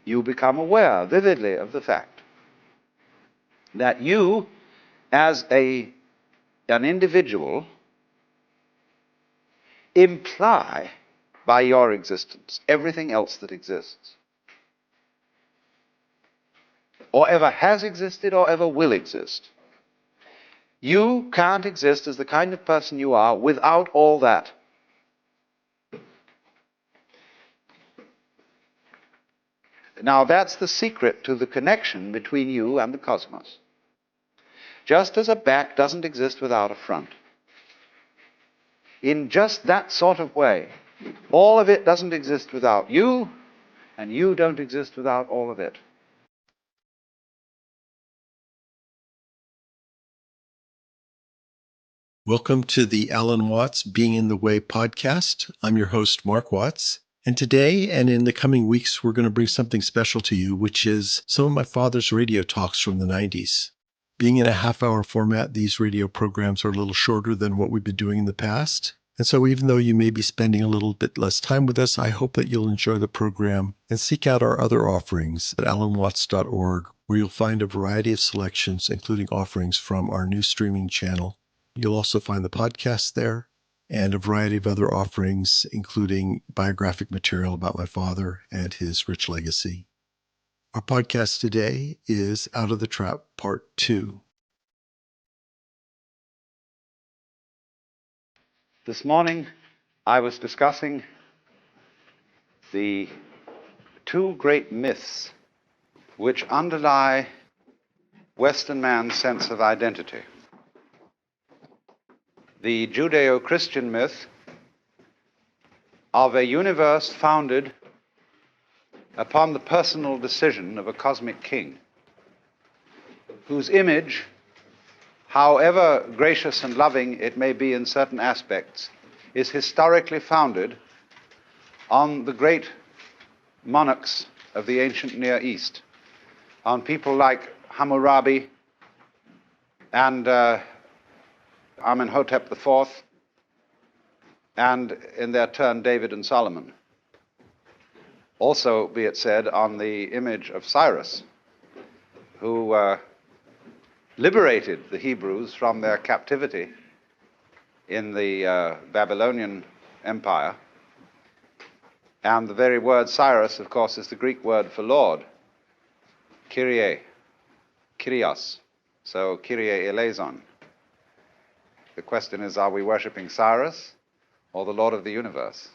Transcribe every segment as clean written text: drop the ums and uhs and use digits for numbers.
you become aware vividly of the fact that you, as an individual, imply by your existence everything else that exists, or ever has existed, or ever will exist. You can't exist as the kind of person you are without all that. Now, that's the secret to the connection between you and the cosmos. Just as a back doesn't exist without a front. In just that sort of way, all of it doesn't exist without you, and you don't exist without all of it. Welcome to the Alan Watts Being in the Way podcast. I'm your host, Mark Watts. And today and in the coming weeks, we're going to bring something special to you, which is some of my father's radio talks from the 90s. Being in a half-hour format, these radio programs are a little shorter than what we've been doing in the past. And so even though you may be spending a little bit less time with us, I hope that you'll enjoy the program and seek out our other offerings at alanwatts.org, where you'll find a variety of selections, including offerings from our new streaming channel. You'll also find the podcast there and a variety of other offerings, including biographic material about my father and his rich legacy. Our podcast today is Out of the Trap Part 2. This morning, I was discussing the two great myths which underlie Western man's sense of identity. The Judeo-Christian myth of a universe founded upon the personal decision of a cosmic king, whose image, however gracious and loving it may be in certain aspects, is historically founded on the great monarchs of the ancient Near East, on people like Hammurabi and Amenhotep IV, and in their turn David and Solomon. Also, be it said, on the image of Cyrus, who liberated the Hebrews from their captivity in the Babylonian Empire. And the very word Cyrus, of course, is the Greek word for Lord, Kyrie, Kyrios, so Kyrie eleison. The question is, are we worshipping Cyrus or the Lord of the universe?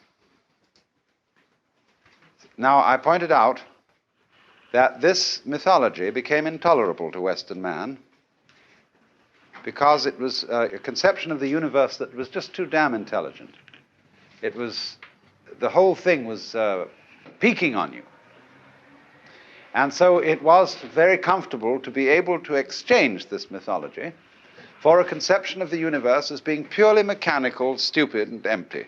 Now, I pointed out that this mythology became intolerable to Western man because it was a conception of the universe that was just too damn intelligent. The whole thing was peaking on you. And so it was very comfortable to be able to exchange this mythology for a conception of the universe as being purely mechanical, stupid, and empty.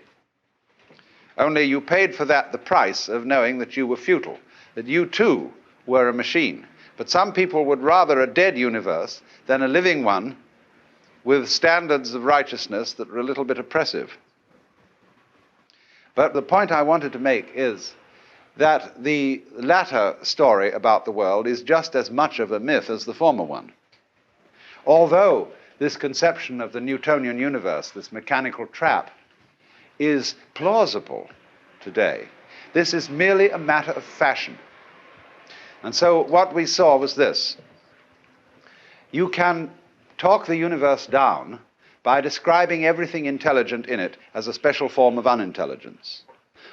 Only you paid for that the price of knowing that you were futile, that you too were a machine. But some people would rather a dead universe than a living one with standards of righteousness that were a little bit oppressive. But the point I wanted to make is that the latter story about the world is just as much of a myth as the former one. Although this conception of the Newtonian universe, this mechanical trap, is plausible today, this is merely a matter of fashion. And so what we saw was this. You can talk the universe down by describing everything intelligent in it as a special form of unintelligence.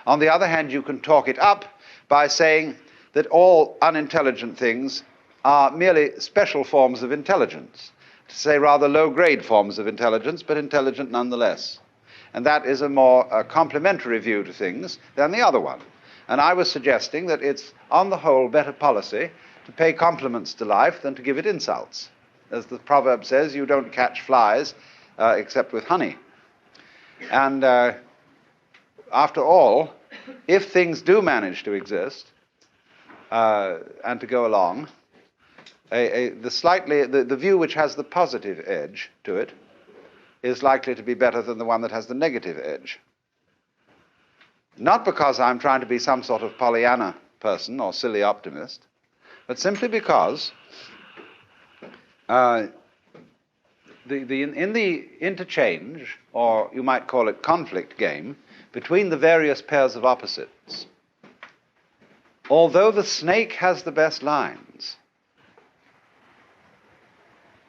On the other hand, you can talk it up by saying that all unintelligent things are merely special forms of intelligence, to say rather low-grade forms of intelligence, but intelligent nonetheless. And that is a more complementary view to things than the other one. And I was suggesting that it's, on the whole, better policy to pay compliments to life than to give it insults. As the proverb says, you don't catch flies except with honey. And after all, if things do manage to exist and to go along, the view which has the positive edge to it is likely to be better than the one that has the negative edge. Not because I'm trying to be some sort of Pollyanna person or silly optimist, but simply because in the interchange, or you might call it conflict game, between the various pairs of opposites, although the snake has the best lines,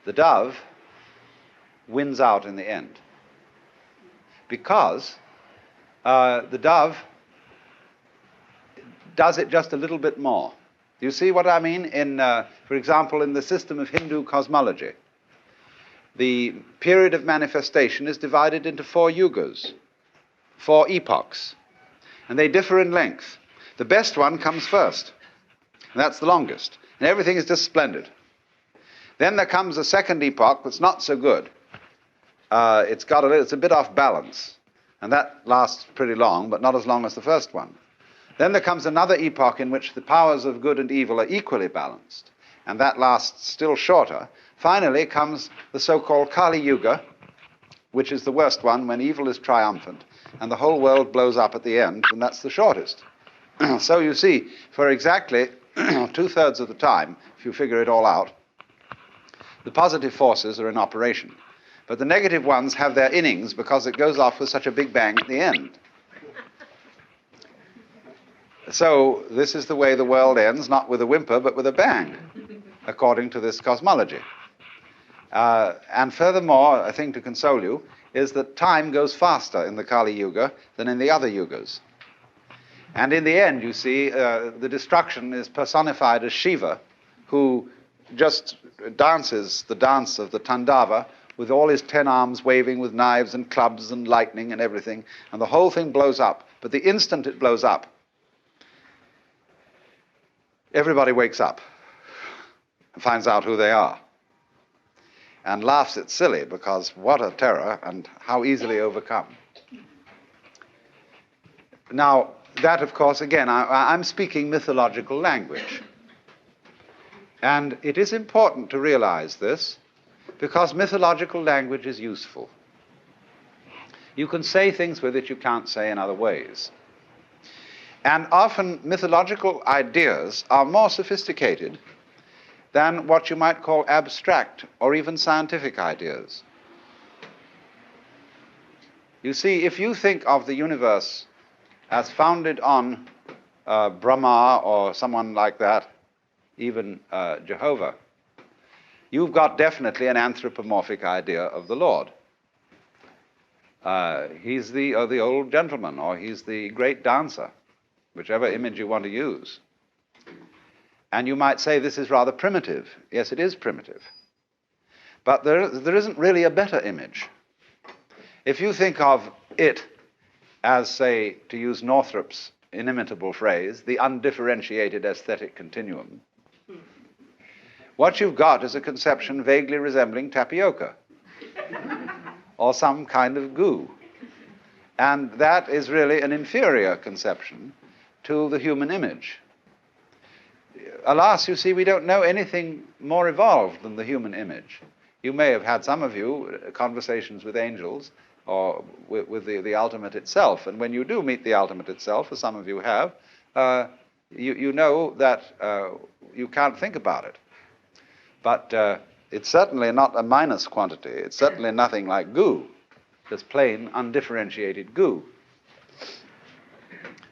the dove wins out in the end. Because the dove does it just a little bit more. Do you see what I mean? For example, in the system of Hindu cosmology, the period of manifestation is divided into 4 yugas, 4 epochs, and they differ in length. The best one comes first, and that's the longest, and everything is just splendid. Then there comes a second epoch that's not so good. It's a bit off balance, and that lasts pretty long, but not as long as the first one. Then there comes another epoch in which the powers of good and evil are equally balanced, and that lasts still shorter. Finally comes the so-called Kali Yuga, which is the worst one, when evil is triumphant, and the whole world blows up at the end, and that's the shortest. So you see, for exactly 2/3 of the time, if you figure it all out, the positive forces are in operation. But the negative ones have their innings because it goes off with such a big bang at the end. So this is the way the world ends, not with a whimper, but with a bang, according to this cosmology. And furthermore, a thing to console you is that time goes faster in the Kali Yuga than in the other yugas. And in the end, you see, the destruction is personified as Shiva, who just dances the dance of the Tandava with all his 10 arms waving with knives and clubs and lightning and everything, and the whole thing blows up. But the instant it blows up, everybody wakes up and finds out who they are and laughs it's silly, because what a terror and how easily overcome. Now, that, of course, again, I'm speaking mythological language. And it is important to realize this, because mythological language is useful. You can say things with it you can't say in other ways. And often mythological ideas are more sophisticated than what you might call abstract or even scientific ideas. You see, if you think of the universe as founded on Brahma or someone like that, even Jehovah, you've got definitely an anthropomorphic idea of the Lord. He's the old gentleman, or he's the great dancer, whichever image you want to use. And you might say this is rather primitive. Yes, it is primitive. But there isn't really a better image. If you think of it as, say, to use Northrup's inimitable phrase, the undifferentiated aesthetic continuum, what you've got is a conception vaguely resembling tapioca or some kind of goo. And that is really an inferior conception to the human image. Alas, you see, we don't know anything more evolved than the human image. You may have had, some of you, conversations with angels or with the ultimate itself. And when you do meet the ultimate itself, as some of you have, you know that you can't think about it. But it's certainly not a minus quantity. It's certainly nothing like goo, just plain undifferentiated goo.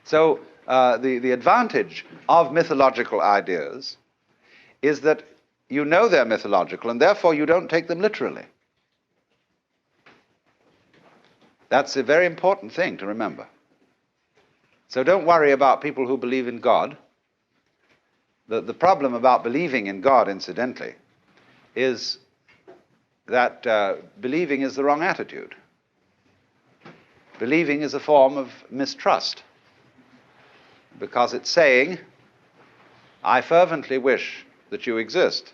So the advantage of mythological ideas is that you know they're mythological, and therefore you don't take them literally. That's a very important thing to remember. So don't worry about people who believe in God. The problem about believing in God, incidentally, is that believing is the wrong attitude. Believing is a form of mistrust, because it's saying, I fervently wish that you exist,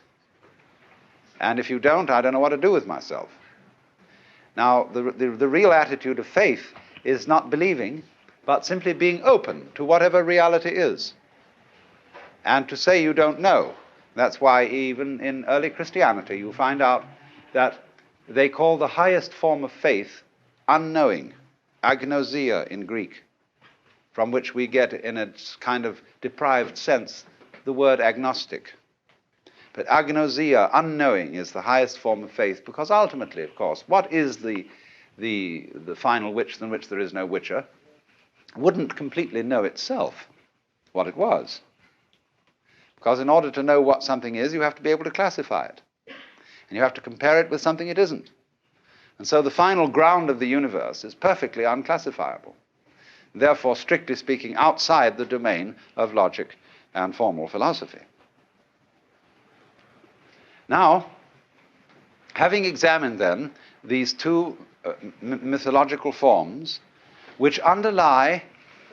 and if you don't, I don't know what to do with myself. Now, the real attitude of faith is not believing, but simply being open to whatever reality is, and to say you don't know. That's why even in early Christianity you find out that they call the highest form of faith unknowing, agnosia in Greek. from which we get, in a kind of deprived sense, the word agnostic. But agnosia, unknowing, is the highest form of faith, because ultimately, of course, what is the final which than which there is no whicher? Wouldn't completely know itself what it was. Because in order to know what something is, you have to be able to classify it. And you have to compare it with something it isn't. And so the final ground of the universe is perfectly unclassifiable. Therefore, strictly speaking, outside the domain of logic and formal philosophy. Now, having examined then these two mythological forms which underlie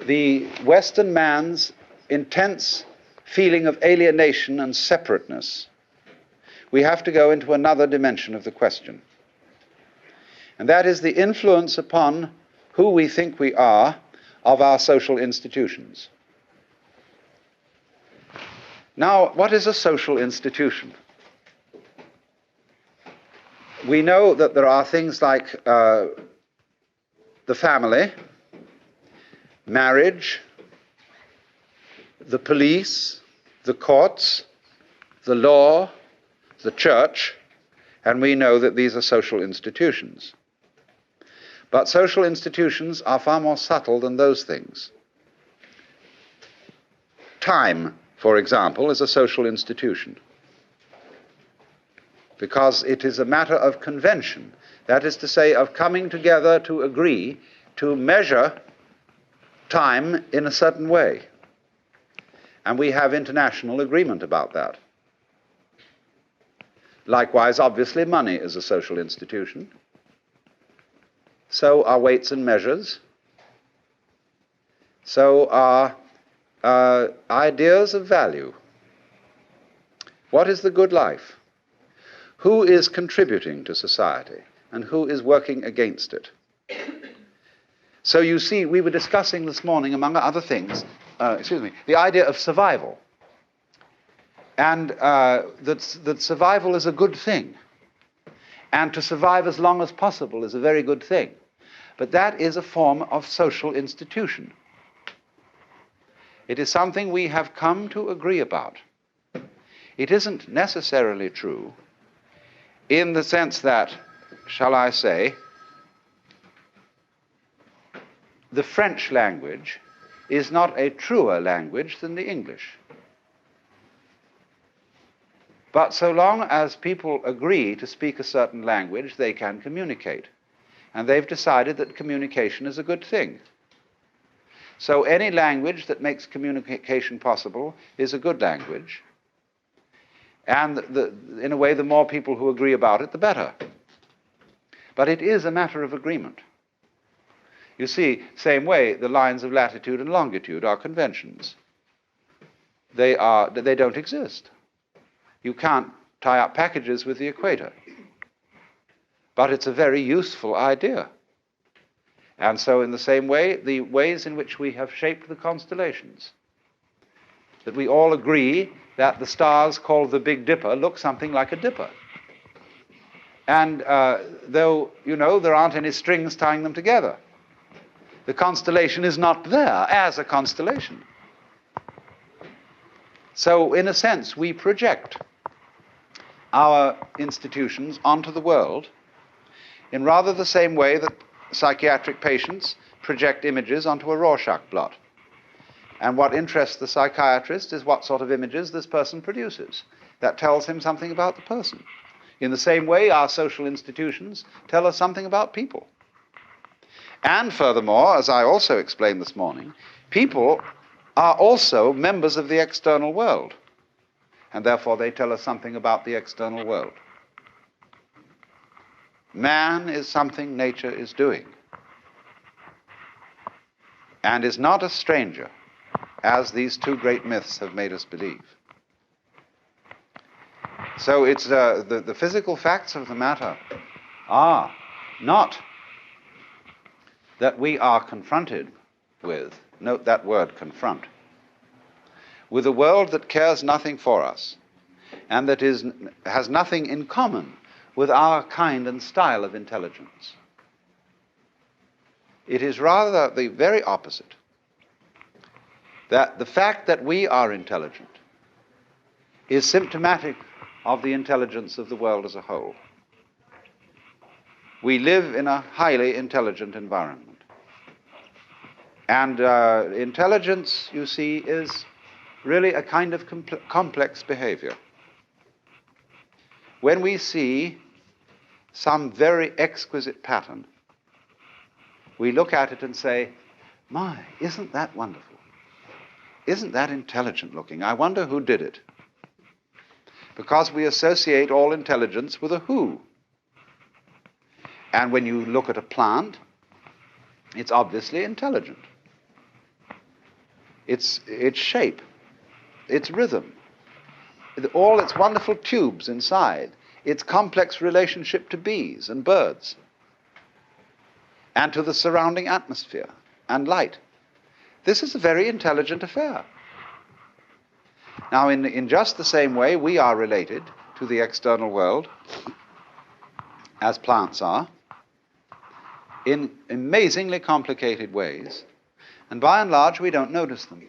the Western man's intense feeling of alienation and separateness, we have to go into another dimension of the question. And that is the influence upon who we think we are of our social institutions. Now, what is a social institution? We know that there are things like the family, marriage, the police, the courts, the law, the church, and we know that these are social institutions. But social institutions are far more subtle than those things. Time, for example, is a social institution, because it is a matter of convention, that is to say, of coming together to agree to measure time in a certain way. And we have international agreement about that. Likewise, obviously, money is a social institution. So are weights and measures. So are ideas of value. What is the good life? Who is contributing to society and who is working against it? So you see, we were discussing this morning, among other things, the idea of survival. And that survival is a good thing. And to survive as long as possible is a very good thing. But that is a form of social institution. It is something we have come to agree about. It isn't necessarily true in the sense that, shall I say, the French language is not a truer language than the English. But so long as people agree to speak a certain language, they can communicate. And they've decided that communication is a good thing. So any language that makes communication possible is a good language. And in a way, the more people who agree about it, the better. But it is a matter of agreement. You see, same way, the lines of latitude and longitude are conventions. They don't exist. You can't tie up packages with the equator. But it's a very useful idea. And so in the same way, the ways in which we have shaped the constellations, that we all agree that the stars called the Big Dipper look something like a dipper. And though, there aren't any strings tying them together, the constellation is not there as a constellation. So in a sense, we project our institutions onto the world in rather the same way that psychiatric patients project images onto a Rorschach blot. And what interests the psychiatrist is what sort of images this person produces. That tells him something about the person. In the same way, our social institutions tell us something about people. And furthermore, as I also explained this morning, people are also members of the external world. And therefore they tell us something about the external world. Man is something nature is doing, and is not a stranger, as these two great myths have made us believe. So it's the physical facts of the matter are not that we are confronted with, note that word, confront, with a world that cares nothing for us, and that has nothing in common with our kind and style of intelligence. It is rather the very opposite. that the fact that we are intelligent is symptomatic of the intelligence of the world as a whole. We live in a highly intelligent environment. And intelligence, you see, is really a kind of complex behavior. When we see some very exquisite pattern, we look at it and say, my, isn't that wonderful? Isn't that intelligent looking? I wonder who did it. Because we associate all intelligence with a who. And when you look at a plant, it's obviously intelligent. Its shape, its rhythm, all its wonderful tubes inside, its complex relationship to bees and birds, and to the surrounding atmosphere and light. This is a very intelligent affair. Now, in just the same way we are related to the external world as plants are, in amazingly complicated ways, and by and large we don't notice them.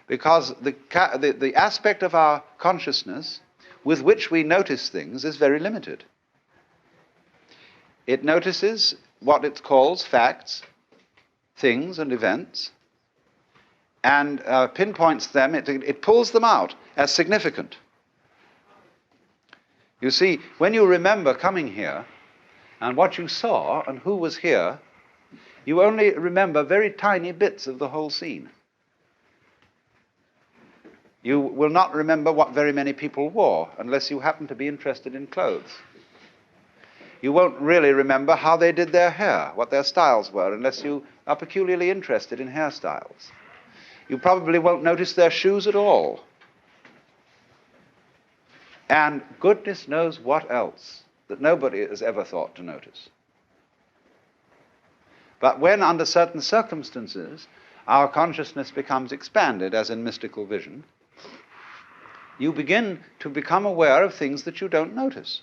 Because the aspect of our consciousness with which we notice things is very limited. It notices what it calls facts, things and events, and pinpoints them, it pulls them out as significant. You see, when you remember coming here, and what you saw and who was here, you only remember very tiny bits of the whole scene. You will not remember what very many people wore unless you happen to be interested in clothes. You won't really remember how they did their hair, what their styles were, unless you are peculiarly interested in hairstyles. You probably won't notice their shoes at all. And goodness knows what else that nobody has ever thought to notice. But when, under certain circumstances, our consciousness becomes expanded, as in mystical vision, you begin to become aware of things that you don't notice.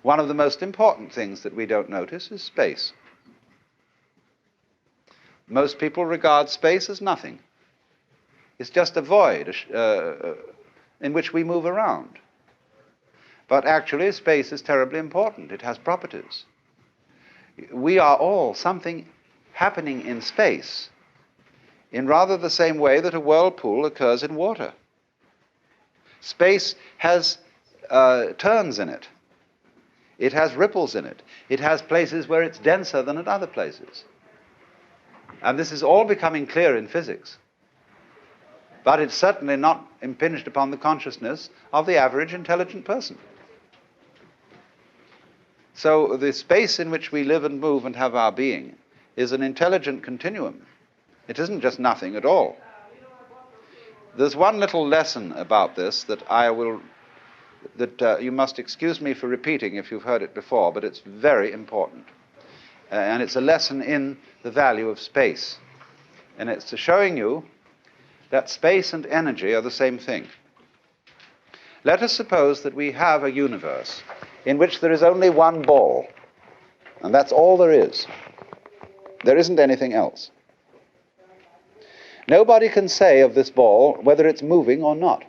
One of the most important things that we don't notice is space. Most people regard space as nothing. It's just a void in which we move around. But actually, space is terribly important. It has properties. We are all something happening in space in rather the same way that a whirlpool occurs in water. Space has turns in it. It has ripples in it. It has places where it's denser than at other places. And this is all becoming clear in physics. But it's certainly not impinged upon the consciousness of the average intelligent person. So the space in which we live and move and have our being is an intelligent continuum. It isn't just nothing at all. There's one little lesson about this that you must excuse me for repeating if you've heard it before, but it's very important. And it's a lesson in the value of space. And it's showing you that space and energy are the same thing. Let us suppose that we have a universe in which there is only one ball, and that's all there is. There isn't anything else. Nobody can say of this ball whether it's moving or not.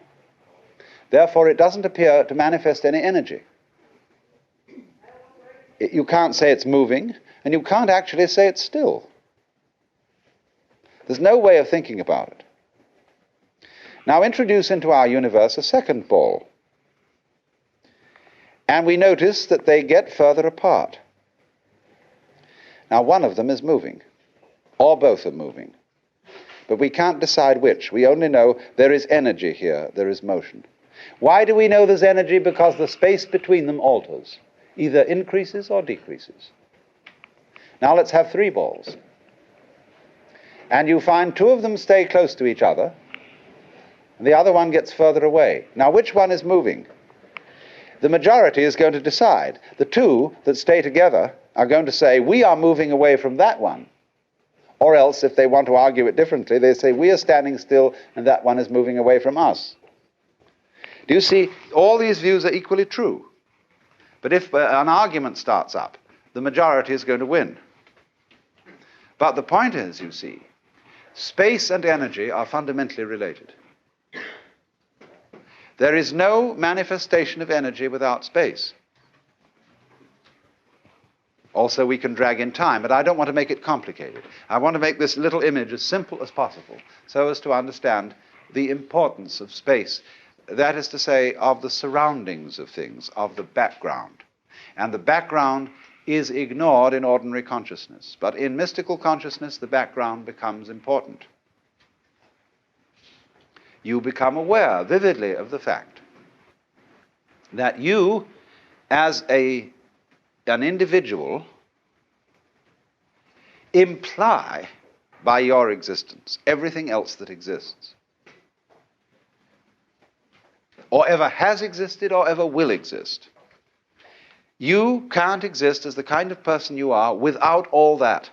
Therefore, it doesn't appear to manifest any energy. You can't say it's moving, and you can't actually say it's still. There's no way of thinking about it. Now introduce into our universe a second ball, and we notice that they get further apart. Now one of them is moving, or both are moving, but we can't decide which. We only know there is energy here, there is motion. Why do we know there's energy? Because the space between them alters, either increases or decreases. Now let's have three balls. And you find two of them stay close to each other, and the other one gets further away. Now which one is moving? The majority is going to decide. The two that stay together are going to say, we are moving away from that one. Or else, if they want to argue it differently, they say, we are standing still and that one is moving away from us. Do you see? All these views are equally true. But if an argument starts up, the majority is going to win. But the point is, you see, Space and energy are fundamentally related. There is no manifestation of energy without space. Also, we can drag in time, but I don't want to make it complicated. I want to make this little image as simple as possible so as to understand the importance of space. That is to say, of the surroundings of things, of the background. And the background is ignored in ordinary consciousness. But in mystical consciousness, the background becomes important. You become aware vividly of the fact that you, as an individual, imply by your existence everything else that exists, or ever has existed, or ever will exist. You can't exist as the kind of person you are without all that.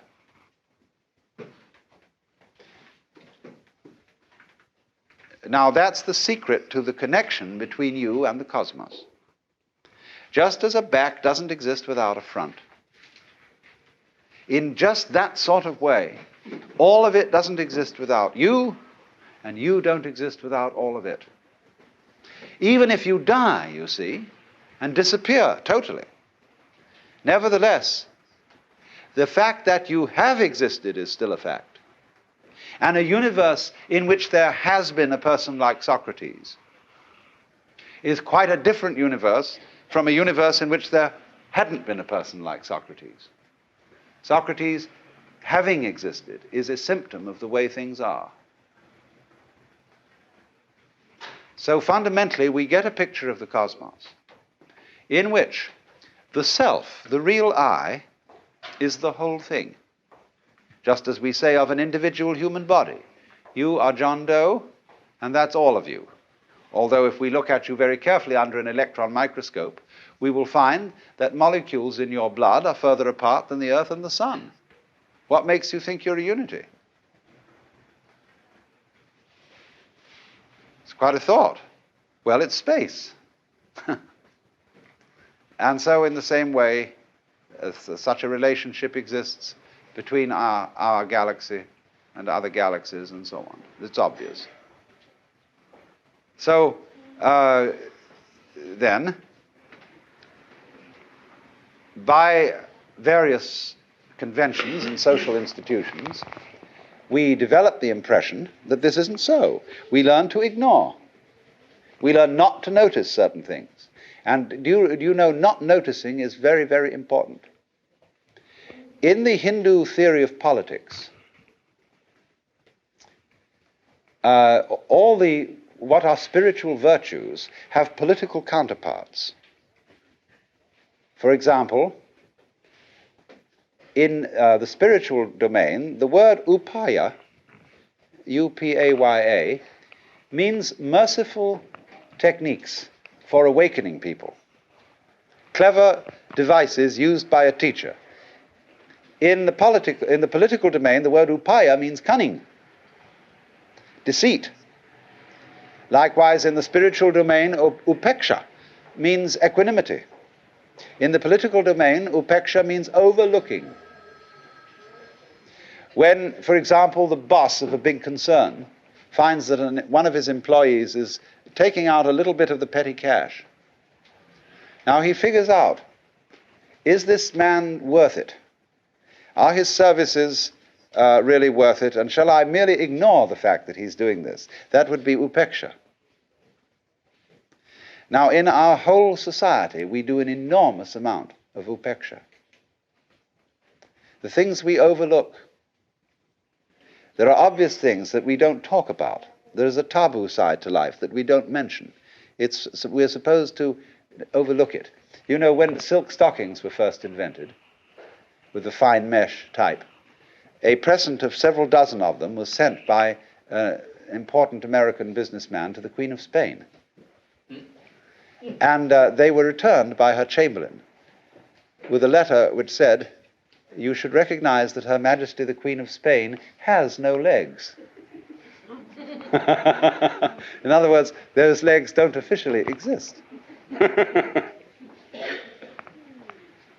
Now, that's the secret to the connection between you and the cosmos. Just as a back doesn't exist without a front. In just that sort of way, all of it doesn't exist without you, and you don't exist without all of it. Even if you die, you see, and disappear totally, nevertheless, the fact that you have existed is still a fact. And a universe in which there has been a person like Socrates is quite a different universe from a universe in which there hadn't been a person like Socrates. Socrates, having existed, is a symptom of the way things are. So fundamentally, we get a picture of the cosmos in which the self, the real I, is the whole thing. Just as we say of an individual human body, you are John Doe, and that's all of you. Although if we look at you very carefully under an electron microscope, we will find that molecules in your blood are further apart than the earth and the sun. What makes you think you're a unity? It's quite a thought. Well, it's space. And so in the same way, such a relationship exists between our galaxy and other galaxies and so on. It's obvious. So then, by various conventions and social institutions, we develop the impression that this isn't so. We learn to ignore. We learn not to notice certain things. And do you know, not noticing is very, very important. In the Hindu theory of politics, what are spiritual virtues have political counterparts. For example, in the spiritual domain, the word upaya, U-P-A-Y-A, means merciful techniques for awakening people. Clever devices used by a teacher. In the political domain, the word upaya means cunning, deceit. Likewise, in the spiritual domain, upeksha means equanimity. In the political domain, upeksha means overlooking. When, for example, the boss of a big concern finds that one of his employees is taking out a little bit of the petty cash, now he figures out, is this man worth it? Are his services really worth it? And shall I merely ignore the fact that he's doing this? That would be upeksha. Now, in our whole society, we do an enormous amount of upeksha. The things we overlook. There are obvious things that we don't talk about. There is a taboo side to life that we don't mention. We're supposed to overlook it. You know, when silk stockings were first invented, with the fine mesh type, a present of several dozen of them was sent by an important American businessman to the Queen of Spain. And they were returned by her chamberlain with a letter which said, "You should recognize that Her Majesty the Queen of Spain has no legs." In other words, those legs don't officially exist.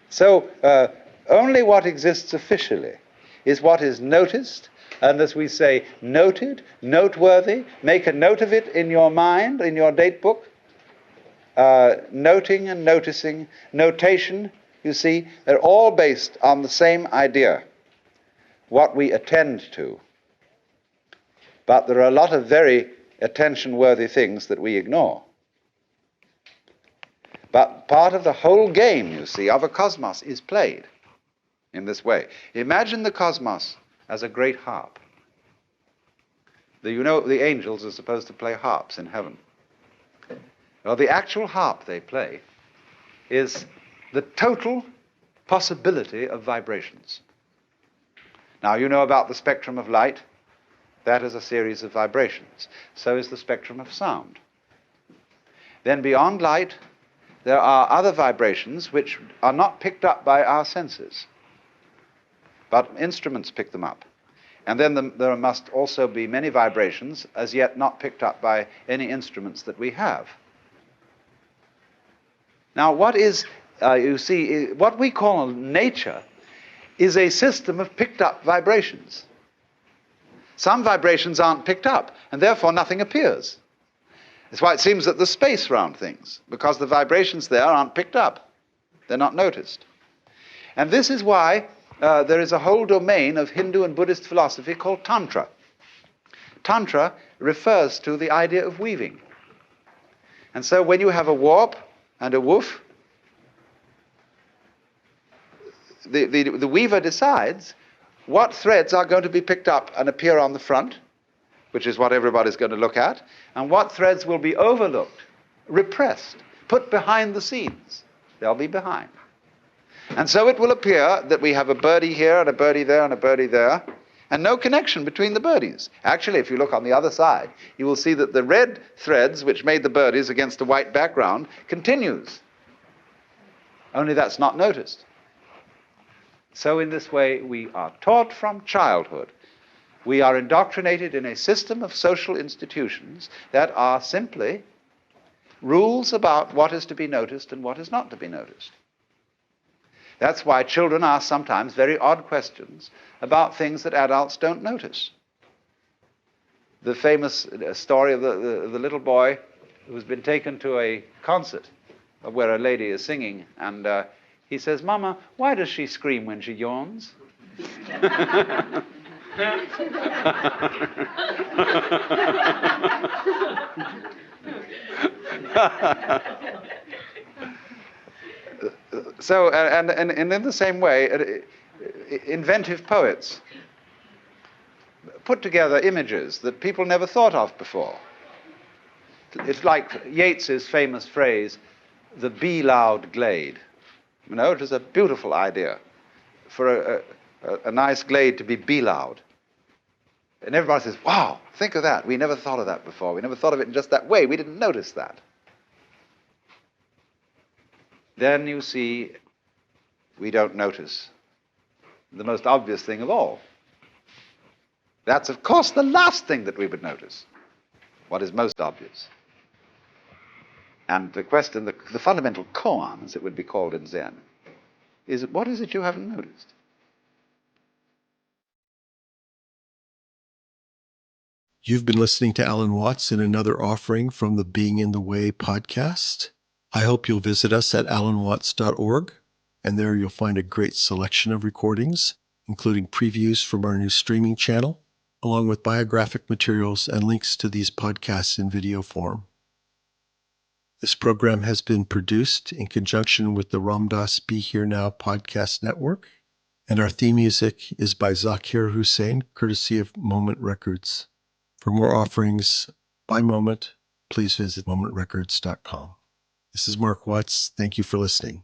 So only what exists officially is what is noticed And as we say, noted, noteworthy, make a note of it in your mind, in your date book. Noting and noticing, notation, you see, they're all based on the same idea, what we attend to. But there are a lot of very attention-worthy things that we ignore. But part of the whole game, you see, of a cosmos is played in this way. Imagine the cosmos as a great harp. You know, the angels are supposed to play harps in heaven. Well, the actual harp they play is the total possibility of vibrations. Now, you know about the spectrum of light. That is a series of vibrations. So is the spectrum of sound. Then beyond light, there are other vibrations which are not picked up by our senses, but instruments pick them up. And then there must also be many vibrations as yet not picked up by any instruments that we have. Now, what is, you see, what we call nature is a system of picked up vibrations. Some vibrations aren't picked up, and therefore nothing appears. That's why it seems that there's space around things, because the vibrations there aren't picked up. They're not noticed. And this is why there is a whole domain of Hindu and Buddhist philosophy called Tantra. Tantra refers to the idea of weaving. And so when you have a warp and a woof, the weaver decides what threads are going to be picked up and appear on the front, which is what everybody's going to look at, and what threads will be overlooked, repressed, put behind the scenes. They'll be behind. And so it will appear that we have a birdie here and a birdie there and a birdie there, and no connection between the birdies. Actually, if you look on the other side, you will see that the red threads which made the birdies against a white background continues. Only that's not noticed. So in this way, we are taught from childhood. We are indoctrinated in a system of social institutions that are simply rules about what is to be noticed and what is not to be noticed. That's why children ask sometimes very odd questions about things that adults don't notice. The famous story of the little boy who's been taken to a concert where a lady is singing, and he says, "Mama, why does she scream when she yawns?" So, and in the same way, inventive poets put together images that people never thought of before. It's like Yeats's famous phrase, the bee-loud glade. You know, it was a beautiful idea for a nice glade to be bee-loud. And everybody says, wow, think of that. We never thought of that before. We never thought of it in just that way. We didn't notice that. Then you see, we don't notice the most obvious thing of all. That's, of course, the last thing that we would notice. What is most obvious? And the question, the fundamental koan, as it would be called in Zen, is what is it you haven't noticed? You've been listening to Alan Watts in another offering from the Being in the Way podcast. I hope you'll visit us at alanwatts.org, and there you'll find a great selection of recordings, including previews from our new streaming channel, along with biographic materials and links to these podcasts in video form. This program has been produced in conjunction with the Ram Dass Be Here Now podcast network, and our theme music is by Zakir Hussain, courtesy of Moment Records. For more offerings by Moment, please visit momentrecords.com. This is Mark Watts. Thank you for listening.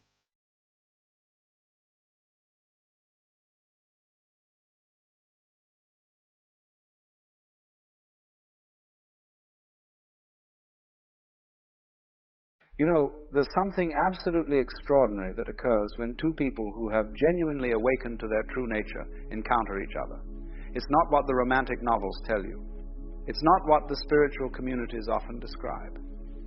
You know, there's something absolutely extraordinary that occurs when two people who have genuinely awakened to their true nature encounter each other. It's not what the romantic novels tell you. It's not what the spiritual communities often describe.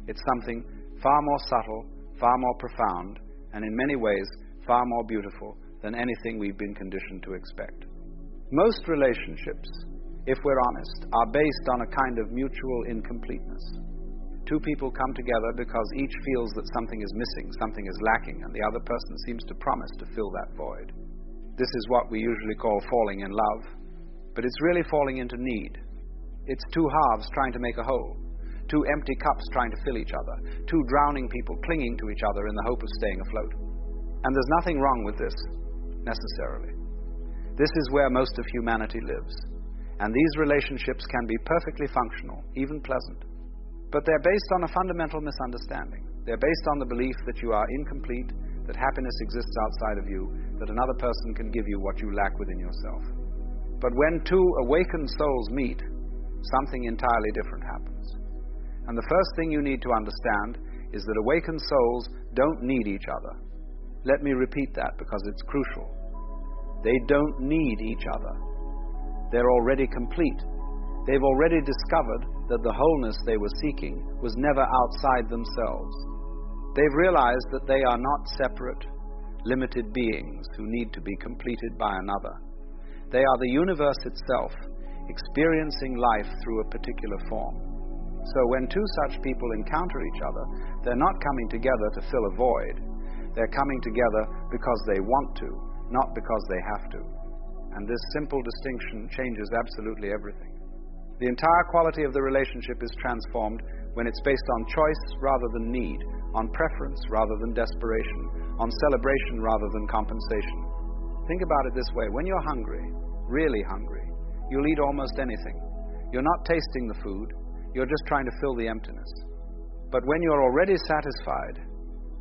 It's something far more subtle, far more profound, and in many ways far more beautiful than anything we've been conditioned to expect. Most relationships if we're honest, are based on a kind of mutual incompleteness. Two people come together because each feels that something is missing, something is lacking, and the other person seems to promise to fill that void. This is what we usually call falling in love, but it's really falling into need. It's two halves trying to make a whole, two empty cups trying to fill each other, two drowning people clinging to each other in the hope of staying afloat. And there's nothing wrong with this, necessarily. This is where most of humanity lives, and these relationships can be perfectly functional, even pleasant. But they're based on a fundamental misunderstanding. They're based on the belief that you are incomplete, that happiness exists outside of you, that another person can give you what you lack within yourself. But when two awakened souls meet, something entirely different happens. And the first thing you need to understand is that awakened souls don't need each other. Let me repeat that because it's crucial. They don't need each other. They're already complete. They've already discovered that the wholeness they were seeking was never outside themselves. They've realized that they are not separate, limited beings who need to be completed by another. They are the universe itself, experiencing life through a particular form. So when two such people encounter each other, they're not coming together to fill a void. They're coming together because they want to, not because they have to. And this simple distinction changes absolutely everything. The entire quality of the relationship is transformed when it's based on choice rather than need, on preference rather than desperation, on celebration rather than compensation. Think about it this way. When you're hungry, really hungry, you'll eat almost anything. You're not tasting the food, you're just trying to fill the emptiness. But when you're already satisfied,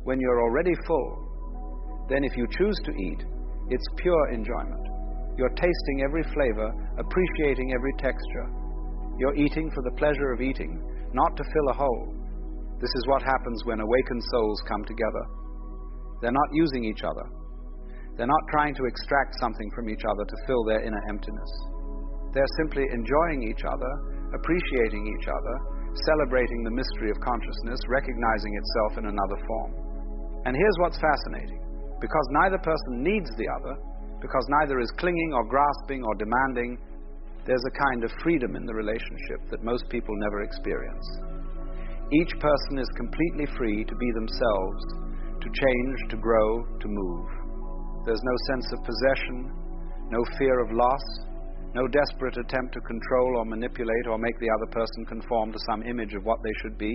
when you're already full, then if you choose to eat, it's pure enjoyment. You're tasting every flavor, appreciating every texture. You're eating for the pleasure of eating, not to fill a hole. This is what happens when awakened souls come together. They're not using each other. They're not trying to extract something from each other to fill their inner emptiness. They're simply enjoying each other, appreciating each other, celebrating the mystery of consciousness, recognizing itself in another form. And here's what's fascinating. Because neither person needs the other, because neither is clinging or grasping or demanding, there's a kind of freedom in the relationship that most people never experience. Each person is completely free to be themselves, to change, to grow, to move. There's no sense of possession, no fear of loss, no desperate attempt to control or manipulate or make the other person conform to some image of what they should be.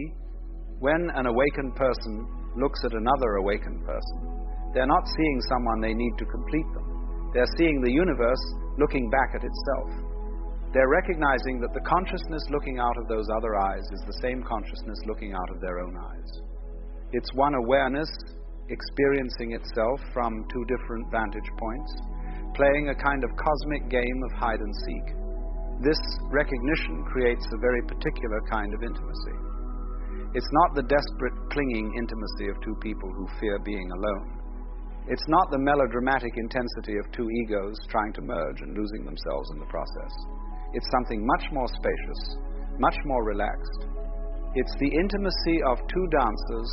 When an awakened person looks at another awakened person, they're not seeing someone they need to complete them. They're seeing the universe looking back at itself. They're recognizing that the consciousness looking out of those other eyes is the same consciousness looking out of their own eyes. It's one awareness experiencing itself from two different vantage points, playing a kind of cosmic game of hide and seek. This recognition creates a very particular kind of intimacy. It's not the desperate, clinging intimacy of two people who fear being alone. It's not the melodramatic intensity of two egos trying to merge and losing themselves in the process. It's something much more spacious, much more relaxed. It's the intimacy of two dancers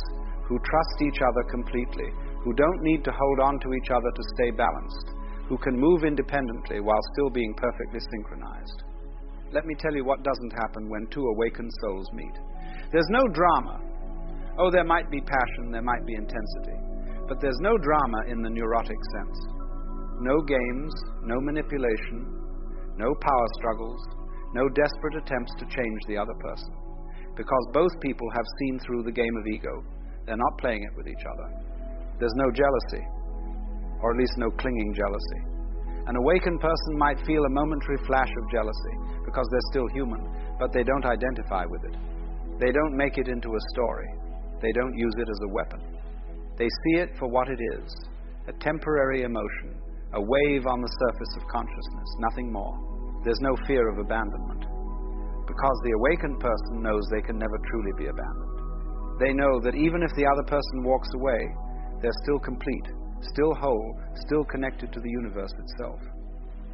who trust each other completely, who don't need to hold on to each other to stay balanced, who can move independently while still being perfectly synchronized. Let me tell you what doesn't happen when two awakened souls meet. There's no drama. Oh, there might be passion, there might be intensity, but there's no drama in the neurotic sense. No games, no manipulation, no power struggles, no desperate attempts to change the other person. Because both people have seen through the game of ego. They're not playing it with each other. There's no jealousy, or at least no clinging jealousy. An awakened person might feel a momentary flash of jealousy because they're still human, but they don't identify with it. They don't make it into a story. They don't use it as a weapon. They see it for what it is, a temporary emotion, a wave on the surface of consciousness, nothing more. There's no fear of abandonment, because the awakened person knows they can never truly be abandoned. They know that even if the other person walks away, they're still complete, still whole, still connected to the universe itself.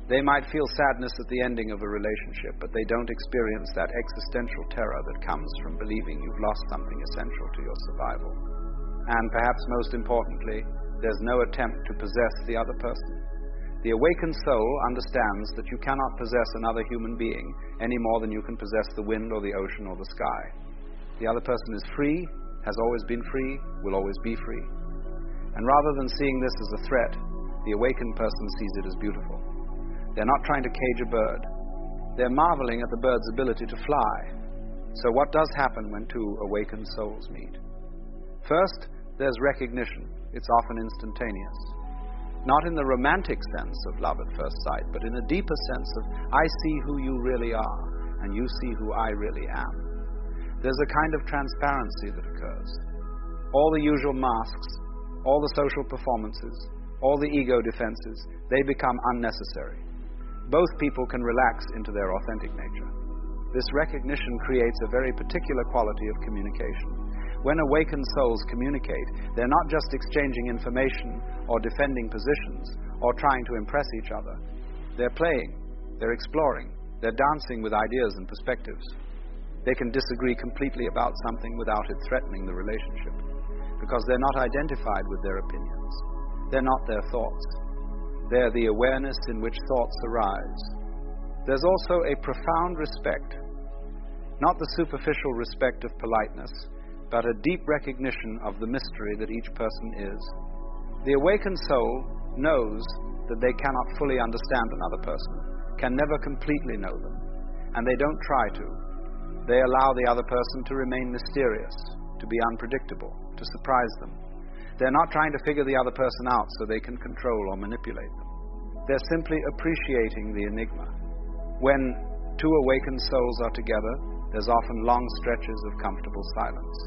They might feel sadness at the ending of a relationship, but they don't experience that existential terror that comes from believing you've lost something essential to your survival. And perhaps most importantly, there's no attempt to possess the other person. The awakened soul understands that you cannot possess another human being any more than you can possess the wind or the ocean or the sky. The other person is free, has always been free, will always be free. And rather than seeing this as a threat, the awakened person sees it as beautiful. They're not trying to cage a bird. They're marveling at the bird's ability to fly. So what does happen when two awakened souls meet? First, there's recognition. It's often instantaneous. Not in the romantic sense of love at first sight, but in a deeper sense of, I see who you really are, and you see who I really am. There's a kind of transparency that occurs. All the usual masks, all the social performances, all the ego defenses, they become unnecessary. Both people can relax into their authentic nature. This recognition creates a very particular quality of communication. When awakened souls communicate, they're not just exchanging information or defending positions or trying to impress each other. They're playing, they're exploring, they're dancing with ideas and perspectives. They can disagree completely about something without it threatening the relationship, because they're not identified with their opinions. They're not their thoughts. They're the awareness in which thoughts arise. There's also a profound respect, not the superficial respect of politeness, but a deep recognition of the mystery that each person is. The awakened soul knows that they cannot fully understand another person, can never completely know them, and they don't try to. They allow the other person to remain mysterious, to be unpredictable, to surprise them. They're not trying to figure the other person out so they can control or manipulate them. They're simply appreciating the enigma. When two awakened souls are together, there's often long stretches of comfortable silence.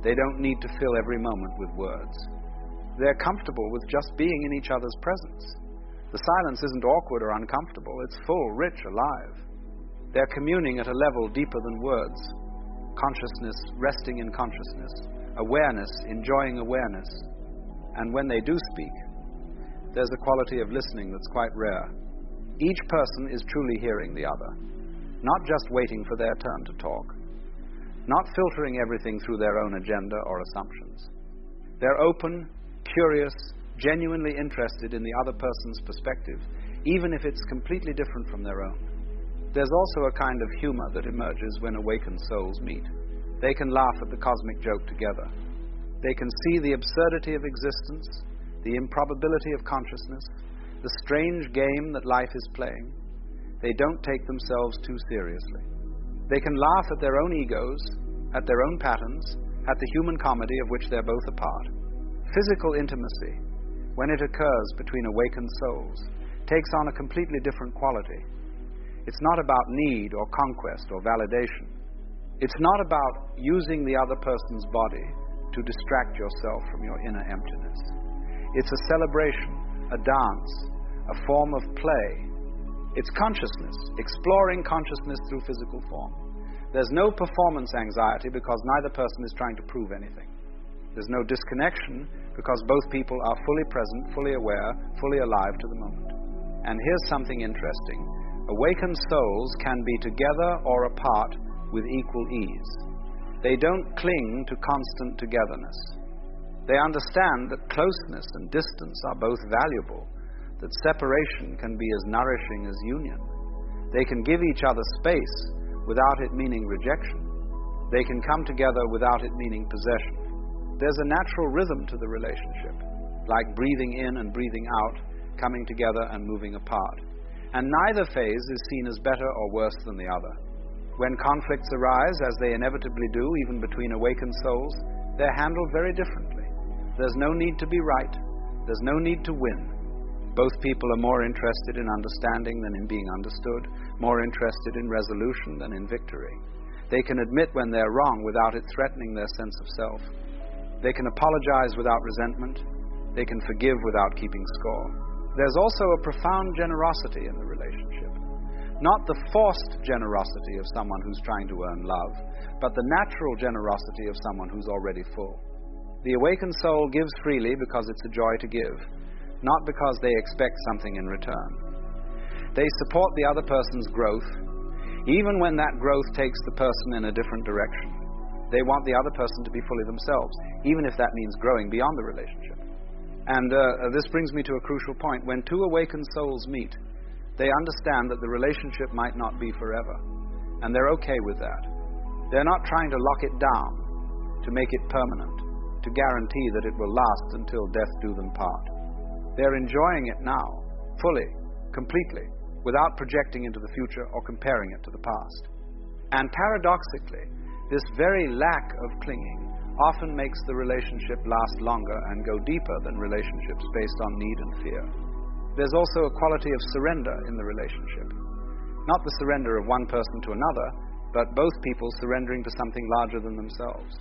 They don't need to fill every moment with words. They're comfortable with just being in each other's presence. The silence isn't awkward or uncomfortable. It's full, rich, alive. They're communing at a level deeper than words. Consciousness resting in consciousness. Awareness enjoying awareness. And when they do speak, there's a quality of listening that's quite rare. Each person is truly hearing the other, not just waiting for their turn to talk, not filtering everything through their own agenda or assumptions. They're open, curious, genuinely interested in the other person's perspective, even if it's completely different from their own. There's also a kind of humor that emerges when awakened souls meet. They can laugh at the cosmic joke together. They can see the absurdity of existence, the improbability of consciousness, the strange game that life is playing. They don't take themselves too seriously. They can laugh at their own egos, at their own patterns, at the human comedy of which they're both a part. Physical intimacy, when it occurs between awakened souls, takes on a completely different quality. It's not about need or conquest or validation. It's not about using the other person's body to distract yourself from your inner emptiness. It's a celebration, a dance, a form of play. It's consciousness, exploring consciousness through physical form. There's no performance anxiety because neither person is trying to prove anything. There's no disconnection because both people are fully present, fully aware, fully alive to the moment. And here's something interesting. Awakened souls can be together or apart with equal ease. They don't cling to constant togetherness. They understand that closeness and distance are both valuable, that separation can be as nourishing as union. They can give each other space without it meaning rejection. They can come together without it meaning possession. There's a natural rhythm to the relationship, like breathing in and breathing out, coming together and moving apart. And neither phase is seen as better or worse than the other. When conflicts arise, as they inevitably do, even between awakened souls, they're handled very differently. There's no need to be right. There's no need to win. Both people are more interested in understanding than in being understood, more interested in resolution than in victory. They can admit when they're wrong without it threatening their sense of self. They can apologize without resentment. They can forgive without keeping score. There's also a profound generosity in the relationship. Not the forced generosity of someone who's trying to earn love, but the natural generosity of someone who's already full. The awakened soul gives freely because it's a joy to give, not because they expect something in return. They support the other person's growth, even when that growth takes the person in a different direction. They want the other person to be fully themselves, even if that means growing beyond the relationship. And this brings me to a crucial point. When two awakened souls meet, they understand that the relationship might not be forever, and they're okay with that. They're not trying to lock it down, to make it permanent, to guarantee that it will last until death do them part. They're enjoying it now, fully, completely, without projecting into the future or comparing it to the past. And paradoxically, this very lack of clinging often makes the relationship last longer and go deeper than relationships based on need and fear. There's also a quality of surrender in the relationship. Not the surrender of one person to another, but both people surrendering to something larger than themselves.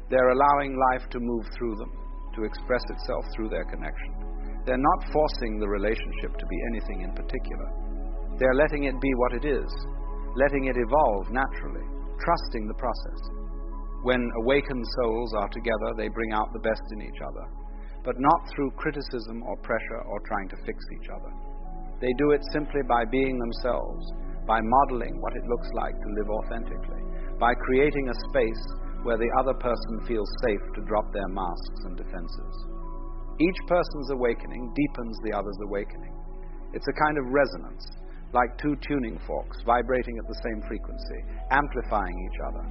They're allowing life to move through them, to express itself through their connection. They're not forcing the relationship to be anything in particular. They're letting it be what it is, letting it evolve naturally, trusting the process. When awakened souls are together, they bring out the best in each other, but not through criticism or pressure or trying to fix each other. They do it simply by being themselves, by modeling what it looks like to live authentically, by creating a space where the other person feels safe to drop their masks and defenses. Each person's awakening deepens the other's awakening. It's a kind of resonance, like two tuning forks vibrating at the same frequency, amplifying each other.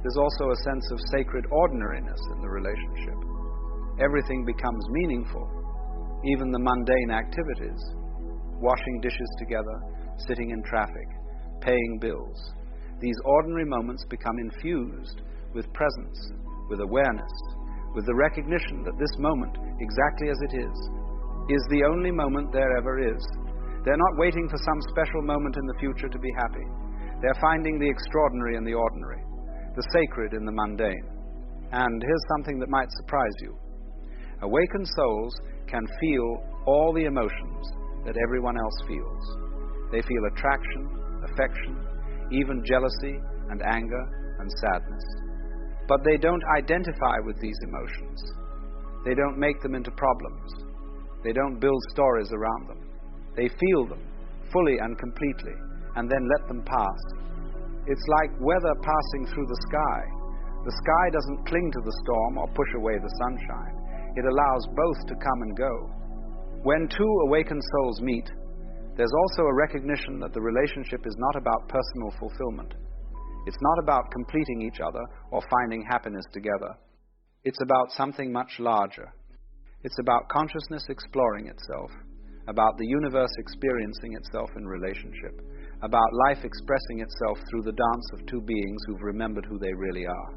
There's also a sense of sacred ordinariness in the relationship. Everything becomes meaningful, even the mundane activities. Washing dishes together, sitting in traffic, paying bills. These ordinary moments become infused with presence, with awareness, with the recognition that this moment, exactly as it is the only moment there ever is. They're not waiting for some special moment in the future to be happy. They're finding the extraordinary in the ordinary, the sacred in the mundane. And here's something that might surprise you. Awakened souls can feel all the emotions that everyone else feels. They feel attraction, affection, even jealousy and anger and sadness. But they don't identify with these emotions. They don't make them into problems. They don't build stories around them. They feel them fully and completely, and then let them pass. It's like weather passing through the sky. The sky doesn't cling to the storm or push away the sunshine. It allows both to come and go. When two awakened souls meet, there's also a recognition that the relationship is not about personal fulfillment. It's not about completing each other or finding happiness together. It's about something much larger. It's about consciousness exploring itself, about the universe experiencing itself in relationship, about life expressing itself through the dance of two beings who've remembered who they really are.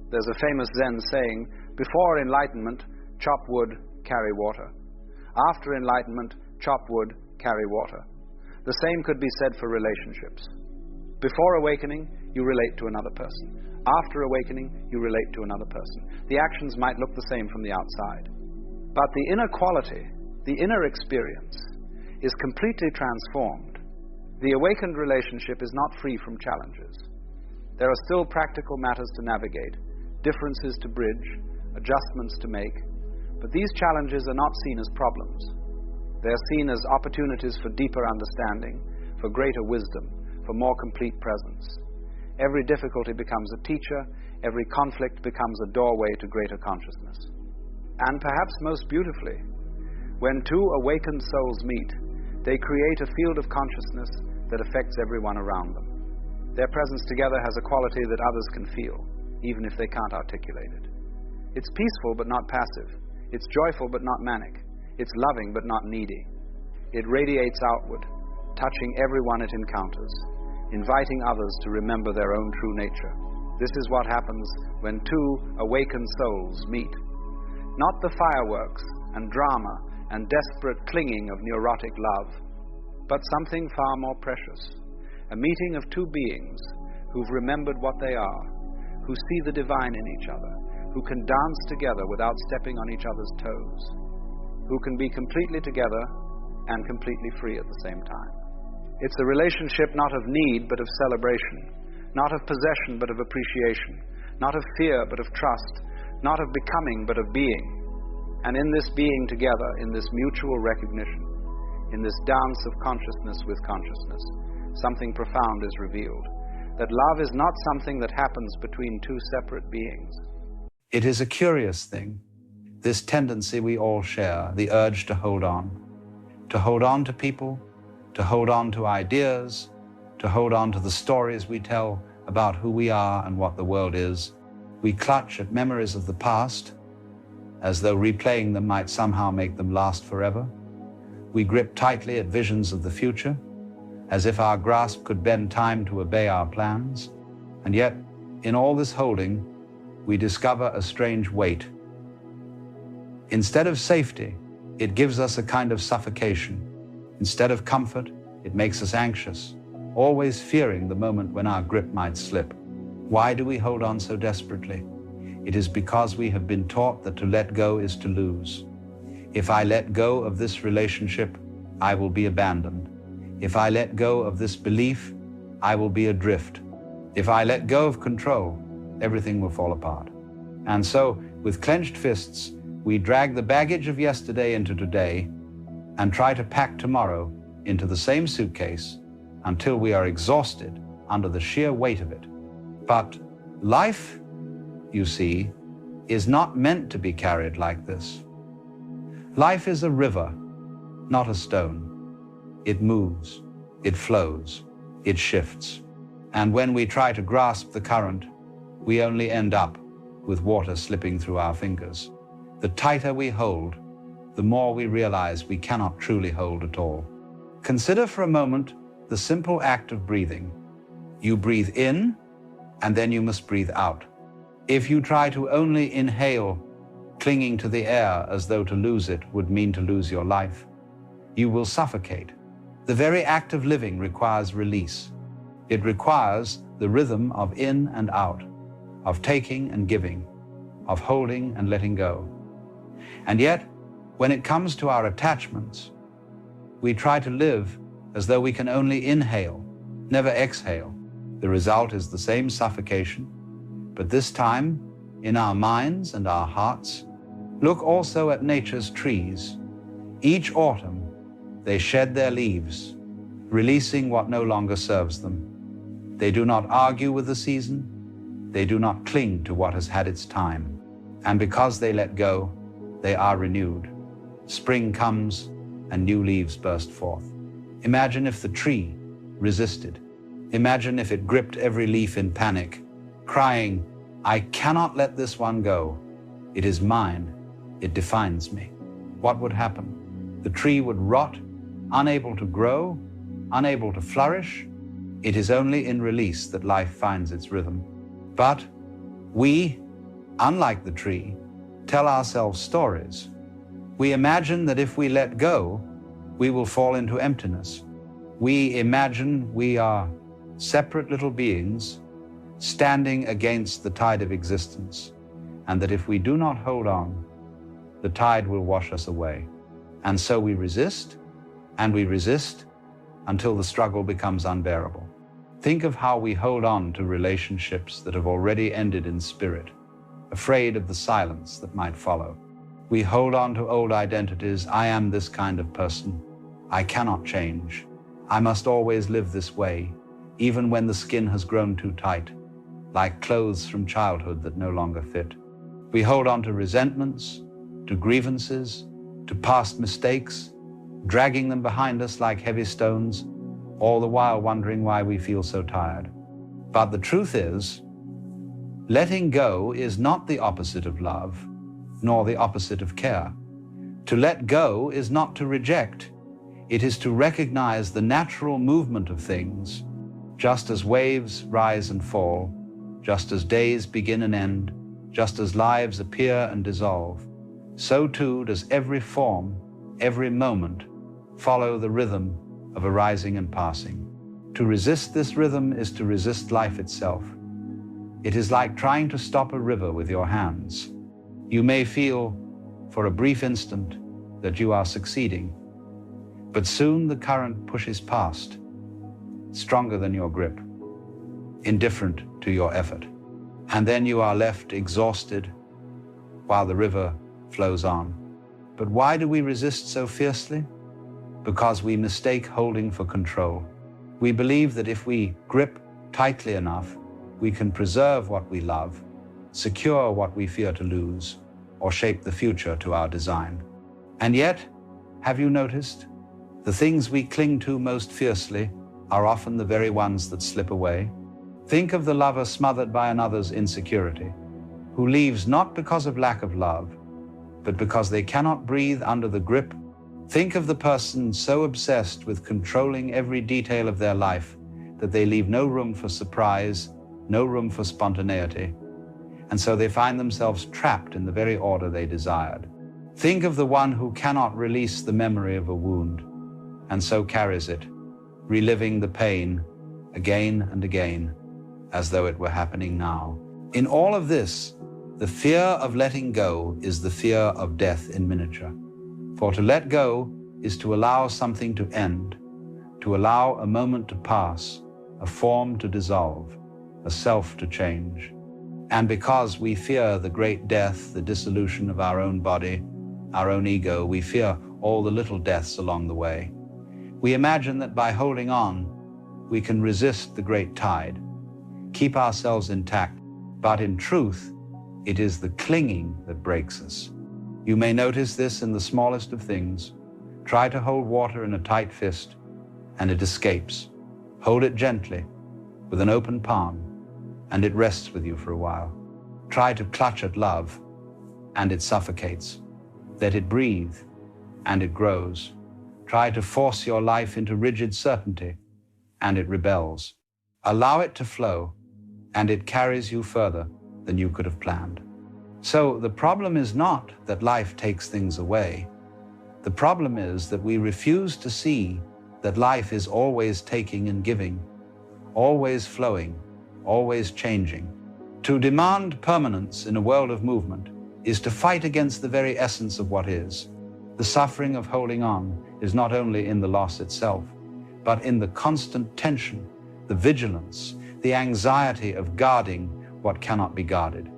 There's a famous Zen saying, before enlightenment, chop wood, carry water. After enlightenment, chop wood, carry water. The same could be said for relationships. Before awakening, you relate to another person. After awakening, you relate to another person. The actions might look the same from the outside. But the inner quality, the inner experience, is completely transformed. The awakened relationship is not free from challenges. There are still practical matters to navigate, differences to bridge, adjustments to make, but these challenges are not seen as problems. They are seen as opportunities for deeper understanding, for greater wisdom, for more complete presence. Every difficulty becomes a teacher, every conflict becomes a doorway to greater consciousness. And perhaps most beautifully, when two awakened souls meet, they create a field of consciousness that affects everyone around them. Their presence together has a quality that others can feel, even if they can't articulate it. It's peaceful but not passive. It's joyful but not manic. It's loving but not needy. It radiates outward, touching everyone it encounters, inviting others to remember their own true nature. This is what happens when two awakened souls meet. Not the fireworks and drama and desperate clinging of neurotic love, but something far more precious. A meeting of two beings who've remembered what they are, who see the divine in each other, who can dance together without stepping on each other's toes, who can be completely together and completely free at the same time. It's a relationship not of need but of celebration, not of possession but of appreciation, not of fear but of trust, not of becoming but of being. And in this being together, in this mutual recognition, in this dance of consciousness with consciousness, something profound is revealed. That love is not something that happens between two separate beings. It is a curious thing this tendency we all share, the urge to hold on to people, to hold on to ideas, to hold on to the stories we tell about who we are and what the world is. We clutch at memories of the past, as though replaying them might somehow make them last forever. We grip tightly at visions of the future, as if our grasp could bend time to obey our plans. And yet, in all this holding, we discover a strange weight. Instead of safety, it gives us a kind of suffocation. Instead of comfort, it makes us anxious, always fearing the moment when our grip might slip. Why do we hold on so desperately? It is because we have been taught that to let go is to lose. If I let go of this relationship, I will be abandoned. If I let go of this belief, I will be adrift. If I let go of control, everything will fall apart. And so, with clenched fists, we drag the baggage of yesterday into today and try to pack tomorrow into the same suitcase until we are exhausted under the sheer weight of it. But life, you see, is not meant to be carried like this. Life is a river, not a stone. It moves, it flows, it shifts. And when we try to grasp the current, we only end up with water slipping through our fingers. The tighter we hold, the more we realize we cannot truly hold at all. Consider for a moment the simple act of breathing. You breathe in, and then you must breathe out. If you try to only inhale, clinging to the air as though to lose it would mean to lose your life, you will suffocate. The very act of living requires release. It requires the rhythm of in and out, of taking and giving, of holding and letting go. And yet, when it comes to our attachments, we try to live as though we can only inhale, never exhale. The result is the same suffocation, but this time in our minds and our hearts. Look also at nature's trees. Each autumn, they shed their leaves, releasing what no longer serves them. They do not argue with the season. They do not cling to what has had its time. And because they let go, they are renewed. Spring comes and new leaves burst forth. Imagine if the tree resisted. Imagine if it gripped every leaf in panic, crying, "I cannot let this one go. It is mine. It defines me." What would happen? The tree would rot, unable to grow, unable to flourish. It is only in release that life finds its rhythm. But we, unlike the tree, tell ourselves stories. We imagine that if we let go, we will fall into emptiness. We imagine we are separate little beings standing against the tide of existence, and that if we do not hold on, the tide will wash us away. And so we resist, and we resist until the struggle becomes unbearable. Think of how we hold on to relationships that have already ended in spirit, afraid of the silence that might follow. We hold on to old identities. I am this kind of person. I cannot change. I must always live this way, even when the skin has grown too tight, like clothes from childhood that no longer fit. We hold on to resentments, to grievances, to past mistakes, dragging them behind us like heavy stones, all the while wondering why we feel so tired. But the truth is, letting go is not the opposite of love, nor the opposite of care. To let go is not to reject. It is to recognize the natural movement of things, just as waves rise and fall, just as days begin and end, just as lives appear and dissolve, so too does every form, every moment, follow the rhythm of arising and passing. To resist this rhythm is to resist life itself. It is like trying to stop a river with your hands. You may feel, for a brief instant, that you are succeeding, but soon the current pushes past, stronger than your grip, indifferent to your effort. And then you are left exhausted while the river flows on. But why do we resist so fiercely? Because we mistake holding for control. We believe that if we grip tightly enough, we can preserve what we love, secure what we fear to lose, or shape the future to our design. And yet, have you noticed? The things we cling to most fiercely are often the very ones that slip away. Think of the lover smothered by another's insecurity, who leaves not because of lack of love, but because they cannot breathe under the grip. Think of the person so obsessed with controlling every detail of their life that they leave no room for surprise, no room for spontaneity, and so they find themselves trapped in the very order they desired. Think of the one who cannot release the memory of a wound, and so carries it, reliving the pain again and again, as though it were happening now. In all of this, the fear of letting go is the fear of death in miniature. For to let go is to allow something to end, to allow a moment to pass, a form to dissolve, a self to change. And because we fear the great death, the dissolution of our own body, our own ego, we fear all the little deaths along the way. We imagine that by holding on, we can resist the great tide, keep ourselves intact, but in truth, it is the clinging that breaks us. You may notice this in the smallest of things. Try to hold water in a tight fist, and it escapes. Hold it gently, with an open palm, and it rests with you for a while. Try to clutch at love, and it suffocates. Let it breathe, and it grows. Try to force your life into rigid certainty, and it rebels. Allow it to flow, and it carries you further than you could have planned. So the problem is not that life takes things away. The problem is that we refuse to see that life is always taking and giving, always flowing, always changing. To demand permanence in a world of movement is to fight against the very essence of what is. The suffering of holding on is not only in the loss itself, but in the constant tension, the vigilance, the anxiety of guarding what cannot be guarded.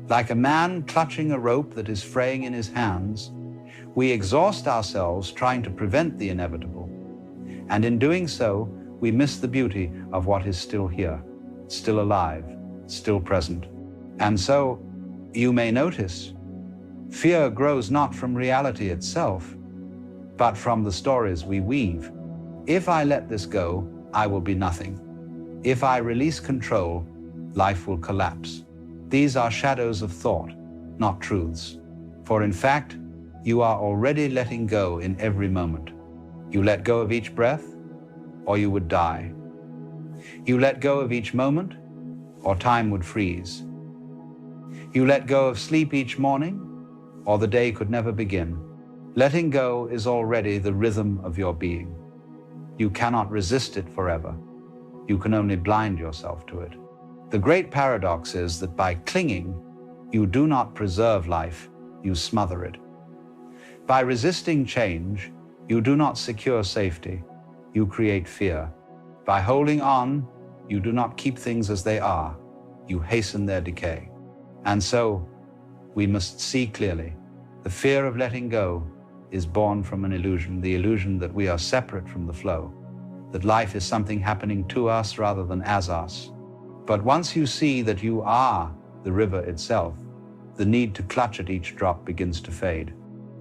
Like a man clutching a rope that is fraying in his hands, we exhaust ourselves trying to prevent the inevitable. And in doing so, we miss the beauty of what is still here, still alive, still present. And so, you may notice, fear grows not from reality itself, but from the stories we weave. If I let this go, I will be nothing. If I release control, life will collapse. These are shadows of thought, not truths. For in fact, you are already letting go in every moment. You let go of each breath, or you would die. You let go of each moment, or time would freeze. You let go of sleep each morning, or the day could never begin. Letting go is already the rhythm of your being. You cannot resist it forever. You can only blind yourself to it. The great paradox is that by clinging, you do not preserve life, you smother it. By resisting change, you do not secure safety, you create fear. By holding on, you do not keep things as they are, you hasten their decay. And so, we must see clearly, the fear of letting go is born from an illusion, the illusion that we are separate from the flow, that life is something happening to us rather than as us. But once you see that you are the river itself, the need to clutch at each drop begins to fade.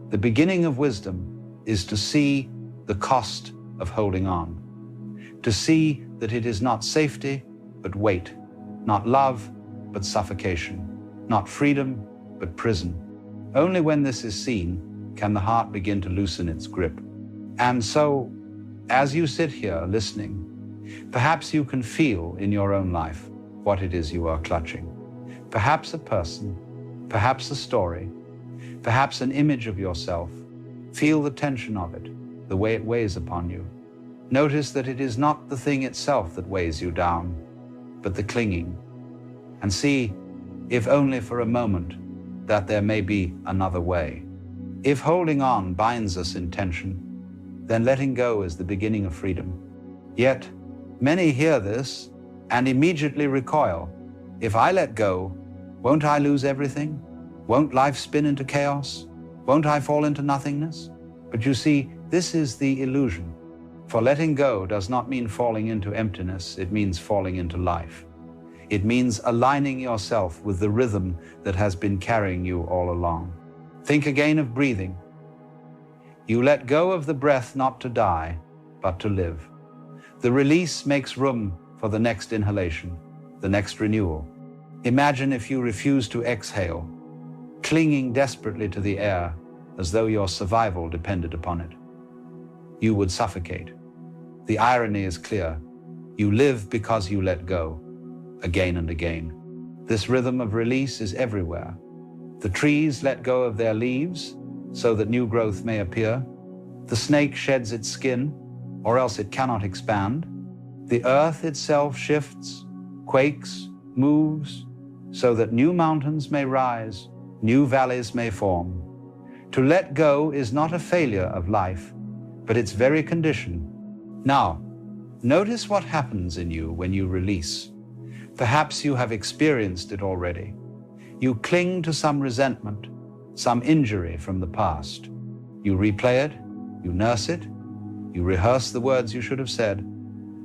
The beginning of wisdom is to see the cost of holding on, to see that it is not safety, but weight, not love, but suffocation, not freedom, but prison. Only when this is seen can the heart begin to loosen its grip. And so, as you sit here listening, perhaps you can feel in your own life what it is you are clutching. Perhaps a person, perhaps a story, perhaps an image of yourself. Feel the tension of it, the way it weighs upon you. Notice that it is not the thing itself that weighs you down, but the clinging. And see, if only for a moment, that there may be another way. If holding on binds us in tension, then letting go is the beginning of freedom. Yet, many hear this and immediately recoil. If I let go, won't I lose everything? Won't life spin into chaos? Won't I fall into nothingness? But you see, this is the illusion. For letting go does not mean falling into emptiness, it means falling into life. It means aligning yourself with the rhythm that has been carrying you all along. Think again of breathing. You let go of the breath not to die, but to live. The release makes room for the next inhalation, the next renewal. Imagine if you refuse to exhale, clinging desperately to the air as though your survival depended upon it. You would suffocate. The irony is clear. You live because you let go, again and again. This rhythm of release is everywhere. The trees let go of their leaves so that new growth may appear. The snake sheds its skin, or else it cannot expand. The earth itself shifts, quakes, moves, so that new mountains may rise, new valleys may form. To let go is not a failure of life, but its very condition. Now, notice what happens in you when you release. Perhaps you have experienced it already. You cling to some resentment, some injury from the past. You replay it, you nurse it, you rehearse the words you should have said,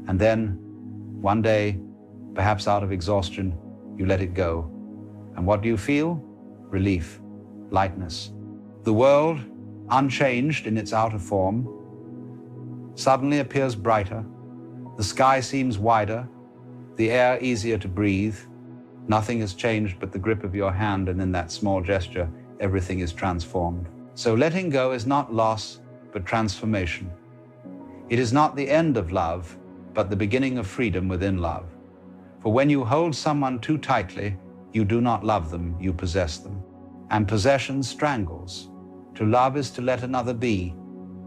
and then, one day, perhaps out of exhaustion, you let it go. And what do you feel? Relief, lightness. The world, unchanged in its outer form, suddenly appears brighter. The sky seems wider, the air easier to breathe. Nothing has changed but the grip of your hand, and in that small gesture, everything is transformed. So letting go is not loss, but transformation. It is not the end of love, but the beginning of freedom within love. For when you hold someone too tightly, you do not love them, you possess them. And possession strangles. To love is to let another be,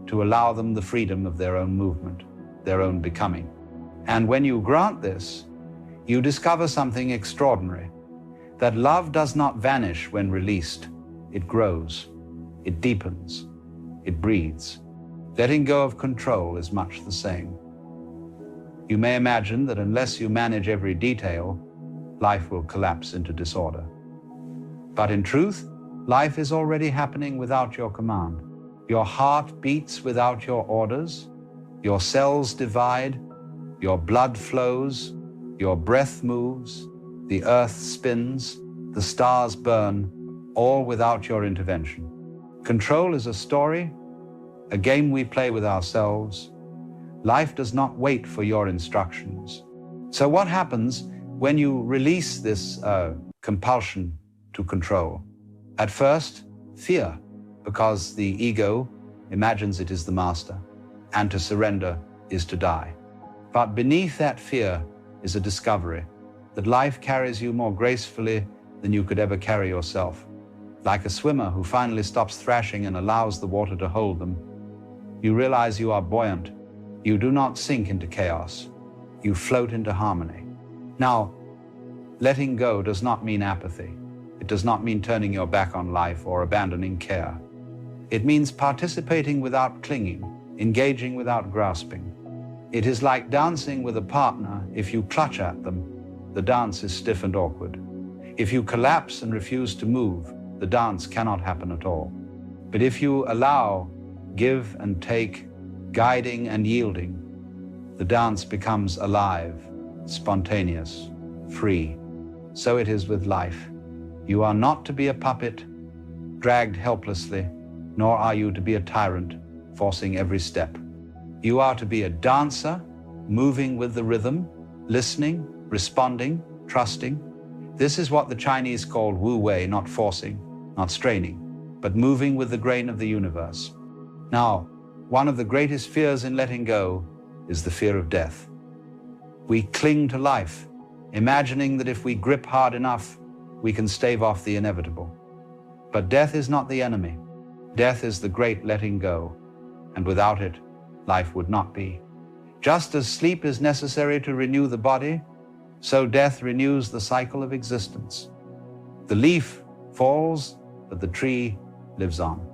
to allow them the freedom of their own movement, their own becoming. And when you grant this, you discover something extraordinary, that love does not vanish when released. It grows, it deepens, it breathes. Letting go of control is much the same. You may imagine that unless you manage every detail, life will collapse into disorder. But in truth, life is already happening without your command. Your heart beats without your orders, your cells divide, your blood flows, your breath moves, the earth spins, the stars burn, all without your intervention. Control is a story, a game we play with ourselves. Life does not wait for your instructions. So what happens when you release this compulsion to control? At first, fear, because the ego imagines it is the master, and to surrender is to die. But beneath that fear is a discovery that life carries you more gracefully than you could ever carry yourself. Like a swimmer who finally stops thrashing and allows the water to hold them, you realize you are buoyant. You do not sink into chaos. You float into harmony. Now, letting go does not mean apathy. It does not mean turning your back on life or abandoning care. It means participating without clinging, engaging without grasping. It is like dancing with a partner. If you clutch at them, the dance is stiff and awkward. If you collapse and refuse to move, the dance cannot happen at all. But if you allow, give and take, guiding and yielding, the dance becomes alive, spontaneous, free. So it is with life. You are not to be a puppet, dragged helplessly, nor are you to be a tyrant, forcing every step. You are to be a dancer, moving with the rhythm, listening, responding, trusting. This is what the Chinese called wu wei, not forcing, not straining, but moving with the grain of the universe. Now, one of the greatest fears in letting go is the fear of death. We cling to life, imagining that if we grip hard enough, we can stave off the inevitable. But death is not the enemy. Death is the great letting go, and without it, life would not be. Just as sleep is necessary to renew the body, so death renews the cycle of existence. The leaf falls, but the tree lives on.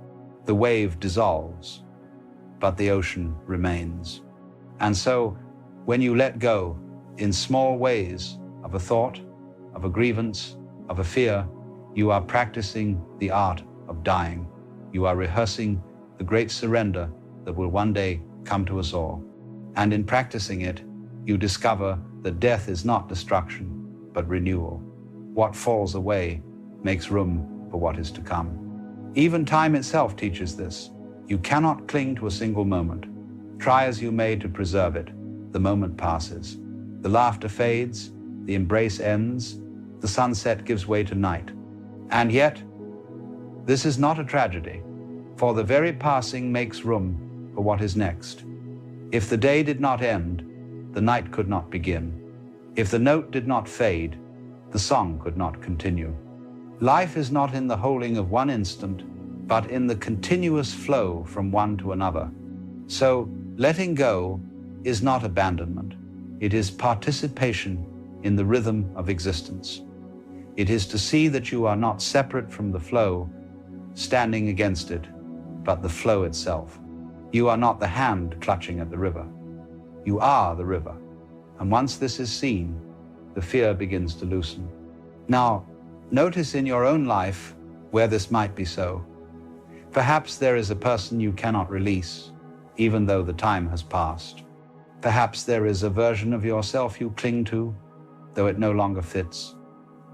The wave dissolves, but the ocean remains. And so, when you let go in small ways of a thought, of a grievance, of a fear, you are practicing the art of dying. You are rehearsing the great surrender that will one day come to us all. And in practicing it, you discover that death is not destruction, but renewal. What falls away makes room for what is to come. Even time itself teaches this. You cannot cling to a single moment. Try as you may to preserve it, the moment passes. The laughter fades, the embrace ends, the sunset gives way to night. And yet, this is not a tragedy, for the very passing makes room for what is next. If the day did not end, the night could not begin. If the note did not fade, the song could not continue. Life is not in the holding of one instant, but in the continuous flow from one to another. So, letting go is not abandonment. It is participation in the rhythm of existence. It is to see that you are not separate from the flow, standing against it, but the flow itself. You are not the hand clutching at the river. You are the river. And once this is seen, the fear begins to loosen. Now, notice in your own life where this might be so. Perhaps there is a person you cannot release, even though the time has passed. Perhaps there is a version of yourself you cling to, though it no longer fits.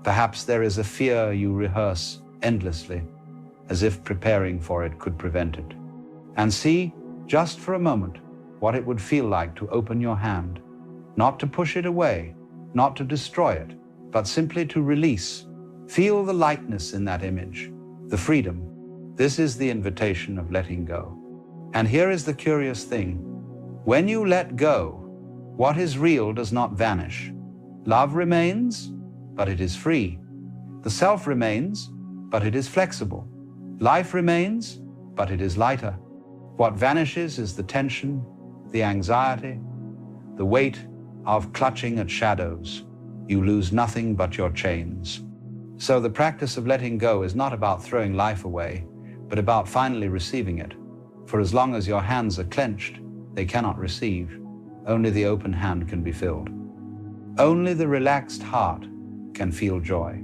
Perhaps there is a fear you rehearse endlessly, as if preparing for it could prevent it. And see, just for a moment, what it would feel like to open your hand, not to push it away, not to destroy it, but simply to release. Feel the lightness in that image, the freedom. This is the invitation of letting go. And here is the curious thing. When you let go, what is real does not vanish. Love remains, but it is free. The self remains, but it is flexible. Life remains, but it is lighter. What vanishes is the tension, the anxiety, the weight of clutching at shadows. You lose nothing but your chains. So the practice of letting go is not about throwing life away, but about finally receiving it. For as long as your hands are clenched, they cannot receive. Only the open hand can be filled. Only the relaxed heart can feel joy.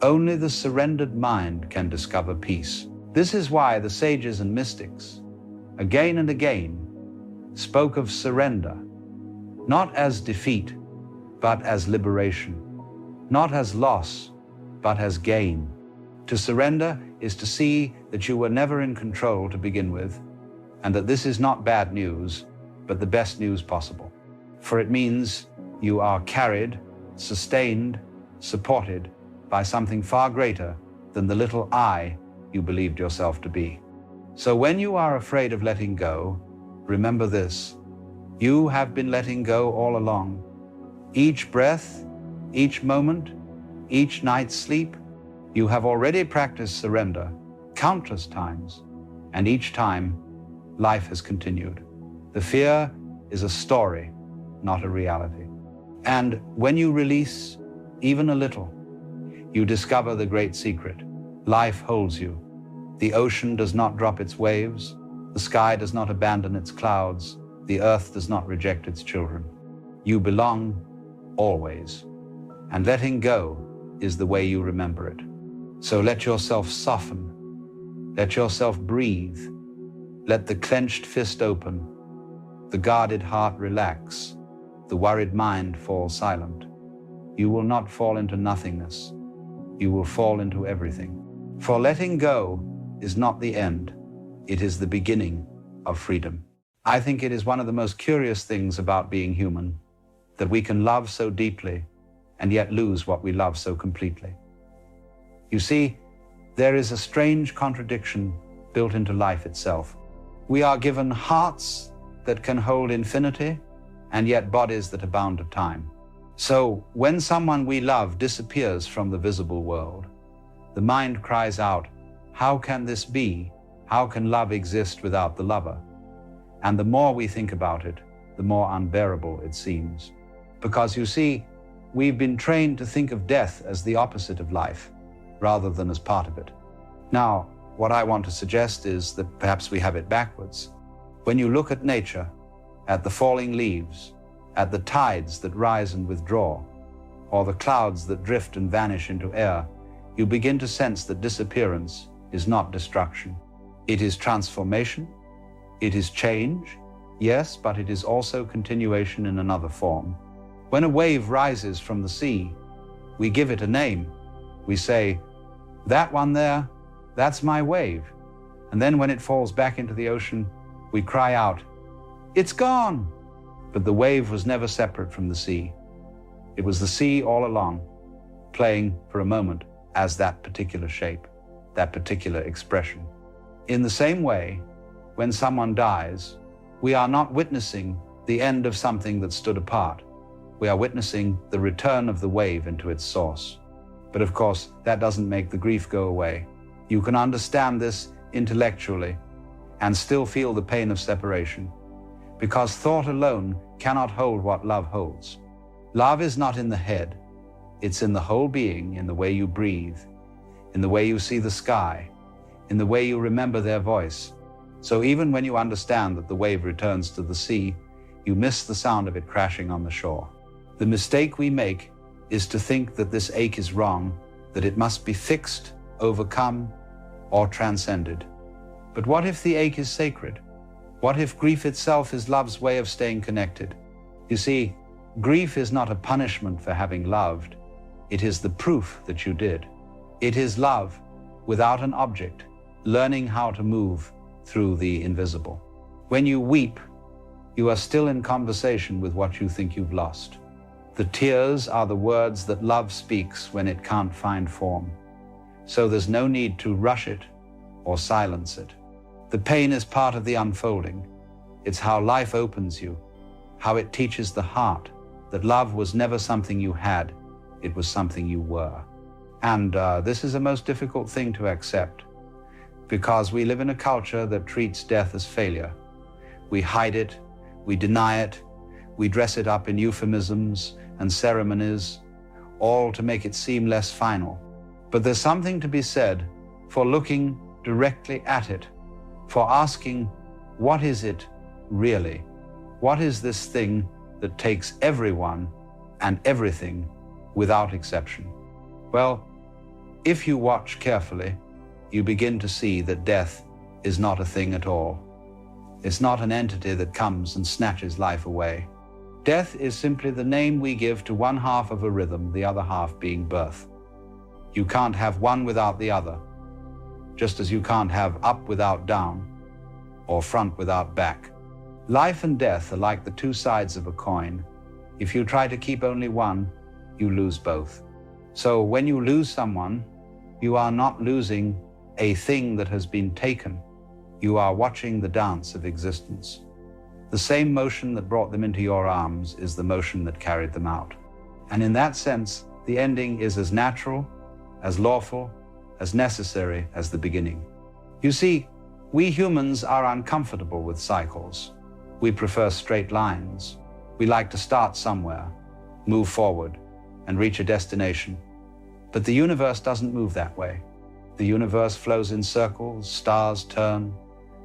Only the surrendered mind can discover peace. This is why the sages and mystics, again and again, spoke of surrender, not as defeat, but as liberation, not as loss, but as gain. To surrender is to see that you were never in control to begin with, and that this is not bad news, but the best news possible. For it means you are carried, sustained, supported by something far greater than the little I you believed yourself to be. So when you are afraid of letting go, remember this: you have been letting go all along. Each breath, each moment, each night's sleep, you have already practiced surrender countless times, and each time, life has continued. The fear is a story, not a reality. And when you release even a little, you discover the great secret. Life holds you. The ocean does not drop its waves. The sky does not abandon its clouds. The earth does not reject its children. You belong always. And letting go is the way you remember it. So let yourself soften. Let yourself breathe. Let the clenched fist open. The guarded heart relax. The worried mind fall silent. You will not fall into nothingness. You will fall into everything. For letting go is not the end. It is the beginning of freedom. I think it is one of the most curious things about being human, that we can love so deeply and yet lose what we love so completely. You see, there is a strange contradiction built into life itself. We are given hearts that can hold infinity and yet bodies that are bound to time. So when someone we love disappears from the visible world, the mind cries out, how can this be? How can love exist without the lover? And the more we think about it, the more unbearable it seems. Because you see, we've been trained to think of death as the opposite of life, rather than as part of it. Now, what I want to suggest is that perhaps we have it backwards. When you look at nature, at the falling leaves, at the tides that rise and withdraw, or the clouds that drift and vanish into air, you begin to sense that disappearance is not destruction. It is transformation, it is change, yes, but it is also continuation in another form. When a wave rises from the sea, we give it a name. We say, that one there, That's my wave. And then when it falls back into the ocean, we cry out, it's gone! But the wave was never separate from the sea. It was the sea all along, playing for a moment as that particular shape, that particular expression. In the same way, when someone dies, we are not witnessing the end of something that stood apart. We are witnessing the return of the wave into its source. But of course, that doesn't make the grief go away. You can understand this intellectually and still feel the pain of separation, because thought alone cannot hold what love holds. Love is not in the head. It's in the whole being, in the way you breathe, in the way you see the sky, in the way you remember their voice. So even when you understand that the wave returns to the sea, you miss the sound of it crashing on the shore. The mistake we make is to think that this ache is wrong, that it must be fixed, overcome, or transcended. But what if the ache is sacred? What if grief itself is love's way of staying connected? You see, grief is not a punishment for having loved. It is the proof that you did. It is love without an object, learning how to move through the invisible. When you weep, you are still in conversation with what you think you've lost. The tears are the words that love speaks when it can't find form. So there's no need to rush it or silence it. The pain is part of the unfolding. It's how life opens you, how it teaches the heart that love was never something you had, it was something you were. And this is a most difficult thing to accept, because we live in a culture that treats death as failure. We hide it, we deny it, we dress it up in euphemisms and ceremonies, all to make it seem less final. But there's something to be said for looking directly at it, for asking, what is it really? What is this thing that takes everyone and everything without exception? Well, if you watch carefully, you begin to see that death is not a thing at all. It's not an entity that comes and snatches life away. Death is simply the name we give to one half of a rhythm, the other half being birth. You can't have one without the other, just as you can't have up without down or front without back. Life and death are like the two sides of a coin. If you try to keep only one, you lose both. So when you lose someone, you are not losing a thing that has been taken. You are watching the dance of existence. The same motion that brought them into your arms is the motion that carried them out. And in that sense, the ending is as natural, as lawful, as necessary as the beginning. You see, we humans are uncomfortable with cycles. We prefer straight lines. We like to start somewhere, move forward, and reach a destination. But the universe doesn't move that way. The universe flows in circles, stars turn,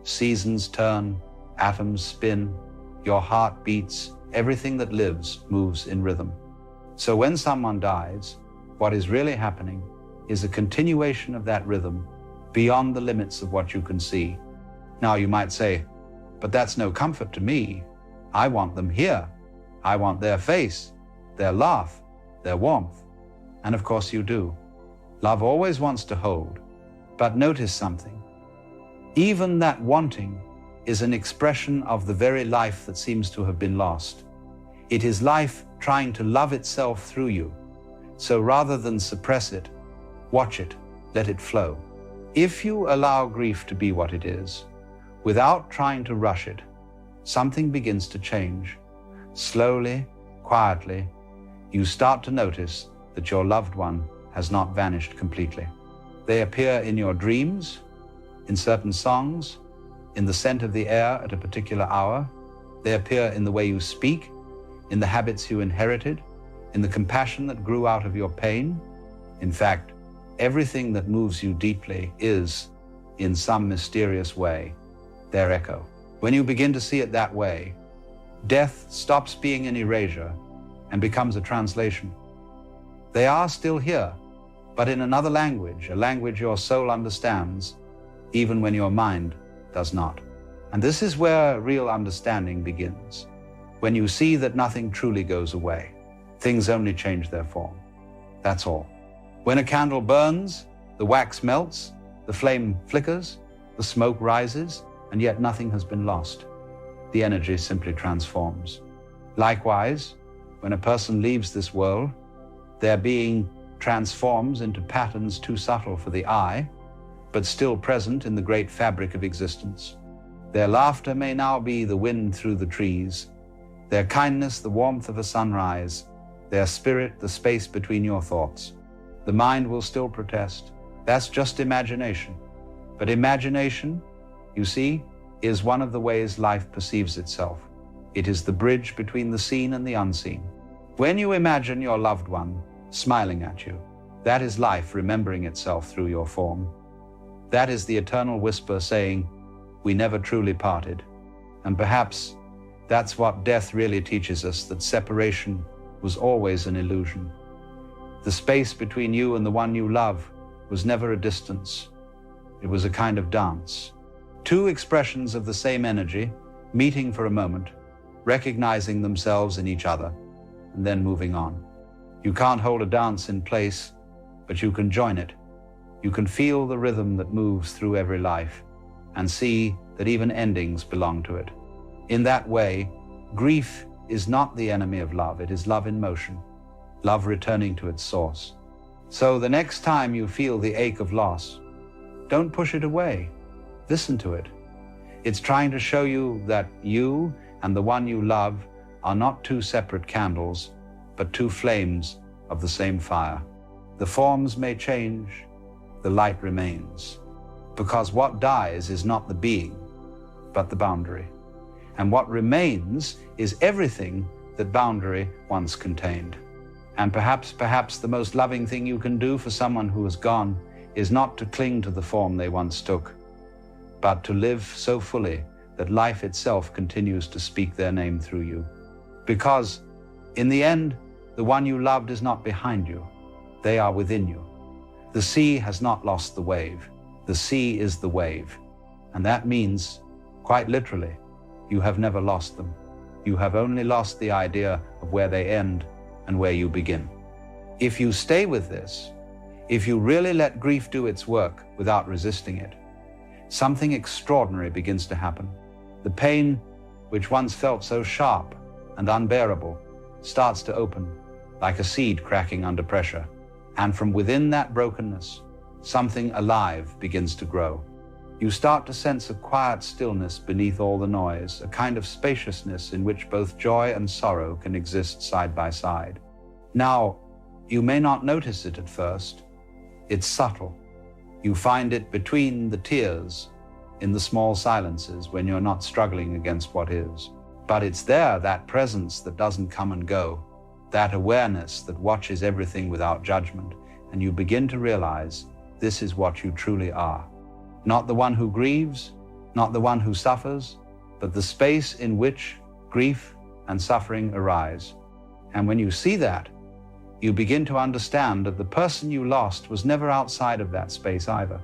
seasons turn, atoms spin, your heart beats, everything that lives moves in rhythm. So when someone dies, what is really happening is a continuation of that rhythm beyond the limits of what you can see. Now you might say, but that's no comfort to me. I want them here. I want their face, their laugh, their warmth. And of course you do. Love always wants to hold. But notice something. Even that wanting is an expression of the very life that seems to have been lost. It is life trying to love itself through you. So rather than suppress it, watch it, let it flow. If you allow grief to be what it is, without trying to rush it, something begins to change. Slowly, quietly, you start to notice that your loved one has not vanished completely. They appear in your dreams, in certain songs, in the scent of the air at a particular hour. They appear in the way you speak, in the habits you inherited, in the compassion that grew out of your pain. In fact, everything that moves you deeply is, in some mysterious way, their echo. When you begin to see it that way, death stops being an erasure and becomes a translation. They are still here, but in another language, a language your soul understands, even when your mind does not. And this is where real understanding begins. When you see that nothing truly goes away, things only change their form. That's all. When a candle burns, the wax melts, The flame flickers, the smoke rises, and yet nothing has been lost. The energy simply transforms. Likewise, when a person leaves this world, their being transforms into patterns too subtle for the eye, but still present in the great fabric of existence. Their laughter may now be the wind through the trees, their kindness the warmth of a sunrise, their spirit the space between your thoughts. The mind will still protest. That's just imagination. But imagination, you see, is one of the ways life perceives itself. It is the bridge between the seen and the unseen. When you imagine your loved one smiling at you, that is life remembering itself through your form. That is the eternal whisper saying, we never truly parted. And perhaps that's what death really teaches us, that separation was always an illusion. The space between you and the one you love was never a distance. It was a kind of dance. Two expressions of the same energy, meeting for a moment, recognizing themselves in each other, and then moving on. You can't hold a dance in place, but you can join it. You can feel the rhythm that moves through every life, and see that even endings belong to it. In that way, grief is not the enemy of love, it is love in motion, love returning to its source. So the next time you feel the ache of loss, don't push it away. Listen to it. It's trying to show you that you and the one you love are not two separate candles, but two flames of the same fire. The forms may change, the light remains. Because what dies is not the being, but the boundary. And what remains is everything that boundary once contained. And perhaps the most loving thing you can do for someone who is gone is not to cling to the form they once took, but to live so fully that life itself continues to speak their name through you. Because in the end, the one you loved is not behind you, they are within you. The sea has not lost the wave. The sea is the wave. And that means, quite literally, you have never lost them. You have only lost the idea of where they end and where you begin. If you stay with this, if you really let grief do its work without resisting it, something extraordinary begins to happen. The pain, which once felt so sharp and unbearable, starts to open like a seed cracking under pressure. And from within that brokenness, something alive begins to grow. You start to sense a quiet stillness beneath all the noise, a kind of spaciousness in which both joy and sorrow can exist side by side. Now, you may not notice it at first. It's subtle. You find it between the tears, in the small silences when you're not struggling against what is. But it's there, that presence that doesn't come and go, that awareness that watches everything without judgment, and you begin to realize this is what you truly are. Not the one who grieves, not the one who suffers, but the space in which grief and suffering arise. And when you see that, you begin to understand that the person you lost was never outside of that space either.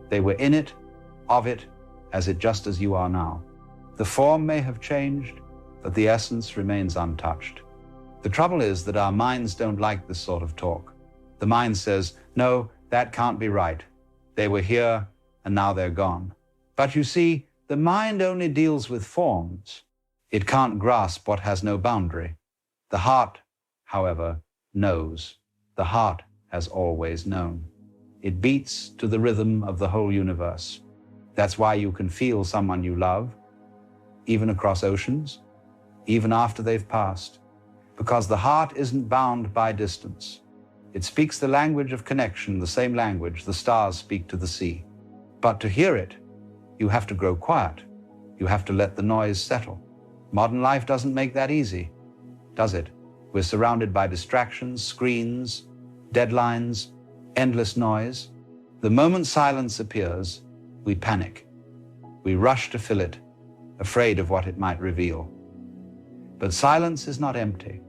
They were in it, of it, just as you are now. The form may have changed, but the essence remains untouched. The trouble is that our minds don't like this sort of talk. The mind says, no, that can't be right. They were here, and now they're gone. But you see, the mind only deals with forms. It can't grasp what has no boundary. The heart, however, knows. The heart has always known. It beats to the rhythm of the whole universe. That's why you can feel someone you love, even across oceans, even after they've passed, because the heart isn't bound by distance. It speaks the language of connection, the same language the stars speak to the sea. But to hear it, you have to grow quiet. You have to let the noise settle. Modern life doesn't make that easy, does it? We're surrounded by distractions, screens, deadlines, endless noise. The moment silence appears, we panic. We rush to fill it, afraid of what it might reveal. But silence is not empty.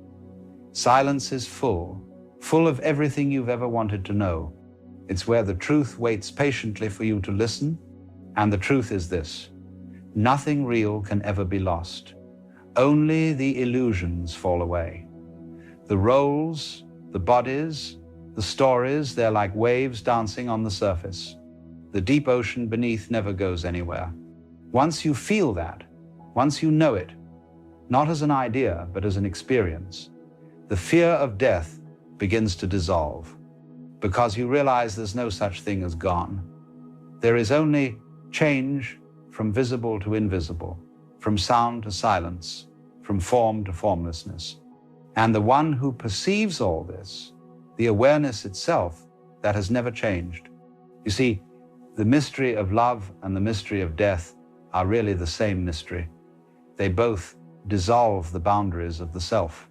Silence is full of everything you've ever wanted to know. It's where the truth waits patiently for you to listen. And the truth is this: nothing real can ever be lost. Only the illusions fall away. The roles, the bodies, the stories, they're like waves dancing on the surface. The deep ocean beneath never goes anywhere. Once you feel that, once you know it, not as an idea, but as an experience, the fear of death begins to dissolve, because you realize there's no such thing as gone. There is only change from visible to invisible, from sound to silence, from form to formlessness. And the one who perceives all this, the awareness itself, that has never changed. You see, the mystery of love and the mystery of death are really the same mystery. They both dissolve the boundaries of the self.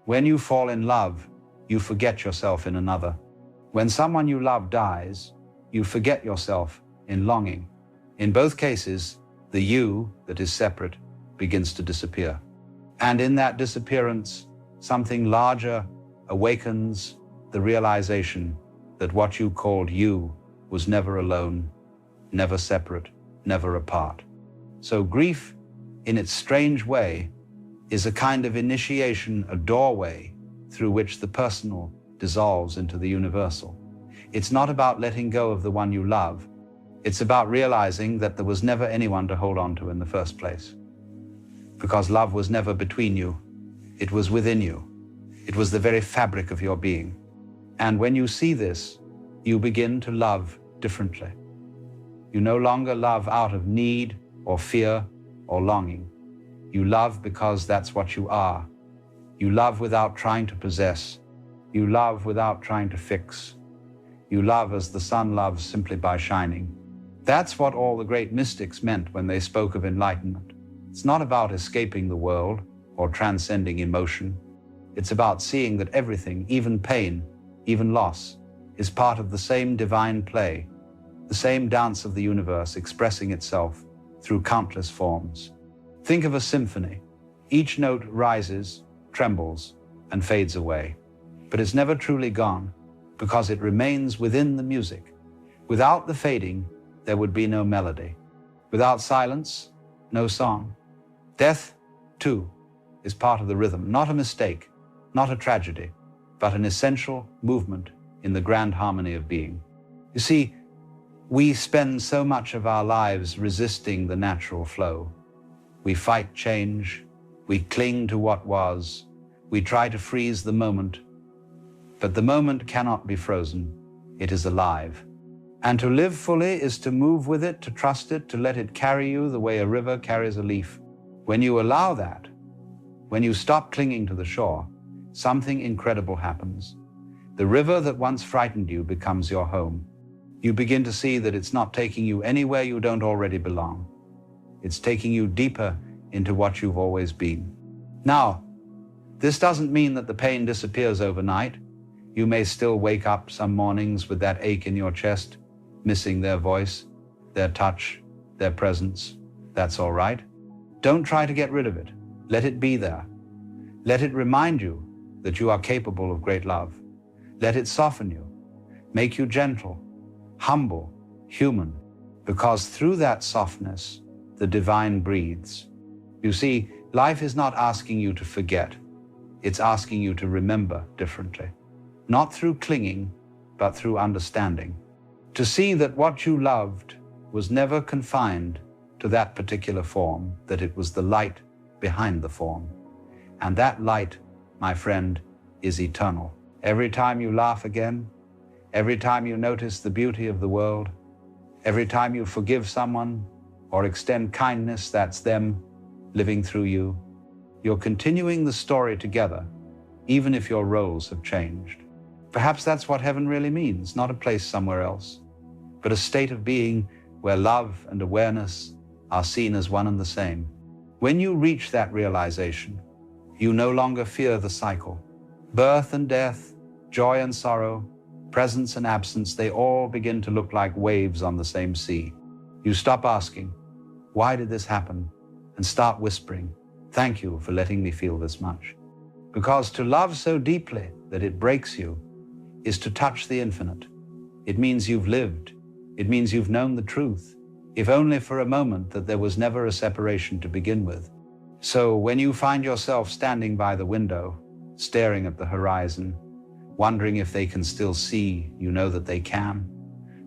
When you fall in love, you forget yourself in another. When someone you love dies, you forget yourself in longing. In both cases, the you that is separate begins to disappear. And in that disappearance, something larger awakens the realization that what you called you was never alone, never separate, never apart. So grief, in its strange way, is a kind of initiation, a doorway through which the personal dissolves into the universal. It's not about letting go of the one you love. It's about realizing that there was never anyone to hold on to in the first place. Because love was never between you. It was within you. It was the very fabric of your being. And when you see this, you begin to love differently. You no longer love out of need or fear or longing. You love because that's what you are. You love without trying to possess. You love without trying to fix. You love as the sun loves simply by shining. That's what all the great mystics meant when they spoke of enlightenment. It's not about escaping the world or transcending emotion. It's about seeing that everything, even pain, even loss, is part of the same divine play, the same dance of the universe expressing itself through countless forms. Think of a symphony. Each note rises, trembles, and fades away. But it's never truly gone, because it remains within the music. Without the fading, there would be no melody. Without silence, no song. Death, too, is part of the rhythm, not a mistake, not a tragedy, but an essential movement in the grand harmony of being. You see, we spend so much of our lives resisting the natural flow. We fight change, we cling to what was, we try to freeze the moment, but the moment cannot be frozen, it is alive. And to live fully is to move with it, to trust it, to let it carry you the way a river carries a leaf. When you allow that, when you stop clinging to the shore, something incredible happens. The river that once frightened you becomes your home. You begin to see that it's not taking you anywhere you don't already belong. It's taking you deeper into what you've always been. Now, this doesn't mean that the pain disappears overnight. You may still wake up some mornings with that ache in your chest, missing their voice, their touch, their presence. That's all right. Don't try to get rid of it. Let it be there. Let it remind you that you are capable of great love. Let it soften you, make you gentle, humble, human, because through that softness, the divine breathes. You see, life is not asking you to forget. It's asking you to remember differently, not through clinging, but through understanding. To see that what you loved was never confined to that particular form, that it was the light behind the form. And that light, my friend, is eternal. Every time you laugh again, every time you notice the beauty of the world, every time you forgive someone or extend kindness, that's them living through you. You're continuing the story together, even if your roles have changed. Perhaps that's what heaven really means, not a place somewhere else, but a state of being where love and awareness are seen as one and the same. When you reach that realization, you no longer fear the cycle. Birth and death, joy and sorrow, presence and absence, they all begin to look like waves on the same sea. You stop asking, why did this happen? And start whispering, thank you for letting me feel this much. Because to love so deeply that it breaks you is to touch the infinite. It means you've lived. It means you've known the truth, if only for a moment that there was never a separation to begin with. So when you find yourself standing by the window, staring at the horizon, wondering if they can still see, you know that they can.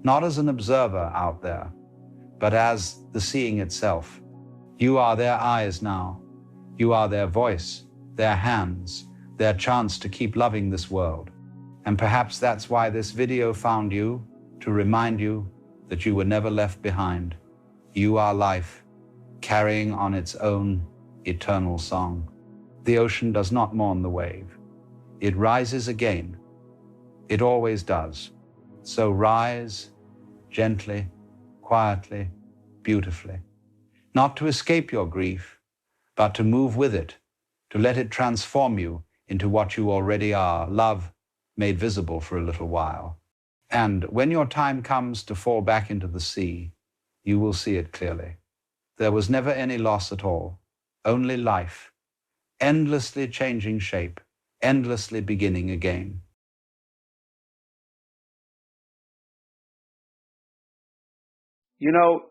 not as an observer out there, but as the seeing itself. You are their eyes now. You are their voice, their hands, their chance to keep loving this world. And perhaps that's why this video found you, to remind you that you were never left behind. You are life, carrying on its own eternal song. The ocean does not mourn the wave. It rises again. It always does. So rise gently, quietly, beautifully. Not to escape your grief, but to move with it, to let it transform you into what you already are, love made visible for a little while. And when your time comes to fall back into the sea, you will see it clearly. There was never any loss at all, only life, endlessly changing shape, endlessly beginning again. You know,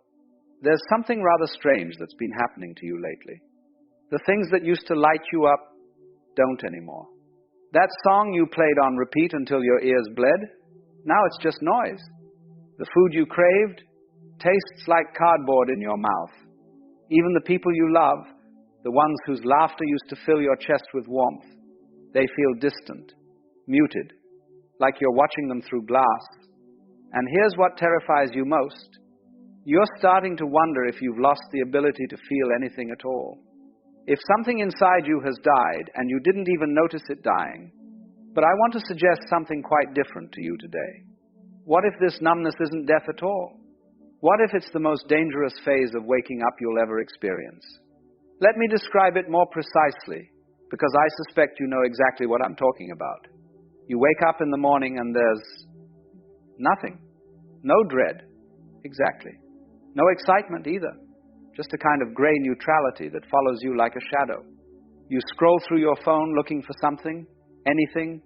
there's something rather strange that's been happening to you lately. The things that used to light you up don't anymore. That song you played on repeat until your ears bled, now it's just noise. The food you craved tastes like cardboard in your mouth. Even the people you love, the ones whose laughter used to fill your chest with warmth, they feel distant, muted, like you're watching them through glass. And here's what terrifies you most. You're starting to wonder if you've lost the ability to feel anything at all. If something inside you has died and you didn't even notice it dying, but I want to suggest something quite different to you today. What if this numbness isn't death at all? What if it's the most dangerous phase of waking up you'll ever experience? Let me describe it more precisely, because I suspect you know exactly what I'm talking about. You wake up in the morning and there's nothing. No dread. Exactly. No excitement either. Just a kind of gray neutrality that follows you like a shadow. You scroll through your phone looking for something, anything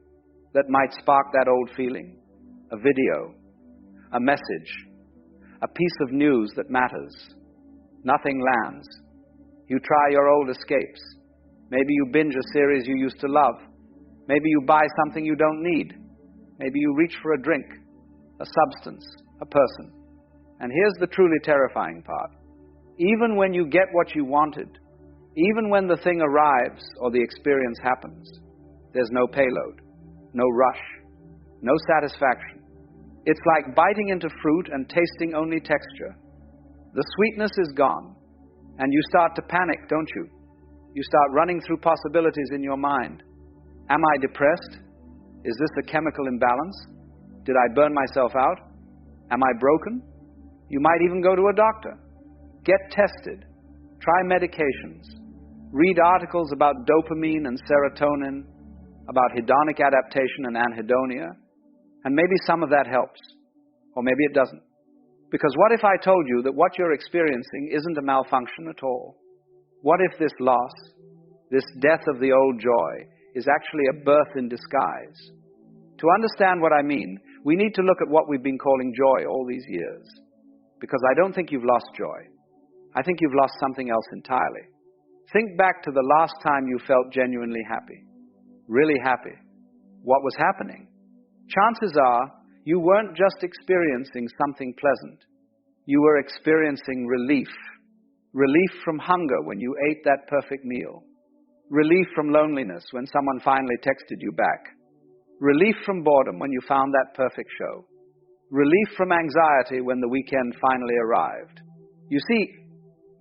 that might spark that old feeling. A video, a message, a piece of news that matters. Nothing lands. You try your old escapes. Maybe you binge a series you used to love. Maybe you buy something you don't need. Maybe you reach for a drink, a substance, a person. And here's the truly terrifying part. Even when you get what you wanted, even when the thing arrives or the experience happens, there's no payload, no rush, no satisfaction. It's like biting into fruit and tasting only texture. The sweetness is gone, and you start to panic, don't you? You start running through possibilities in your mind. Am I depressed? Is this a chemical imbalance? Did I burn myself out? Am I broken? You might even go to a doctor. Get tested. Try medications. Read articles about dopamine and serotonin, about hedonic adaptation and anhedonia, and maybe some of that helps, or maybe it doesn't. Because what if I told you that what you're experiencing isn't a malfunction at all? What if this loss, this death of the old joy, is actually a birth in disguise? To understand what I mean, we need to look at what we've been calling joy all these years. Because I don't think you've lost joy. I think you've lost something else entirely. Think back to the last time you felt genuinely happy. Really happy. What was happening? Chances are you weren't just experiencing something pleasant. You were experiencing relief. Relief from hunger when you ate that perfect meal. Relief from loneliness when someone finally texted you back. Relief from boredom when you found that perfect show. Relief from anxiety when the weekend finally arrived. You see,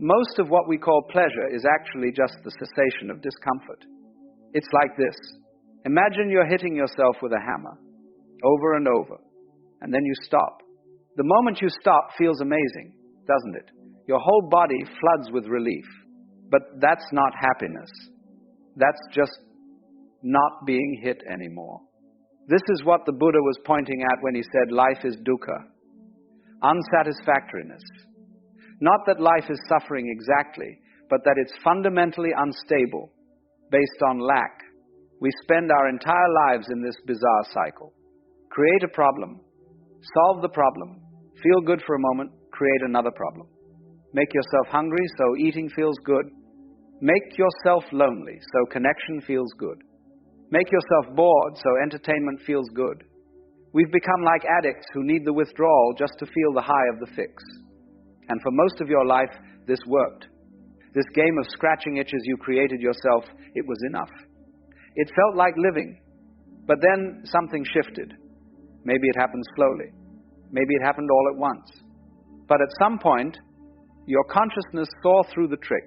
most of what we call pleasure is actually just the cessation of discomfort. It's like this. Imagine you're hitting yourself with a hammer, over and over, and then you stop. The moment you stop feels amazing, doesn't it? Your whole body floods with relief. But that's not happiness. That's just not being hit anymore. This is what the Buddha was pointing at when he said life is dukkha, unsatisfactoriness. Not that life is suffering exactly, but that it's fundamentally unstable, based on lack. We spend our entire lives in this bizarre cycle. Create a problem, solve the problem, feel good for a moment, create another problem. Make yourself hungry so eating feels good. Make yourself lonely so connection feels good. Make yourself bored so entertainment feels good. We've become like addicts who need the withdrawal just to feel the high of the fix. And for most of your life, this worked. This game of scratching itches you created yourself, it was enough. It felt like living. But then something shifted. Maybe it happened slowly. Maybe it happened all at once. But at some point, your consciousness saw through the trick.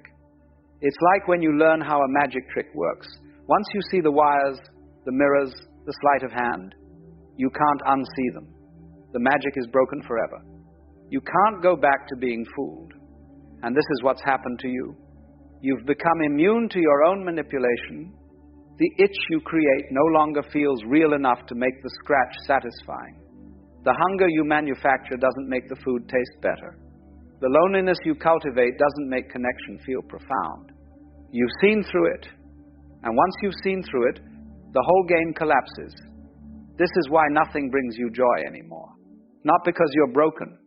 It's like when you learn how a magic trick works. Once you see the wires, the mirrors, the sleight of hand, you can't unsee them. The magic is broken forever. You can't go back to being fooled. And this is what's happened to you. You've become immune to your own manipulation. The itch you create no longer feels real enough to make the scratch satisfying. The hunger you manufacture doesn't make the food taste better. The loneliness you cultivate doesn't make connection feel profound. You've seen through it. And once you've seen through it, the whole game collapses. This is why nothing brings you joy anymore. Not because you're broken,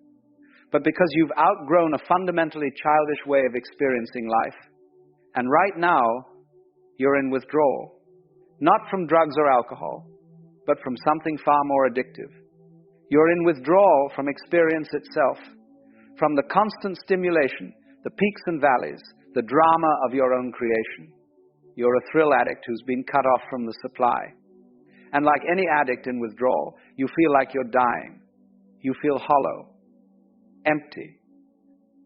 but because you've outgrown a fundamentally childish way of experiencing life. And right now, you're in withdrawal. Not from drugs or alcohol, but from something far more addictive. You're in withdrawal from experience itself, from the constant stimulation, the peaks and valleys, the drama of your own creation. You're a thrill addict who's been cut off from the supply. And like any addict in withdrawal, you feel like you're dying. You feel hollow, empty,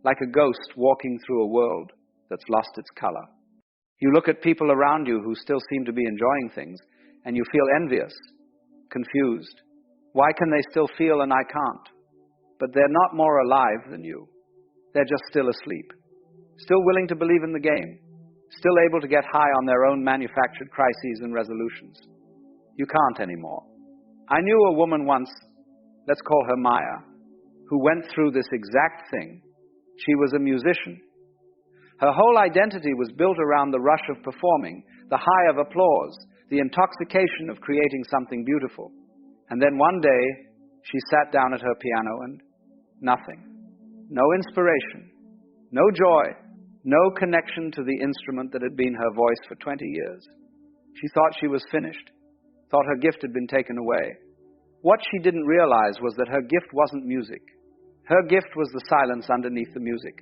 like a ghost walking through a world that's lost its color. You look at people around you who still seem to be enjoying things, and you feel envious, confused. Why can they still feel and I can't? But they're not more alive than you. They're just still asleep, still willing to believe in the game, still able to get high on their own manufactured crises and resolutions. You can't anymore. I knew a woman once, let's call her Maya, who went through this exact thing. She was a musician. Her whole identity was built around the rush of performing, the high of applause, the intoxication of creating something beautiful. And then one day, she sat down at her piano and nothing. No inspiration, no joy, no connection to the instrument that had been her voice for 20 years. She thought she was finished, thought her gift had been taken away. What she didn't realize was that her gift wasn't music. Her gift was the silence underneath the music,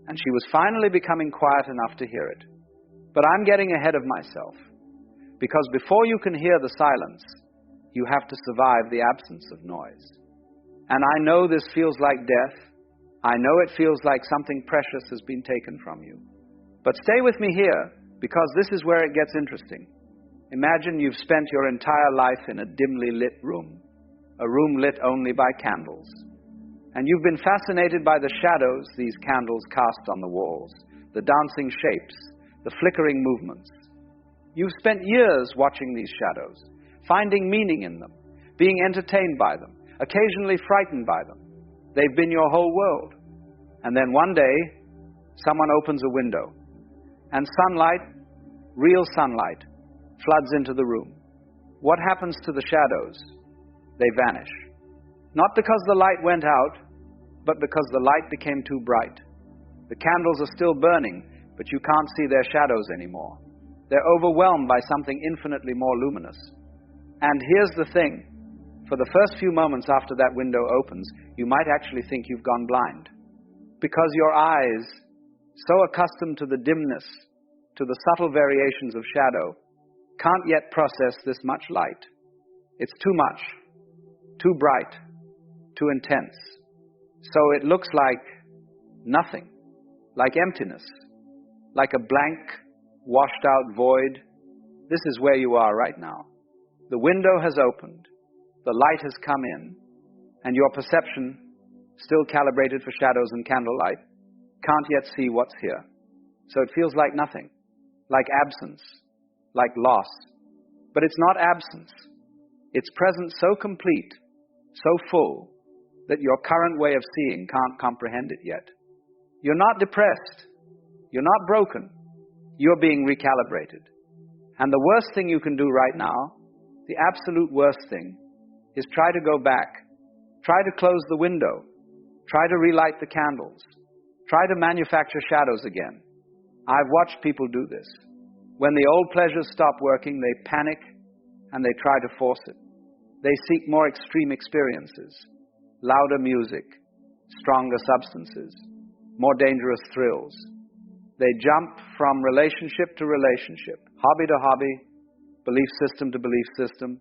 and she was finally becoming quiet enough to hear it. But I'm getting ahead of myself, because before you can hear the silence, you have to survive the absence of noise. And I know this feels like death. I know it feels like something precious has been taken from you. But stay with me here, because this is where it gets interesting. Imagine you've spent your entire life in a dimly lit room, a room lit only by candles. And you've been fascinated by the shadows these candles cast on the walls, the dancing shapes, the flickering movements. You've spent years watching these shadows, finding meaning in them, being entertained by them, occasionally frightened by them. They've been your whole world. And then one day, someone opens a window, and sunlight, real sunlight, floods into the room. What happens to the shadows? They vanish. Not because the light went out, but because the light became too bright. The candles are still burning, but you can't see their shadows anymore. They're overwhelmed by something infinitely more luminous. And here's the thing. For the first few moments after that window opens, you might actually think you've gone blind. Because your eyes, so accustomed to the dimness, to the subtle variations of shadow, can't yet process this much light. It's too much, too bright, too intense. So it looks like nothing, like emptiness, like a blank, washed out void. This is where you are right now. The window has opened, the light has come in, and your perception, still calibrated for shadows and candlelight, can't yet see what's here. So it feels like nothing, like absence, like loss. But it's not absence. It's presence so complete, so full, that your current way of seeing can't comprehend it yet. You're not depressed. You're not broken. You're being recalibrated. And the worst thing you can do right now, the absolute worst thing, is try to go back. Try to close the window. Try to relight the candles. Try to manufacture shadows again. I've watched people do this. When the old pleasures stop working, they panic and they try to force it. They seek more extreme experiences, louder music, stronger substances, more dangerous thrills. They jump from relationship to relationship, hobby to hobby, belief system to belief system,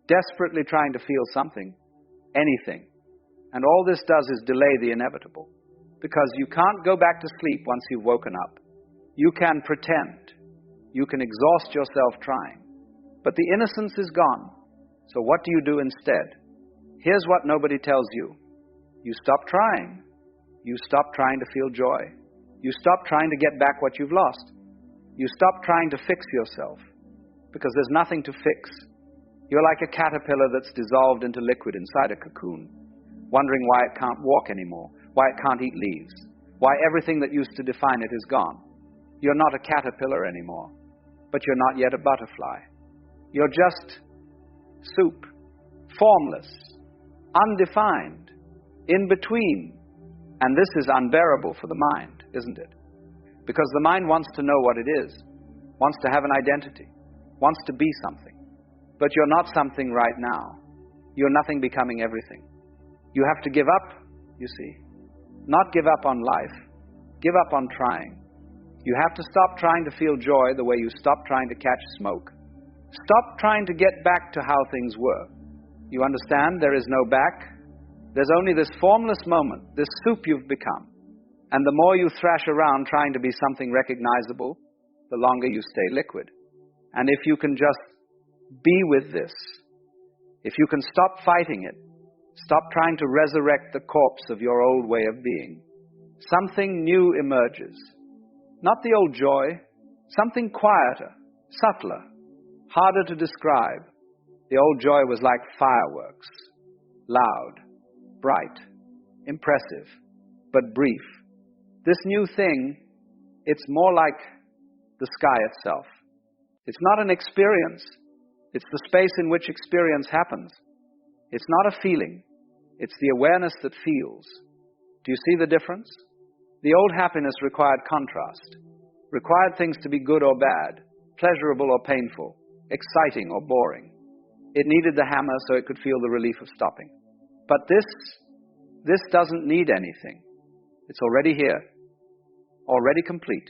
desperately trying to feel something, anything. And all this does is delay the inevitable, because you can't go back to sleep once you've woken up. You can pretend. You can exhaust yourself trying. But the innocence is gone. So what do you do instead? Here's what nobody tells you. You stop trying. You stop trying to feel joy. You stop trying to get back what you've lost. You stop trying to fix yourself, because there's nothing to fix. You're like a caterpillar that's dissolved into liquid inside a cocoon, wondering why it can't walk anymore, why it can't eat leaves, why everything that used to define it is gone. You're not a caterpillar anymore, but you're not yet a butterfly. You're just soup, formless, undefined, in between. And this is unbearable for the mind, isn't it? Because the mind wants to know what it is, wants to have an identity, wants to be something. But you're not something right now. You're nothing becoming everything. You have to give up, you see. Not give up on life. Give up on trying. You have to stop trying to feel joy the way you stop trying to catch smoke. Stop trying to get back to how things were. You understand? There is no back. There's only this formless moment, this soup you've become. And the more you thrash around trying to be something recognizable, the longer you stay liquid. And if you can just be with this, if you can stop fighting it, stop trying to resurrect the corpse of your old way of being, something new emerges. Not the old joy, something quieter, subtler, harder to describe. The old joy was like fireworks, loud, bright, impressive, but brief. This new thing, it's more like the sky itself. It's not an experience. It's the space in which experience happens. It's not a feeling. It's the awareness that feels. Do you see the difference? The old happiness required contrast, required things to be good or bad, pleasurable or painful, exciting or boring. It needed the hammer so it could feel the relief of stopping. But this doesn't need anything. It's already here, already complete.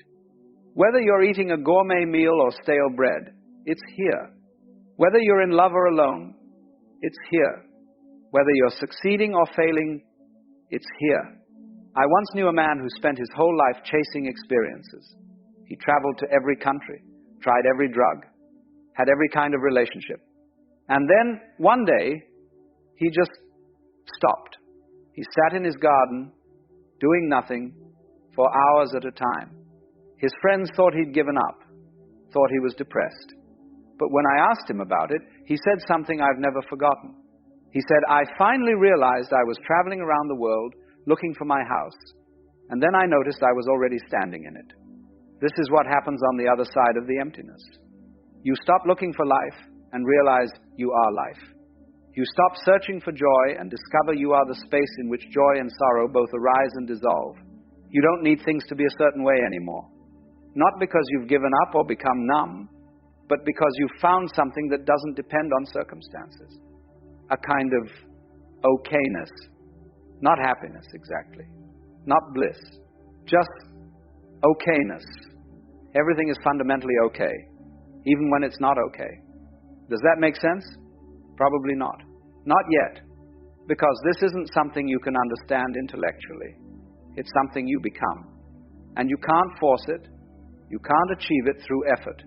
Whether you're eating a gourmet meal or stale bread, it's here. Whether you're in love or alone, it's here. Whether you're succeeding or failing, it's here. I once knew a man who spent his whole life chasing experiences. He traveled to every country, tried every drug, had every kind of relationship. And then, one day, he just stopped. He sat in his garden, doing nothing, for hours at a time. His friends thought he'd given up, thought he was depressed. But when I asked him about it, he said something I've never forgotten. He said, I finally realized I was traveling around the world looking for my house, and then I noticed I was already standing in it. This is what happens on the other side of the emptiness. You stop looking for life and realize you are life. You stop searching for joy and discover you are the space in which joy and sorrow both arise and dissolve. You don't need things to be a certain way anymore. Not because you've given up or become numb, but because you've found something that doesn't depend on circumstances. A kind of okayness. Not happiness, exactly. Not bliss. Just okayness. Everything is fundamentally okay, even when it's not okay. Does that make sense? Probably not. Not yet. Because this isn't something you can understand intellectually. It's something you become. And you can't force it. You can't achieve it through effort.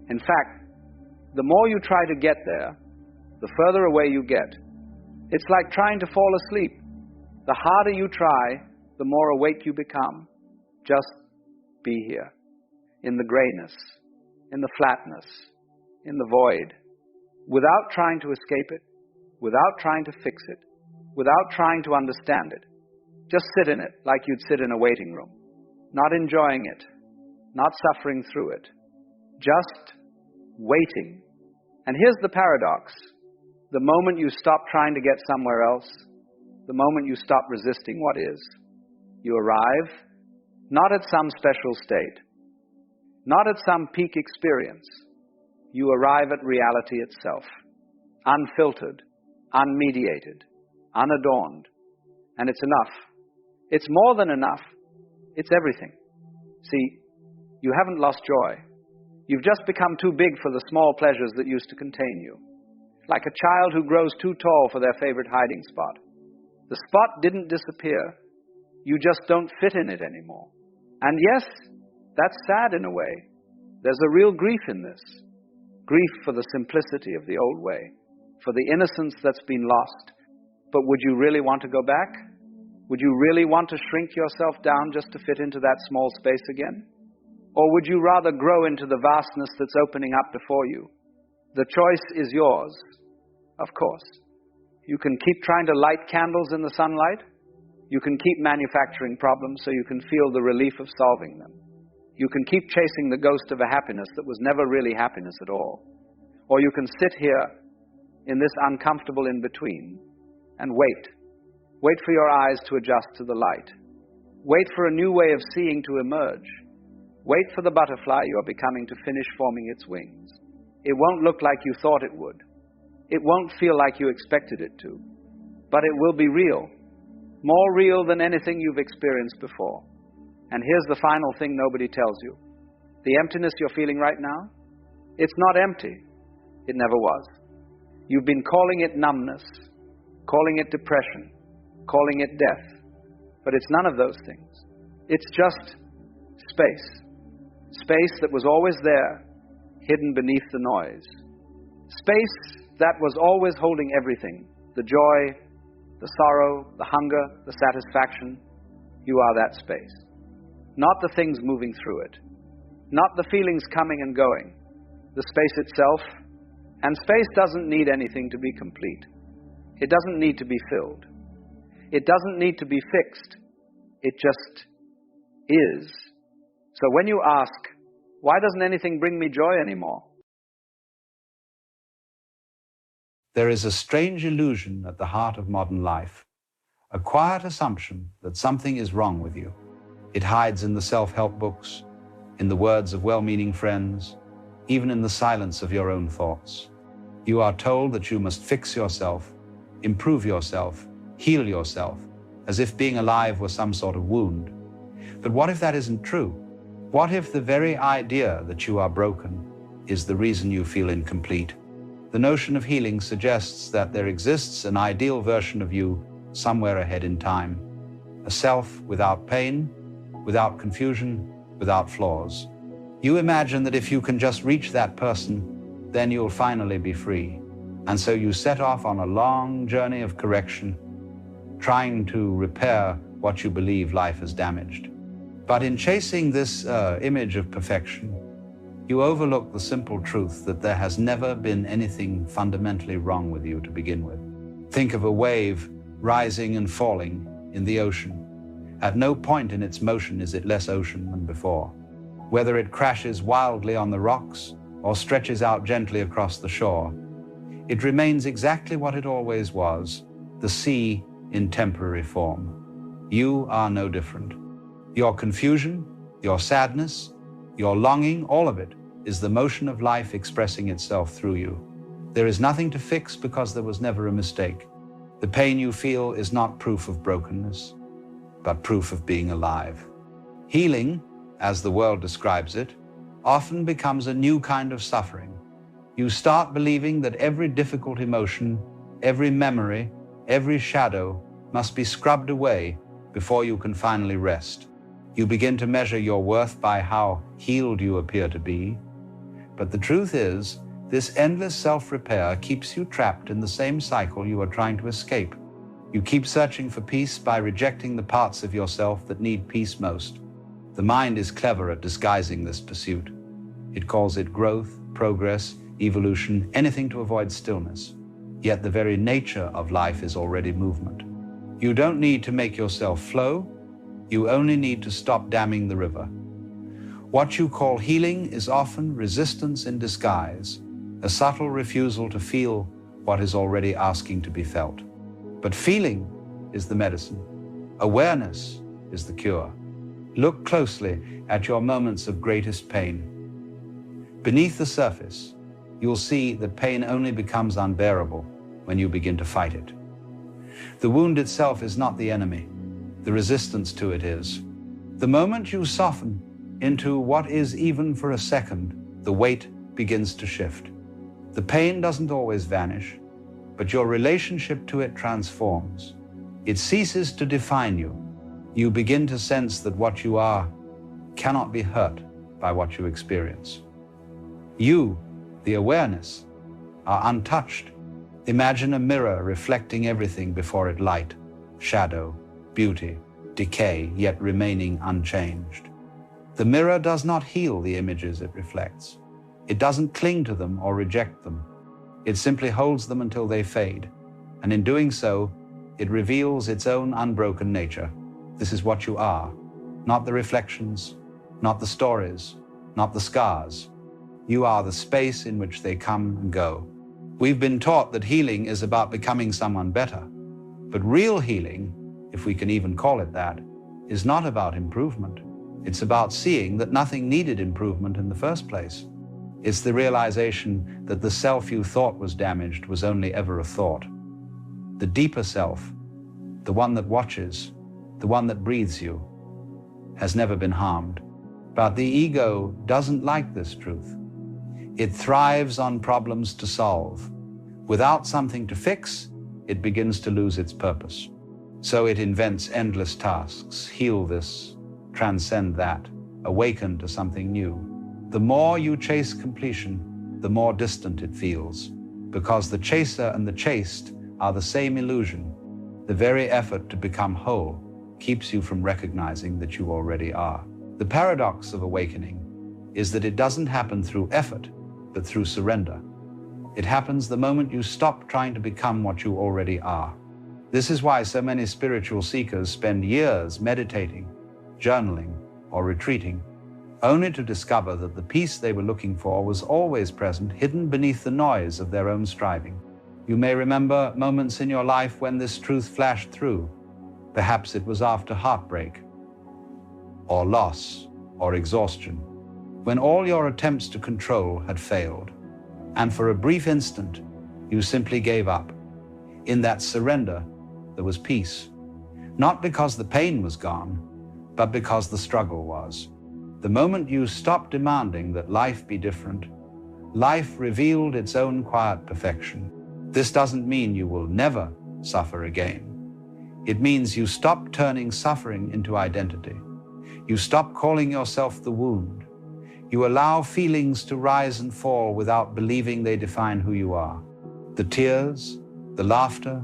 In fact, the more you try to get there, the further away you get. It's like trying to fall asleep. The harder you try, the more awake you become. Just be here. In the grayness, in the flatness, in the void. Without trying to escape it, without trying to fix it, without trying to understand it. Just sit in it like you'd sit in a waiting room. Not enjoying it, not suffering through it. Just waiting. And here's the paradox. The moment you stop trying to get somewhere else, the moment you stop resisting what is, you arrive not at some special state, not at some peak experience. You arrive at reality itself, unfiltered, unmediated, unadorned. And it's enough. It's more than enough. It's everything. See, you haven't lost joy. You've just become too big for the small pleasures that used to contain you. Like a child who grows too tall for their favorite hiding spot. The spot didn't disappear. You just don't fit in it anymore. And yes, that's sad in a way. There's a real grief in this. Grief for the simplicity of the old way, for the innocence that's been lost. But would you really want to go back? Would you really want to shrink yourself down just to fit into that small space again? Or would you rather grow into the vastness that's opening up before you? The choice is yours, of course. You can keep trying to light candles in the sunlight. You can keep manufacturing problems so you can feel the relief of solving them. You can keep chasing the ghost of a happiness that was never really happiness at all. Or you can sit here in this uncomfortable in-between and wait. Wait for your eyes to adjust to the light. Wait for a new way of seeing to emerge. Wait for the butterfly you are becoming to finish forming its wings. It won't look like you thought it would. It won't feel like you expected it to. But it will be real. More real than anything you've experienced before. And here's the final thing nobody tells you. The emptiness you're feeling right now, it's not empty. It never was. You've been calling it numbness, calling it depression, calling it death. But it's none of those things. It's just space. Space that was always there, hidden beneath the noise. Space that was always holding everything. The joy, the sorrow, the hunger, the satisfaction. You are that space. Not the things moving through it. Not the feelings coming and going. The space itself. And space doesn't need anything to be complete. It doesn't need to be filled. It doesn't need to be fixed. It just is. So when you ask, why doesn't anything bring me joy anymore? There is a strange illusion at the heart of modern life, a quiet assumption that something is wrong with you. It hides in the self-help books, in the words of well-meaning friends, even in the silence of your own thoughts. You are told that you must fix yourself, improve yourself, heal yourself, as if being alive were some sort of wound. But what if that isn't true? What if the very idea that you are broken is the reason you feel incomplete? The notion of healing suggests that there exists an ideal version of you somewhere ahead in time, a self without pain, without confusion, without flaws. You imagine that if you can just reach that person, then you'll finally be free. And so you set off on a long journey of correction, trying to repair what you believe life has damaged. But in chasing this image of perfection, you overlook the simple truth that there has never been anything fundamentally wrong with you to begin with. Think of a wave rising and falling in the ocean. At no point in its motion is it less ocean than before. Whether it crashes wildly on the rocks or stretches out gently across the shore, it remains exactly what it always was, the sea in temporary form. You are no different. Your confusion, your sadness, your longing, all of it is the motion of life expressing itself through you. There is nothing to fix because there was never a mistake. The pain you feel is not proof of brokenness, but proof of being alive. Healing, as the world describes it, often becomes a new kind of suffering. You start believing that every difficult emotion, every memory, every shadow must be scrubbed away before you can finally rest. You begin to measure your worth by how healed you appear to be. But the truth is, this endless self-repair keeps you trapped in the same cycle you are trying to escape. You keep searching for peace by rejecting the parts of yourself that need peace most. The mind is clever at disguising this pursuit. It calls it growth, progress, evolution, anything to avoid stillness. Yet the very nature of life is already movement. You don't need to make yourself flow. You only need to stop damming the river. What you call healing is often resistance in disguise, a subtle refusal to feel what is already asking to be felt. But feeling is the medicine. Awareness is the cure. Look closely at your moments of greatest pain. Beneath the surface, you'll see that pain only becomes unbearable when you begin to fight it. The wound itself is not the enemy. The resistance to it is. The moment you soften into what is even for a second, the weight begins to shift. The pain doesn't always vanish, but your relationship to it transforms. It ceases to define you. You begin to sense that what you are cannot be hurt by what you experience. You, the awareness, are untouched. Imagine a mirror reflecting everything before it: light, shadow, beauty, decay, yet remaining unchanged. The mirror does not heal the images it reflects. It doesn't cling to them or reject them. It simply holds them until they fade, and in doing so, it reveals its own unbroken nature. This is what you are, not the reflections, not the stories, not the scars. You are the space in which they come and go. We've been taught that healing is about becoming someone better, but real healing, if we can even call it that, is not about improvement. It's about seeing that nothing needed improvement in the first place. It's the realization that the self you thought was damaged was only ever a thought. The deeper self, the one that watches, the one that breathes you, has never been harmed. But the ego doesn't like this truth. It thrives on problems to solve. Without something to fix, it begins to lose its purpose. So it invents endless tasks: heal this, transcend that, awaken to something new. The more you chase completion, the more distant it feels, because the chaser and the chased are the same illusion. The very effort to become whole keeps you from recognizing that you already are. The paradox of awakening is that it doesn't happen through effort, but through surrender. It happens the moment you stop trying to become what you already are. This is why so many spiritual seekers spend years meditating, journaling, or retreating, only to discover that the peace they were looking for was always present, hidden beneath the noise of their own striving. You may remember moments in your life when this truth flashed through. Perhaps it was after heartbreak, or loss, or exhaustion, when all your attempts to control had failed, and for a brief instant, you simply gave up. In that surrender, there was peace, not because the pain was gone, but because the struggle was. The moment you stopped demanding that life be different, life revealed its own quiet perfection. This doesn't mean you will never suffer again. It means you stop turning suffering into identity. You stop calling yourself the wound. You allow feelings to rise and fall without believing they define who you are. The tears, the laughter,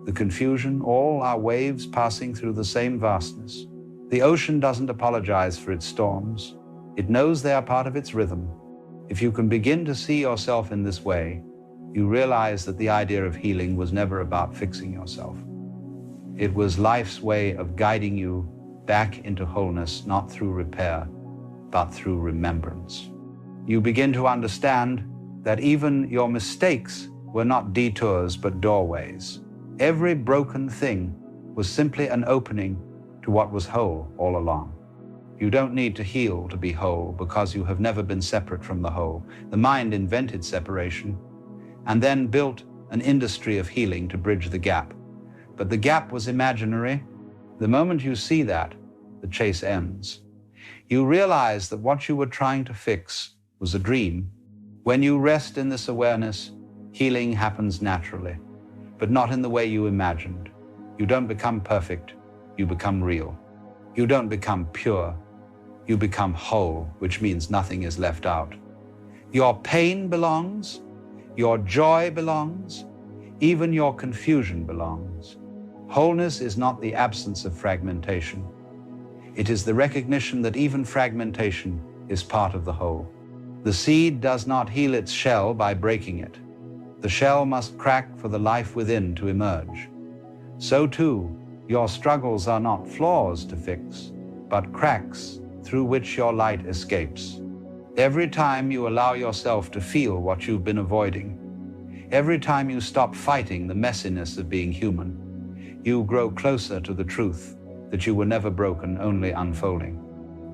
the confusion, all are waves passing through the same vastness. The ocean doesn't apologize for its storms. It knows they are part of its rhythm. If you can begin to see yourself in this way, you realize that the idea of healing was never about fixing yourself. It was life's way of guiding you back into wholeness, not through repair, but through remembrance. You begin to understand that even your mistakes were not detours, but doorways. Every broken thing was simply an opening to what was whole all along. You don't need to heal to be whole, because you have never been separate from the whole. The mind invented separation and then built an industry of healing to bridge the gap. But the gap was imaginary. The moment you see that, the chase ends. You realize that what you were trying to fix was a dream. When you rest in this awareness, healing happens naturally, but not in the way you imagined. You don't become perfect, you become real. You don't become pure, you become whole, which means nothing is left out. Your pain belongs, your joy belongs, even your confusion belongs. Wholeness is not the absence of fragmentation. It is the recognition that even fragmentation is part of the whole. The seed does not heal its shell by breaking it. The shell must crack for the life within to emerge. So too, your struggles are not flaws to fix, but cracks through which your light escapes. Every time you allow yourself to feel what you've been avoiding, every time you stop fighting the messiness of being human, you grow closer to the truth that you were never broken, only unfolding.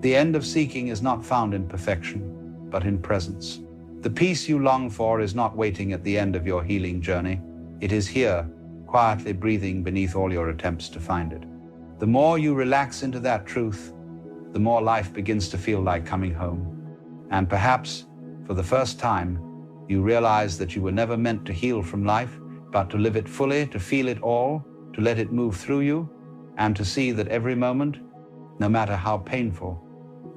The end of seeking is not found in perfection, but in presence. The peace you long for is not waiting at the end of your healing journey. It is here, quietly breathing beneath all your attempts to find it. The more you relax into that truth, the more life begins to feel like coming home. And perhaps, for the first time, you realize that you were never meant to heal from life, but to live it fully, to feel it all, to let it move through you, and to see that every moment, no matter how painful,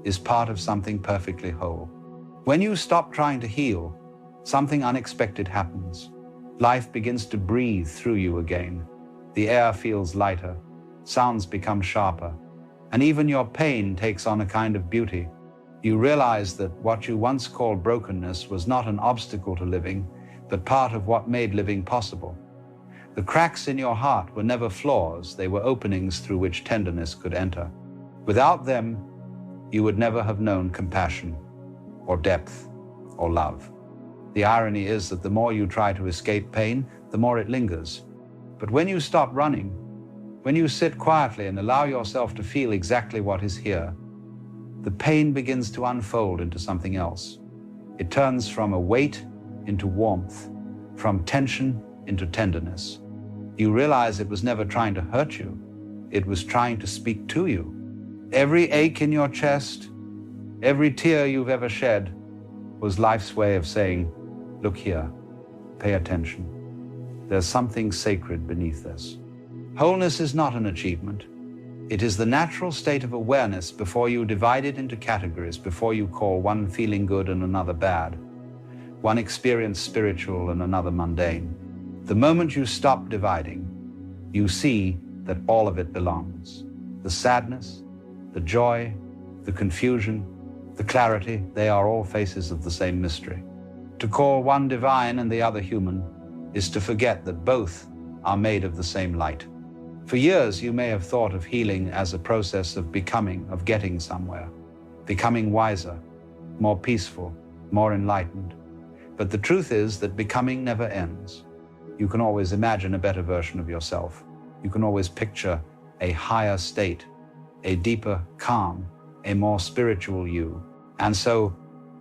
is part of something perfectly whole. When you stop trying to heal, something unexpected happens. Life begins to breathe through you again. The air feels lighter, sounds become sharper, and even your pain takes on a kind of beauty. You realize that what you once called brokenness was not an obstacle to living, but part of what made living possible. The cracks in your heart were never flaws, they were openings through which tenderness could enter. Without them, you would never have known compassion, or depth, or love. The irony is that the more you try to escape pain, the more it lingers. But when you stop running, when you sit quietly and allow yourself to feel exactly what is here, the pain begins to unfold into something else. It turns from a weight into warmth, from tension into tenderness. You realize it was never trying to hurt you. It was trying to speak to you. Every ache in your chest, every tear you've ever shed was life's way of saying, look here, pay attention. There's something sacred beneath this. Wholeness is not an achievement. It is the natural state of awareness before you divide it into categories, before you call one feeling good and another bad, one experience spiritual and another mundane. The moment you stop dividing, you see that all of it belongs. The sadness, the joy, the confusion, the clarity, they are all faces of the same mystery. To call one divine and the other human is to forget that both are made of the same light. For years, you may have thought of healing as a process of becoming, of getting somewhere, becoming wiser, more peaceful, more enlightened. But the truth is that becoming never ends. You can always imagine a better version of yourself. You can always picture a higher state, a deeper calm, a more spiritual you. And so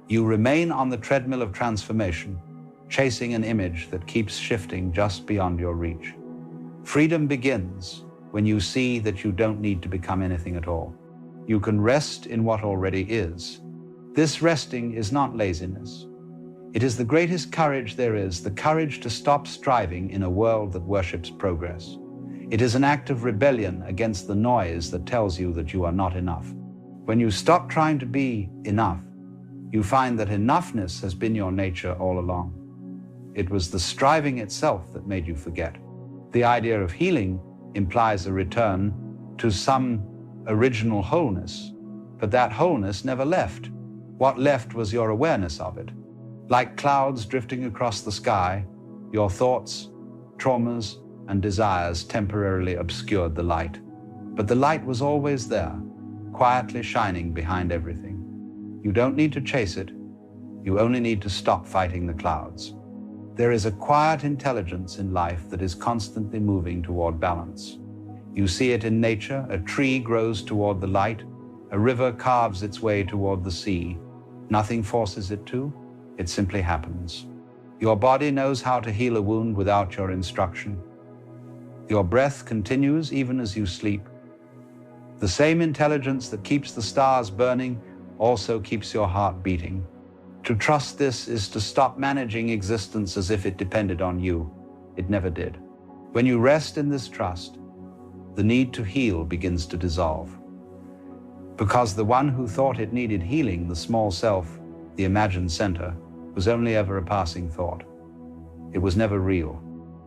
you remain on the treadmill of transformation, chasing an image that keeps shifting just beyond your reach. Freedom begins when you see that you don't need to become anything at all. You can rest in what already is. This resting is not laziness. It is the greatest courage there is, the courage to stop striving in a world that worships progress. It is an act of rebellion against the noise that tells you that you are not enough. When you stop trying to be enough, you find that enoughness has been your nature all along. It was the striving itself that made you forget. The idea of healing implies a return to some original wholeness, but that wholeness never left. What left was your awareness of it. Like clouds drifting across the sky, your thoughts, traumas, and desires temporarily obscured the light. But the light was always there, quietly shining behind everything. You don't need to chase it. You only need to stop fighting the clouds. There is a quiet intelligence in life that is constantly moving toward balance. You see it in nature. A tree grows toward the light. A river carves its way toward the sea. Nothing forces it to. It simply happens. Your body knows how to heal a wound without your instruction. Your breath continues even as you sleep. The same intelligence that keeps the stars burning also keeps your heart beating. To trust this is to stop managing existence as if it depended on you. It never did. When you rest in this trust, the need to heal begins to dissolve. Because the one who thought it needed healing, the small self, the imagined center, was only ever a passing thought. It was never real.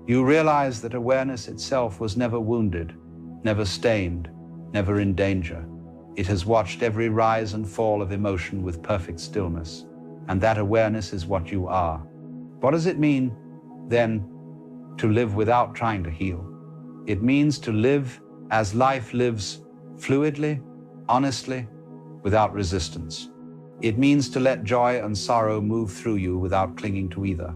You realize that awareness itself was never wounded, never stained, never in danger. It has watched every rise and fall of emotion with perfect stillness. And that awareness is what you are. What does it mean, then, to live without trying to heal? It means to live as life lives, fluidly, honestly, without resistance. It means to let joy and sorrow move through you without clinging to either.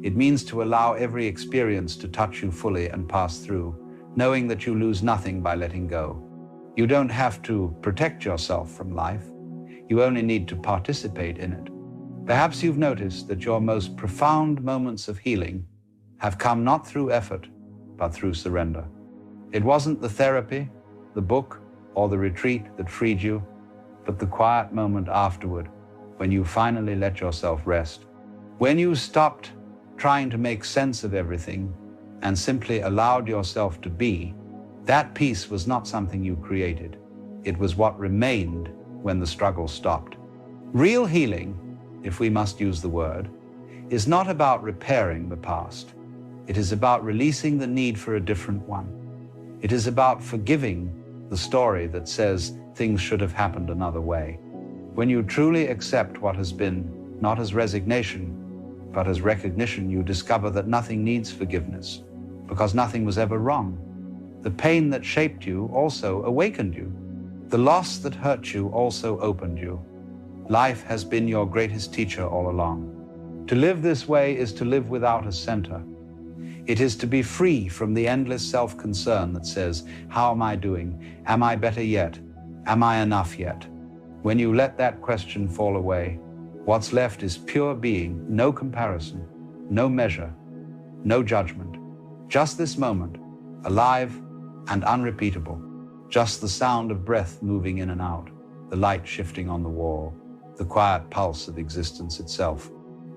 It means to allow every experience to touch you fully and pass through, knowing that you lose nothing by letting go. You don't have to protect yourself from life. You only need to participate in it. Perhaps you've noticed that your most profound moments of healing have come not through effort, but through surrender. It wasn't the therapy, the book, or the retreat that freed you, but the quiet moment afterward when you finally let yourself rest. When you stopped trying to make sense of everything and simply allowed yourself to be, that peace was not something you created. It was what remained when the struggle stopped. Real healing, if we must use the word, is not about repairing the past. It is about releasing the need for a different one. It is about forgiving the story that says things should have happened another way. When you truly accept what has been, not as resignation, but as recognition, you discover that nothing needs forgiveness, because nothing was ever wrong. The pain that shaped you also awakened you. The loss that hurt you also opened you. Life has been your greatest teacher all along. To live this way is to live without a center. It is to be free from the endless self-concern that says, how am I doing? Am I better yet? Am I enough yet? When you let that question fall away, what's left is pure being, no comparison, no measure, no judgment. Just this moment, alive and unrepeatable. Just the sound of breath moving in and out, the light shifting on the wall, the quiet pulse of existence itself.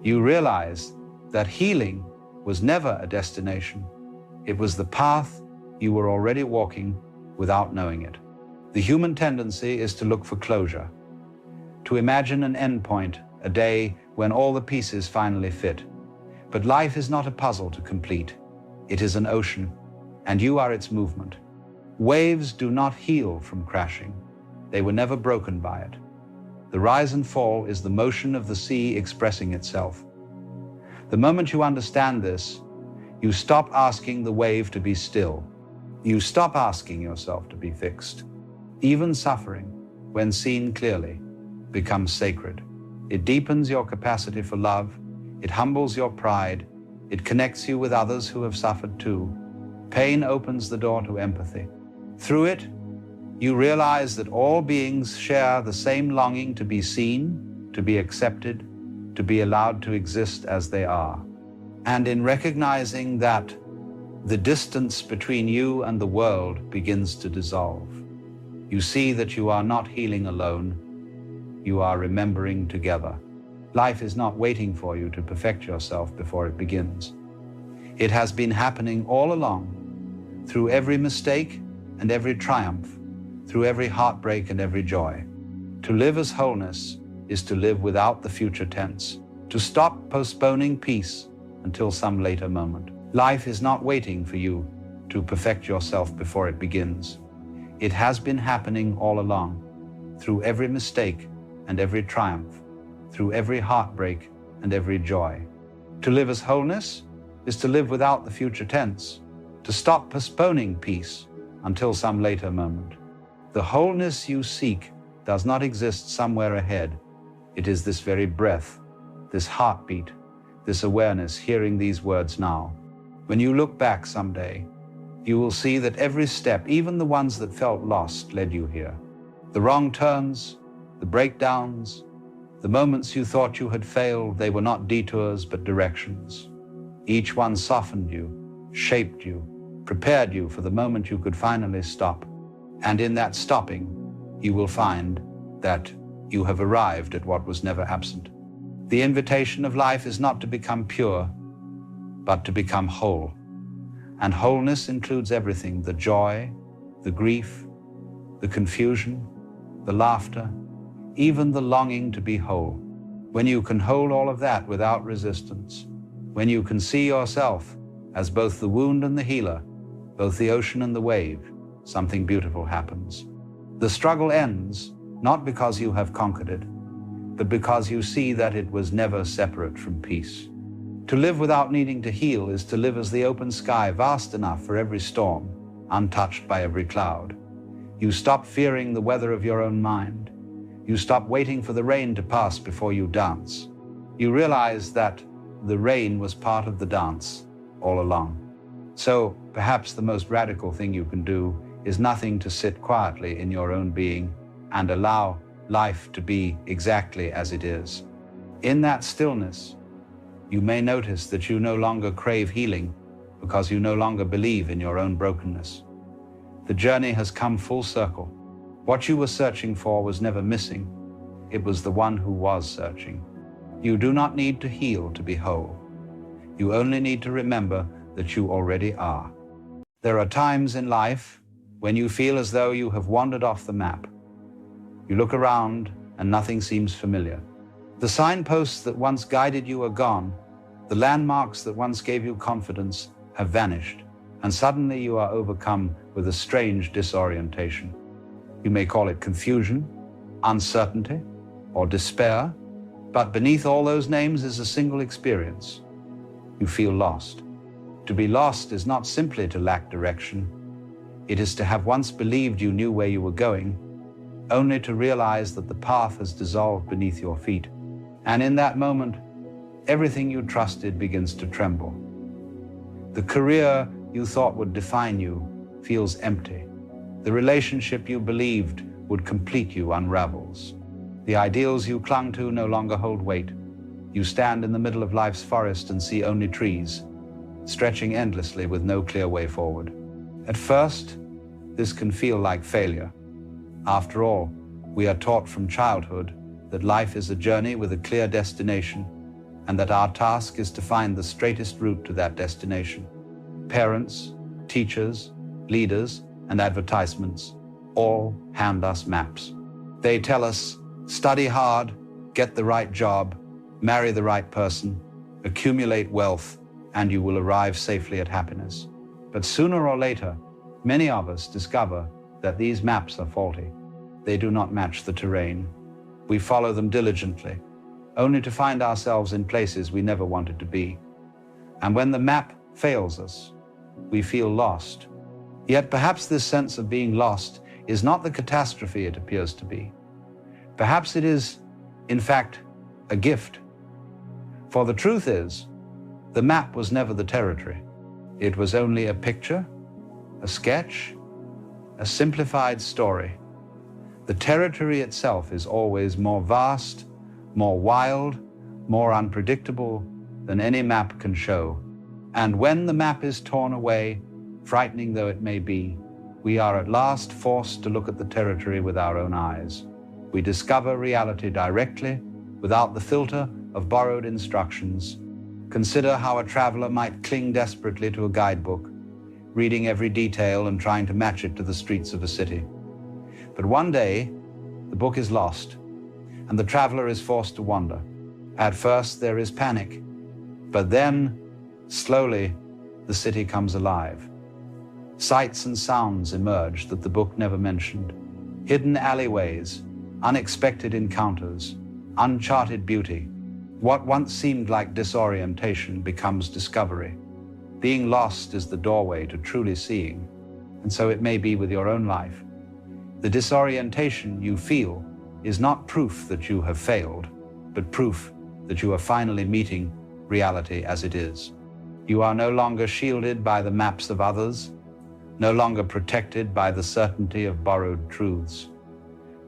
You realize that healing was never a destination. It was the path you were already walking without knowing it. The human tendency is to look for closure, to imagine an endpoint, a day when all the pieces finally fit. But life is not a puzzle to complete. It is an ocean, and you are its movement. Waves do not heal from crashing. They were never broken by it. The rise and fall is the motion of the sea expressing itself. The moment you understand this, you stop asking the wave to be still. You stop asking yourself to be fixed. Even suffering, when seen clearly, becomes sacred. It deepens your capacity for love. It humbles your pride. It connects you with others who have suffered too. Pain opens the door to empathy. Through it, you realize that all beings share the same longing to be seen, to be accepted, to be allowed to exist as they are. And in recognizing that, the distance between you and the world begins to dissolve. You see that you are not healing alone. You are remembering together. Life is not waiting for you to perfect yourself before it begins. It has been happening all along, through every mistake and every triumph, through every heartbreak and every joy. To live as wholeness is to live without the future tense, to stop postponing peace until some later moment. Life is not waiting for you to perfect yourself before it begins. It has been happening all along, through every mistake and every triumph, through every heartbreak and every joy. To live as wholeness is to live without the future tense, to stop postponing peace until some later moment. The wholeness you seek does not exist somewhere ahead. It is this very breath, this heartbeat, this awareness hearing these words now. When you look back someday, you will see that every step, even the ones that felt lost, led you here. The wrong turns, the breakdowns, the moments you thought you had failed, they were not detours but directions. Each one softened you, shaped you, prepared you for the moment you could finally stop. And in that stopping, you will find that you have arrived at what was never absent. The invitation of life is not to become pure, but to become whole. And wholeness includes everything: the joy, the grief, the confusion, the laughter, even the longing to be whole. When you can hold all of that without resistance, when you can see yourself as both the wound and the healer, both the ocean and the wave, something beautiful happens. The struggle ends, not because you have conquered it, but because you see that it was never separate from peace. To live without needing to heal is to live as the open sky, vast enough for every storm, untouched by every cloud. You stop fearing the weather of your own mind. You stop waiting for the rain to pass before you dance. You realize that the rain was part of the dance all along. So perhaps the most radical thing you can do is nothing to sit quietly in your own being and allow life to be exactly as it is. In that stillness, You may notice that you no longer crave healing because you no longer believe in your own brokenness. The journey has come full circle. What you were searching for was never missing. It was the one who was searching. You do not need to heal to be whole. You only need to remember that you already are. There are times in life when you feel as though you have wandered off the map. You look around and nothing seems familiar. The signposts that once guided you are gone. The landmarks that once gave you confidence have vanished, and suddenly you are overcome with a strange disorientation. You may call it confusion, uncertainty, or despair, but beneath all those names is a single experience. You feel lost. To be lost is not simply to lack direction. It is to have once believed you knew where you were going, only to realize that the path has dissolved beneath your feet. And in that moment, everything you trusted begins to tremble. The career you thought would define you feels empty. The relationship you believed would complete you unravels. The ideals you clung to no longer hold weight. You stand in the middle of life's forest and see only trees, stretching endlessly with no clear way forward. At first, this can feel like failure. After all, we are taught from childhood that life is a journey with a clear destination, and that our task is to find the straightest route to that destination. Parents, teachers, leaders, and advertisements all hand us maps. They tell us, study hard, get the right job, marry the right person, accumulate wealth, and you will arrive safely at happiness. But sooner or later, many of us discover that these maps are faulty. They do not match the terrain. We follow them diligently, only to find ourselves in places we never wanted to be. And when the map fails us, we feel lost. Yet perhaps this sense of being lost is not the catastrophe it appears to be. Perhaps it is, in fact, a gift. For the truth is, the map was never the territory. It was only a picture, a sketch, a simplified story. The territory itself is always more vast, more wild, more unpredictable than any map can show. And when the map is torn away, frightening though it may be, we are at last forced to look at the territory with our own eyes. We discover reality directly, without the filter of borrowed instructions. Consider how a traveler might cling desperately to a guidebook, reading every detail and trying to match it to the streets of a city. But one day, the book is lost, and the traveler is forced to wander. At first, there is panic, but then, slowly, the city comes alive. Sights and sounds emerge that the book never mentioned. Hidden alleyways, unexpected encounters, uncharted beauty. What once seemed like disorientation becomes discovery. Being lost is the doorway to truly seeing, and so it may be with your own life. The disorientation you feel is not proof that you have failed, but proof that you are finally meeting reality as it is. You are no longer shielded by the maps of others, no longer protected by the certainty of borrowed truths.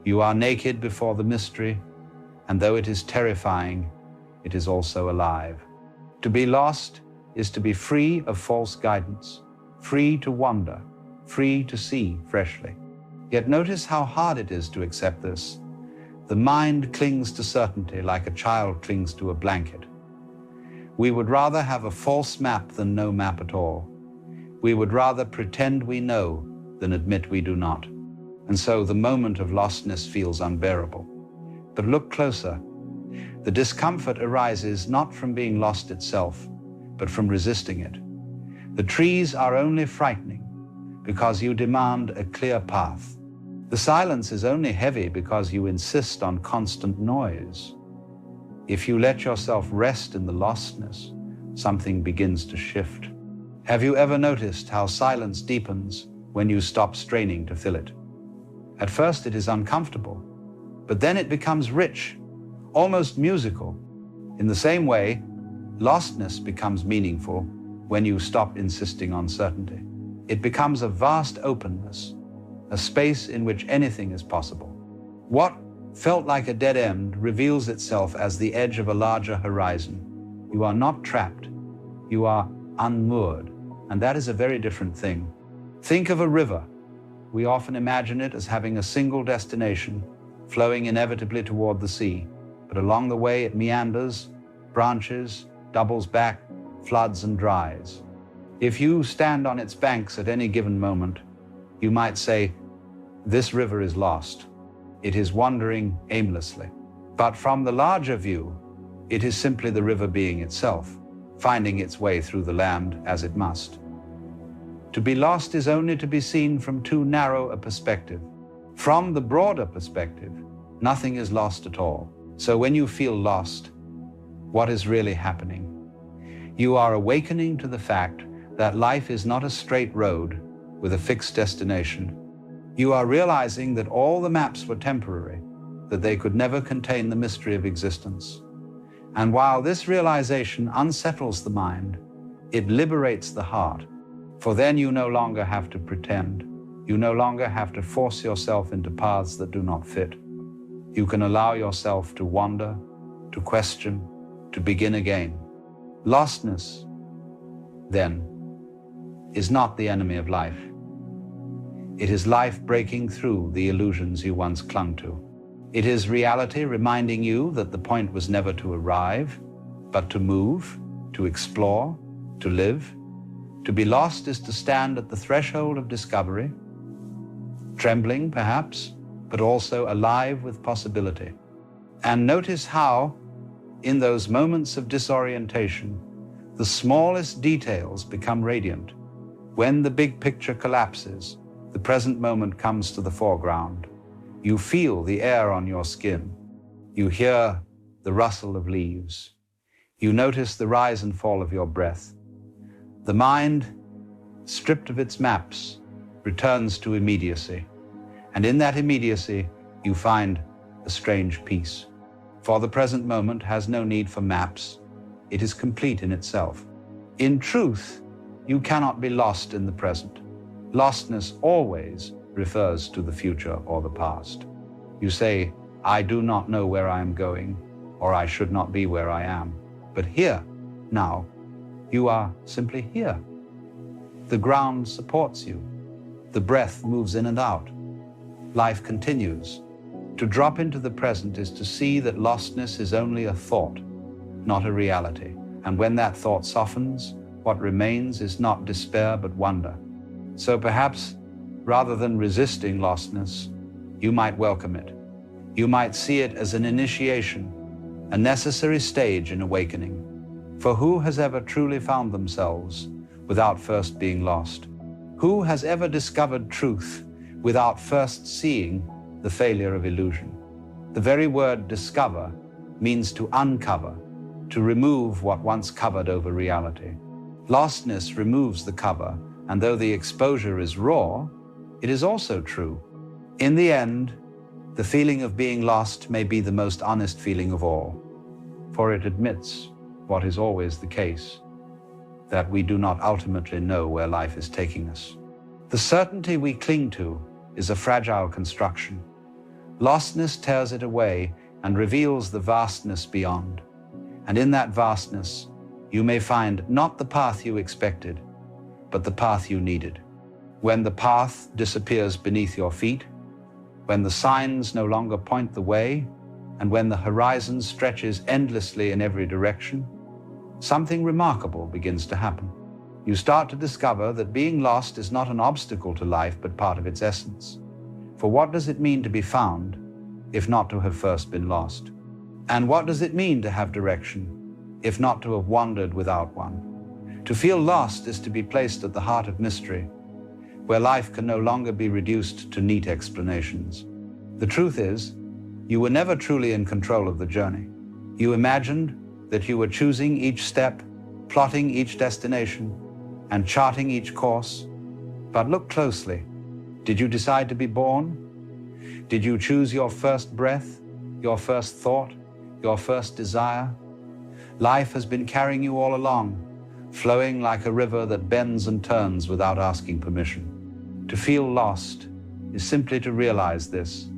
You are naked before the mystery, and though it is terrifying, it is also alive. To be lost is to be free of false guidance, free to wander, free to see freshly. Yet notice how hard it is to accept this. The mind clings to certainty like a child clings to a blanket. We would rather have a false map than no map at all. We would rather pretend we know than admit we do not. And so the moment of lostness feels unbearable. But look closer. The discomfort arises not from being lost itself, but from resisting it. The trees are only frightening because you demand a clear path. The silence is only heavy because you insist on constant noise. If you let yourself rest in the lostness, something begins to shift. Have you ever noticed how silence deepens when you stop straining to fill it? At first it is uncomfortable, but then it becomes rich, almost musical. In the same way, lostness becomes meaningful when you stop insisting on certainty. It becomes a vast openness, a space in which anything is possible. What felt like a dead end reveals itself as the edge of a larger horizon. You are not trapped. You are unmoored. And that is a very different thing. Think of a river. We often imagine it as having a single destination, flowing inevitably toward the sea. But along the way it meanders, branches, doubles back, floods and dries. If you stand on its banks at any given moment, you might say, this river is lost. It is wandering aimlessly. But from the larger view, it is simply the river being itself, finding its way through the land as it must. To be lost is only to be seen from too narrow a perspective. From the broader perspective, nothing is lost at all. So when you feel lost, what is really happening? You are awakening to the fact that life is not a straight road with a fixed destination. You are realizing that all the maps were temporary, that they could never contain the mystery of existence. And while this realization unsettles the mind, it liberates the heart, for then you no longer have to pretend. You no longer have to force yourself into paths that do not fit. You can allow yourself to wander, to question, to begin again. Lostness, then, is not the enemy of life. It is life breaking through the illusions you once clung to. It is reality reminding you that the point was never to arrive, but to move, to explore, to live. To be lost is to stand at the threshold of discovery, trembling perhaps, but also alive with possibility. And notice how, in those moments of disorientation, the smallest details become radiant. When the big picture collapses, the present moment comes to the foreground. You feel the air on your skin. You hear the rustle of leaves. You notice the rise and fall of your breath. The mind, stripped of its maps, returns to immediacy. And in that immediacy, you find a strange peace. For the present moment has no need for maps. It is complete in itself. In truth, you cannot be lost in the present. Lostness always refers to the future or the past. You say, I do not know where I am going, or I should not be where I am. But here, now, you are simply here. The ground supports you. The breath moves in and out. Life continues. To drop into the present is to see that lostness is only a thought, not a reality. And when that thought softens, what remains is not despair but wonder. So perhaps, rather than resisting lostness, you might welcome it. You might see it as an initiation, a necessary stage in awakening. For who has ever truly found themselves without first being lost? Who has ever discovered truth without first seeing the failure of illusion? The very word discover means to uncover, to remove what once covered over reality. Lostness removes the cover, and though the exposure is raw, it is also true. In the end, the feeling of being lost may be the most honest feeling of all, for it admits what is always the case, that we do not ultimately know where life is taking us. The certainty we cling to is a fragile construction. Lostness tears it away and reveals the vastness beyond. And in that vastness, you may find not the path you expected, but the path you needed. When the path disappears beneath your feet, when the signs no longer point the way, and when the horizon stretches endlessly in every direction, something remarkable begins to happen. You start to discover that being lost is not an obstacle to life, but part of its essence. For what does it mean to be found, if not to have first been lost? And what does it mean to have direction, if not to have wandered without one? To feel lost is to be placed at the heart of mystery, where life can no longer be reduced to neat explanations. The truth is, you were never truly in control of the journey. You imagined that you were choosing each step, plotting each destination, and charting each course. But look closely. Did you decide to be born? Did you choose your first breath, your first thought, your first desire? Life has been carrying you all along, flowing like a river that bends and turns without asking permission. To feel lost is simply to realize this,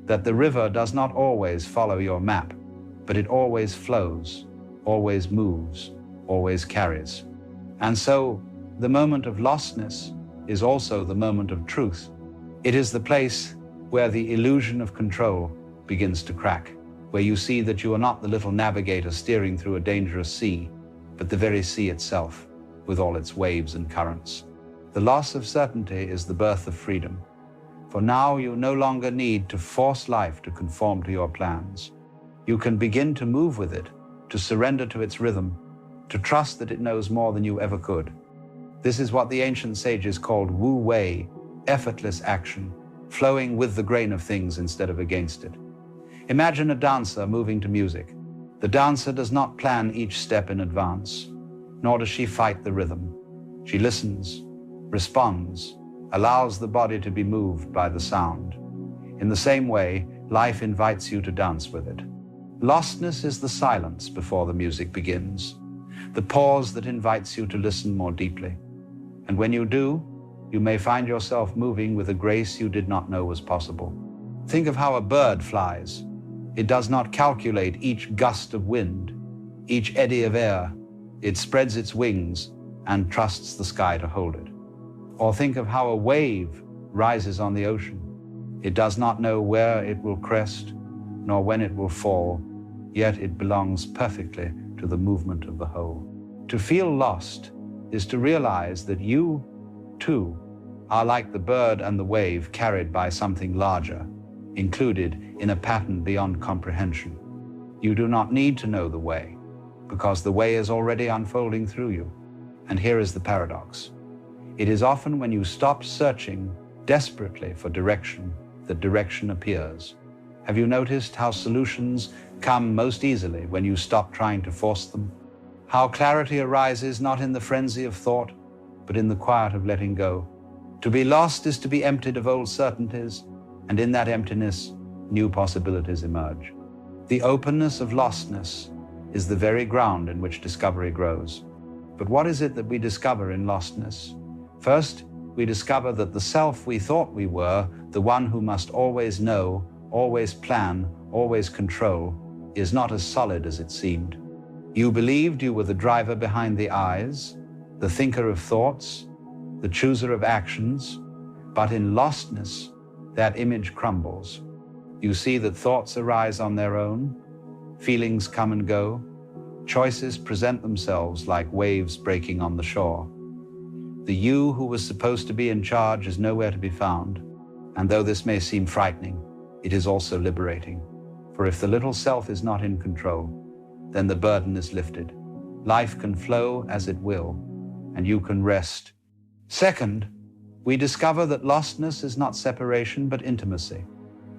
that the river does not always follow your map, but it always flows. always moves, always carries. And so, the moment of lostness is also the moment of truth. It is the place where the illusion of control begins to crack, where you see that you are not the little navigator steering through a dangerous sea, but the very sea itself, with all its waves and currents. The loss of certainty is the birth of freedom, for now you no longer need to force life to conform to your plans. You can begin to move with it, to surrender to its rhythm, to trust that it knows more than you ever could. This is what the ancient sages called wu wei, effortless action, flowing with the grain of things instead of against it. Imagine a dancer moving to music. The dancer does not plan each step in advance, nor does she fight the rhythm. She listens, responds, allows the body to be moved by the sound. In the same way, life invites you to dance with it. Lostness is the silence before the music begins, the pause that invites you to listen more deeply. And when you do, you may find yourself moving with a grace you did not know was possible. Think of how a bird flies. It does not calculate each gust of wind, each eddy of air. It spreads its wings and trusts the sky to hold it. Or think of how a wave rises on the ocean. It does not know where it will crest, nor when it will fall, yet it belongs perfectly to the movement of the whole. To feel lost is to realize that you, too, are like the bird and the wave carried by something larger, included in a pattern beyond comprehension. You do not need to know the way, because the way is already unfolding through you. And here is the paradox. It is often when you stop searching desperately for direction that direction appears. Have you noticed how solutions come most easily when you stop trying to force them? How clarity arises not in the frenzy of thought, but in the quiet of letting go. To be lost is to be emptied of old certainties, and in that emptiness, new possibilities emerge. The openness of lostness is the very ground in which discovery grows. But what is it that we discover in lostness? First, we discover that the self we thought we were, the one who must always know, always plan, always control, is not as solid as it seemed. You believed you were the driver behind the eyes, the thinker of thoughts, the chooser of actions, but in lostness, that image crumbles. You see that thoughts arise on their own, feelings come and go, choices present themselves like waves breaking on the shore. The you who was supposed to be in charge is nowhere to be found, and though this may seem frightening, it is also liberating. For if the little self is not in control, then the burden is lifted. Life can flow as it will, and you can rest. Second, we discover that lostness is not separation, but intimacy.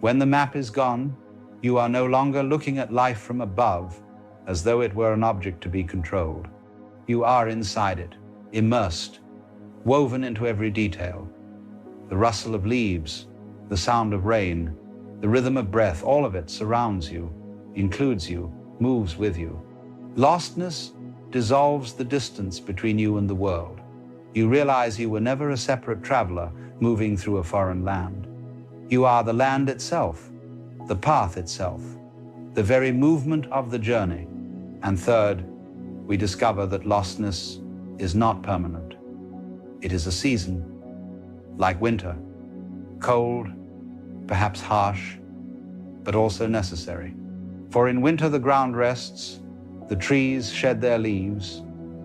When the map is gone, you are no longer looking at life from above, as though it were an object to be controlled. You are inside it, immersed, woven into every detail. The rustle of leaves, the sound of rain, the rhythm of breath, all of it surrounds you, includes you, moves with you. Lostness dissolves the distance between you and the world. You realize you were never a separate traveler moving through a foreign land. You are the land itself, the path itself, the very movement of the journey. And third, we discover that lostness is not permanent. It is a season, like winter, cold, perhaps harsh, but also necessary. For in winter the ground rests, the trees shed their leaves,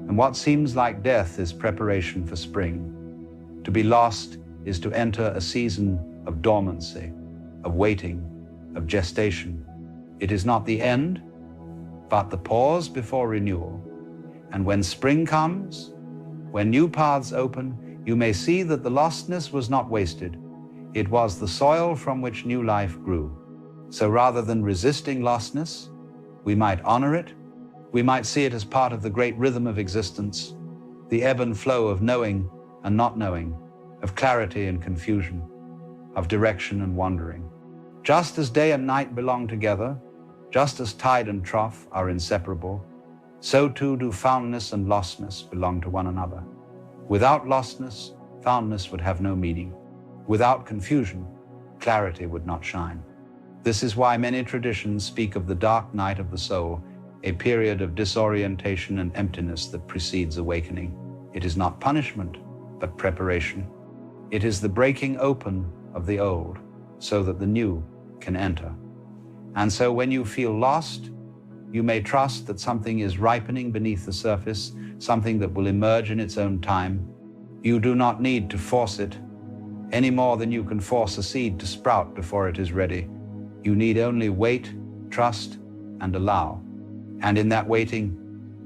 and what seems like death is preparation for spring. To be lost is to enter a season of dormancy, of waiting, of gestation. It is not the end, but the pause before renewal. And when spring comes, when new paths open, you may see that the lostness was not wasted. It was the soil from which new life grew. So rather than resisting lostness, we might honor it. We might see it as part of the great rhythm of existence, the ebb and flow of knowing and not knowing, of clarity and confusion, of direction and wandering. Just as day and night belong together, just as tide and trough are inseparable, so too do foundness and lostness belong to one another. Without lostness, foundness would have no meaning. Without confusion, clarity would not shine. This is why many traditions speak of the dark night of the soul a period of disorientation and emptiness that precedes awakening. It is not punishment, but preparation. It is the breaking open of the old so that the new can enter. And so when you feel lost, you may trust that something is ripening beneath the surface, something that will emerge in its own time. You do not need to force it any more than you can force a seed to sprout before it is ready. You need only wait, trust, and allow. And in that waiting,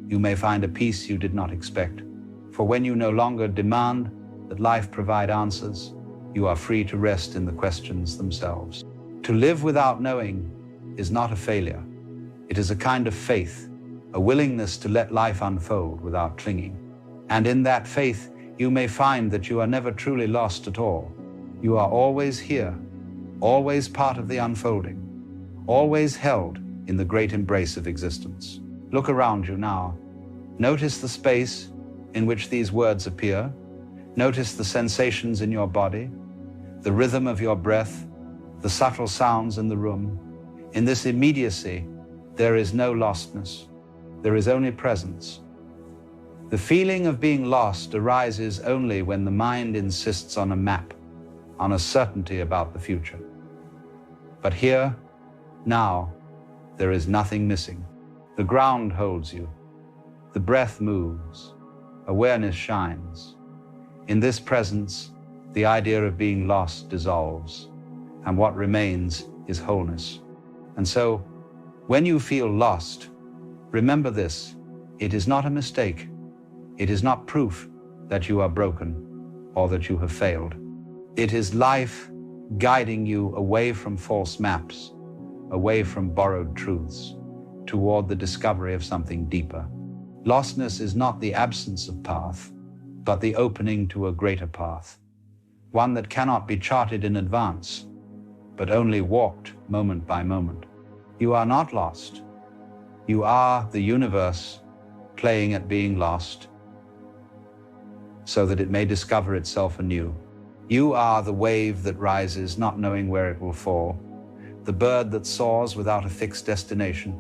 you may find a peace you did not expect. For when you no longer demand that life provide answers, you are free to rest in the questions themselves. To live without knowing is not a failure. It is a kind of faith, a willingness to let life unfold without clinging. And in that faith, you may find that you are never truly lost at all. You are always here, always part of the unfolding, always held in the great embrace of existence. Look around you now. Notice the space in which these words appear. Notice the sensations in your body, the rhythm of your breath, the subtle sounds in the room. In this immediacy, there is no lostness. There is only presence. The feeling of being lost arises only when the mind insists on a map, on a certainty about the future. But here, now, there is nothing missing. The ground holds you. The breath moves. Awareness shines. In this presence, the idea of being lost dissolves, and what remains is wholeness. And so, when you feel lost, remember this: it is not a mistake. It is not proof that you are broken or that you have failed. It is life guiding you away from false maps, away from borrowed truths, toward the discovery of something deeper. Lostness is not the absence of path, but the opening to a greater path, one that cannot be charted in advance, but only walked moment by moment. You are not lost. You are the universe playing at being lost, so that it may discover itself anew. You are the wave that rises, not knowing where it will fall, the bird that soars without a fixed destination,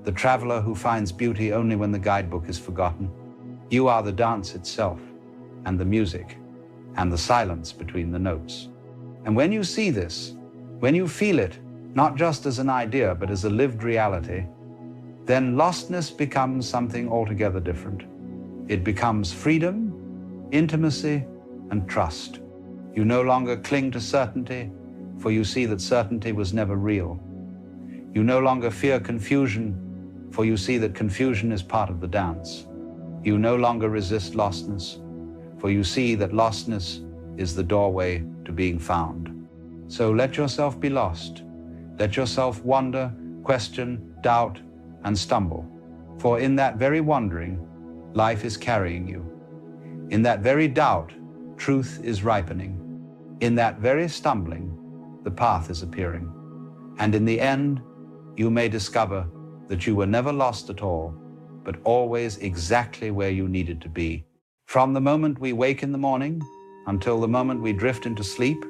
the traveler who finds beauty only when the guidebook is forgotten. You are the dance itself, and the music, and the silence between the notes. And when you see this, when you feel it, not just as an idea, but as a lived reality, then lostness becomes something altogether different. It becomes freedom, intimacy, and trust. You no longer cling to certainty, for you see that certainty was never real. You no longer fear confusion, for you see that confusion is part of the dance. You no longer resist lostness, for you see that lostness is the doorway to being found. So let yourself be lost. Let yourself wonder, question, doubt, and stumble. For in that very wandering, life is carrying you. In that very doubt, truth is ripening. In that very stumbling, the path is appearing. And in the end, you may discover that you were never lost at all, but always exactly where you needed to be. From the moment we wake in the morning until the moment we drift into sleep,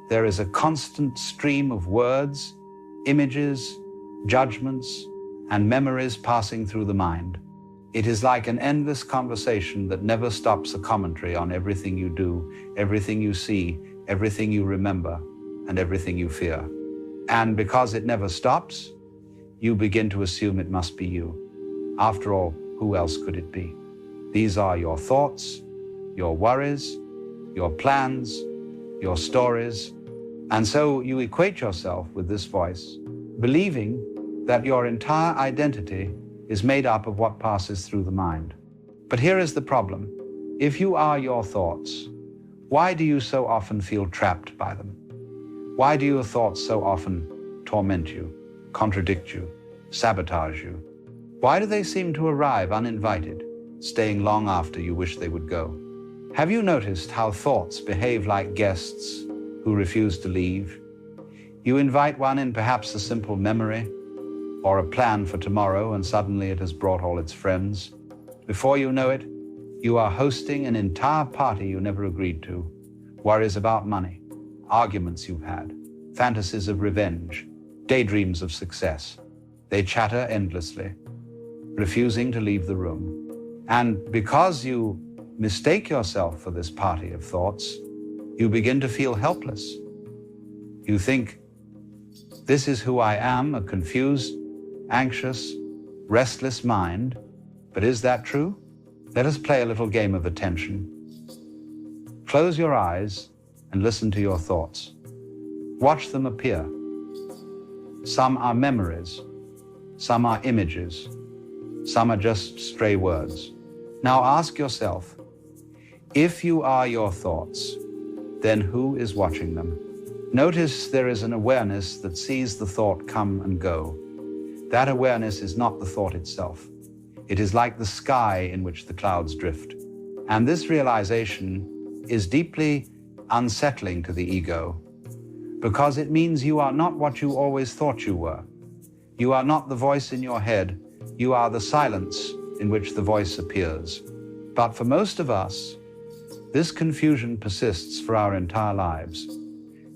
there is a constant stream of words, images, judgments, and memories passing through the mind. It is like an endless conversation that never stops a commentary on everything you do, everything you see, everything you remember, and everything you fear. And because it never stops, you begin to assume it must be you. After all, who else could it be? These are your thoughts, your worries, your plans, your stories. And so you equate yourself with this voice, believing that your entire identity is made up of what passes through the mind. But here is the problem. If you are your thoughts, why do you so often feel trapped by them? Why do your thoughts so often torment you, contradict you, sabotage you? Why do they seem to arrive uninvited, staying long after you wish they would go? Have you noticed how thoughts behave like guests who refuse to leave? You invite one in perhaps a simple memory or a plan for tomorrow, and suddenly it has brought all its friends. Before you know it, you are hosting an entire party you never agreed to. Worries about money, arguments you've had, fantasies of revenge, daydreams of success. They chatter endlessly. refusing to leave the room. And because you mistake yourself for this party of thoughts, you begin to feel helpless. You think, this is who I am, a confused, anxious, restless mind. But is that true? Let us play a little game of attention. Close your eyes and listen to your thoughts. Watch them appear. Some are memories, some are images, some are just stray words. Now ask yourself, if you are your thoughts, then who is watching them? Notice there is an awareness that sees the thought come and go. That awareness is not the thought itself. It is like the sky in which the clouds drift. And this realization is deeply unsettling to the ego, because it means you are not what you always thought you were. You are not the voice in your head. You are the silence in which the voice appears. But for most of us, this confusion persists for our entire lives.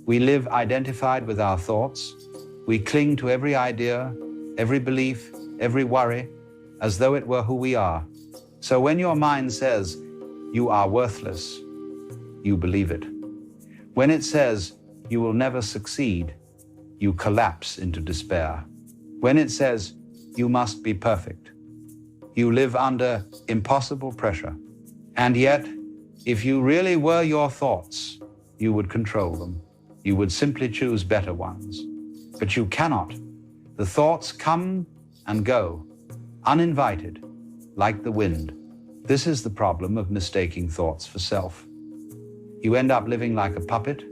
We live identified with our thoughts. We cling to every idea, every belief, every worry, as though it were who we are. So when your mind says, you are worthless, you believe it. When it says, you will never succeed, you collapse into despair. When it says, you must be perfect, you live under impossible pressure. And yet, if you really were your thoughts, you would control them. You would simply choose better ones. But you cannot. The thoughts come and go, uninvited, like the wind. This is the problem of mistaking thoughts for self. You end up living like a puppet,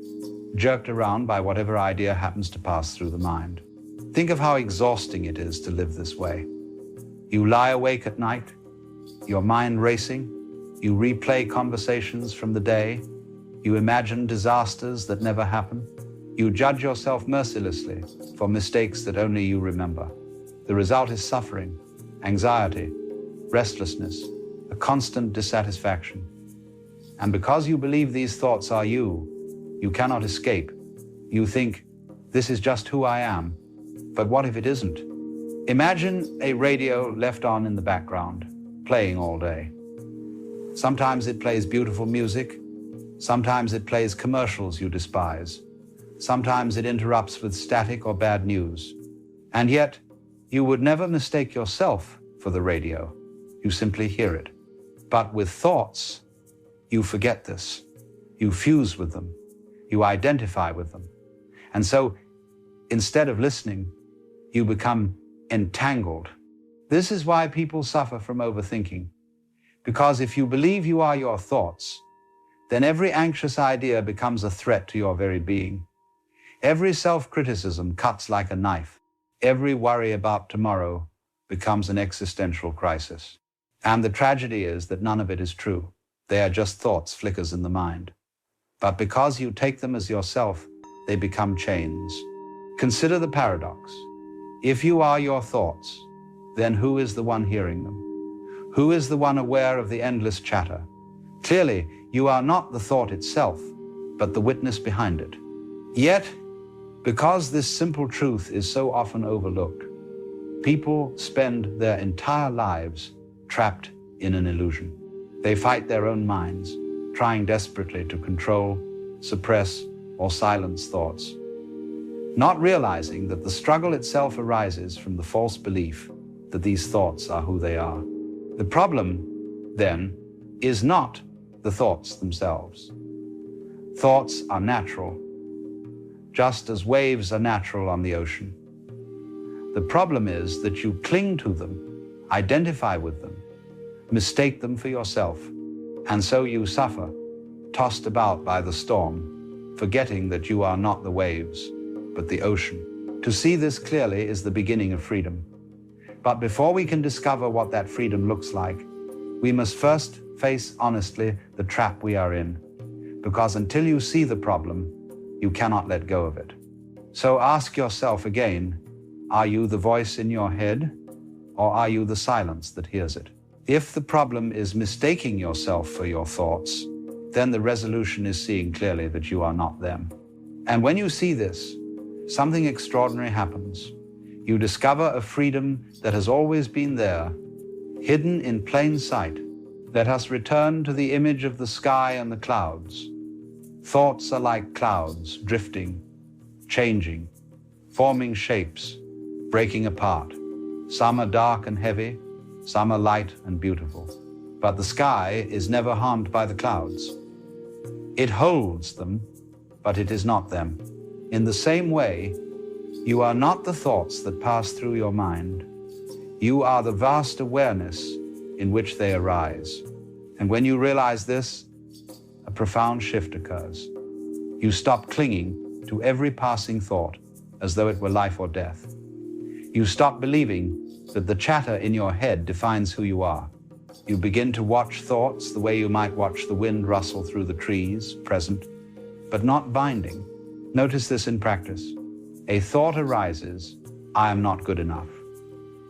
jerked around by whatever idea happens to pass through the mind. Think of how exhausting it is to live this way. You lie awake at night, your mind racing, you replay conversations from the day, you imagine disasters that never happen, you judge yourself mercilessly for mistakes that only you remember. The result is suffering, anxiety, restlessness, a constant dissatisfaction. And because you believe these thoughts are you cannot escape. You think, this is just who I am. But what if it isn't? Imagine a radio left on in the background, playing all day. Sometimes it plays beautiful music. Sometimes it plays commercials you despise. Sometimes it interrupts with static or bad news. And yet, you would never mistake yourself for the radio. You simply hear it. But with thoughts, you forget this. You fuse with them. You identify with them. And so, instead of listening, you become entangled. This is why people suffer from overthinking. Because if you believe you are your thoughts, then every anxious idea becomes a threat to your very being. Every self-criticism cuts like a knife. Every worry about tomorrow becomes an existential crisis. And the tragedy is that none of it is true. They are just thoughts, flickers in the mind. But because you take them as yourself, they become chains. Consider the paradox. If you are your thoughts, then who is the one hearing them? Who is the one aware of the endless chatter? Clearly, you are not the thought itself, but the witness behind it. Yet, because this simple truth is so often overlooked, people spend their entire lives trapped in an illusion. They fight their own minds, trying desperately to control, suppress, or silence thoughts, not realizing that the struggle itself arises from the false belief that these thoughts are who they are. The problem, then, is not the thoughts themselves. Thoughts are natural, just as waves are natural on the ocean. The problem is that you cling to them, identify with them, mistake them for yourself, and so you suffer, tossed about by the storm, forgetting that you are not the waves, but the ocean. To see this clearly is the beginning of freedom. But before we can discover what that freedom looks like, we must first face honestly the trap we are in, because until you see the problem, you cannot let go of it. So ask yourself again, are you the voice in your head, or are you the silence that hears it? If the problem is mistaking yourself for your thoughts, then the resolution is seeing clearly that you are not them. And when you see this, something extraordinary happens. You discover a freedom that has always been there, hidden in plain sight. Let us return to the image of the sky and the clouds. Thoughts are like clouds, drifting, changing, forming shapes, breaking apart. Some are dark and heavy, some are light and beautiful. But the sky is never harmed by the clouds. It holds them, but it is not them. In the same way, you are not the thoughts that pass through your mind. You are the vast awareness in which they arise. And when you realize this, a profound shift occurs. You stop clinging to every passing thought as though it were life or death. You stop believing that the chatter in your head defines who you are. You begin to watch thoughts the way you might watch the wind rustle through the trees, present, but not binding. Notice this in practice. A thought arises, I am not good enough.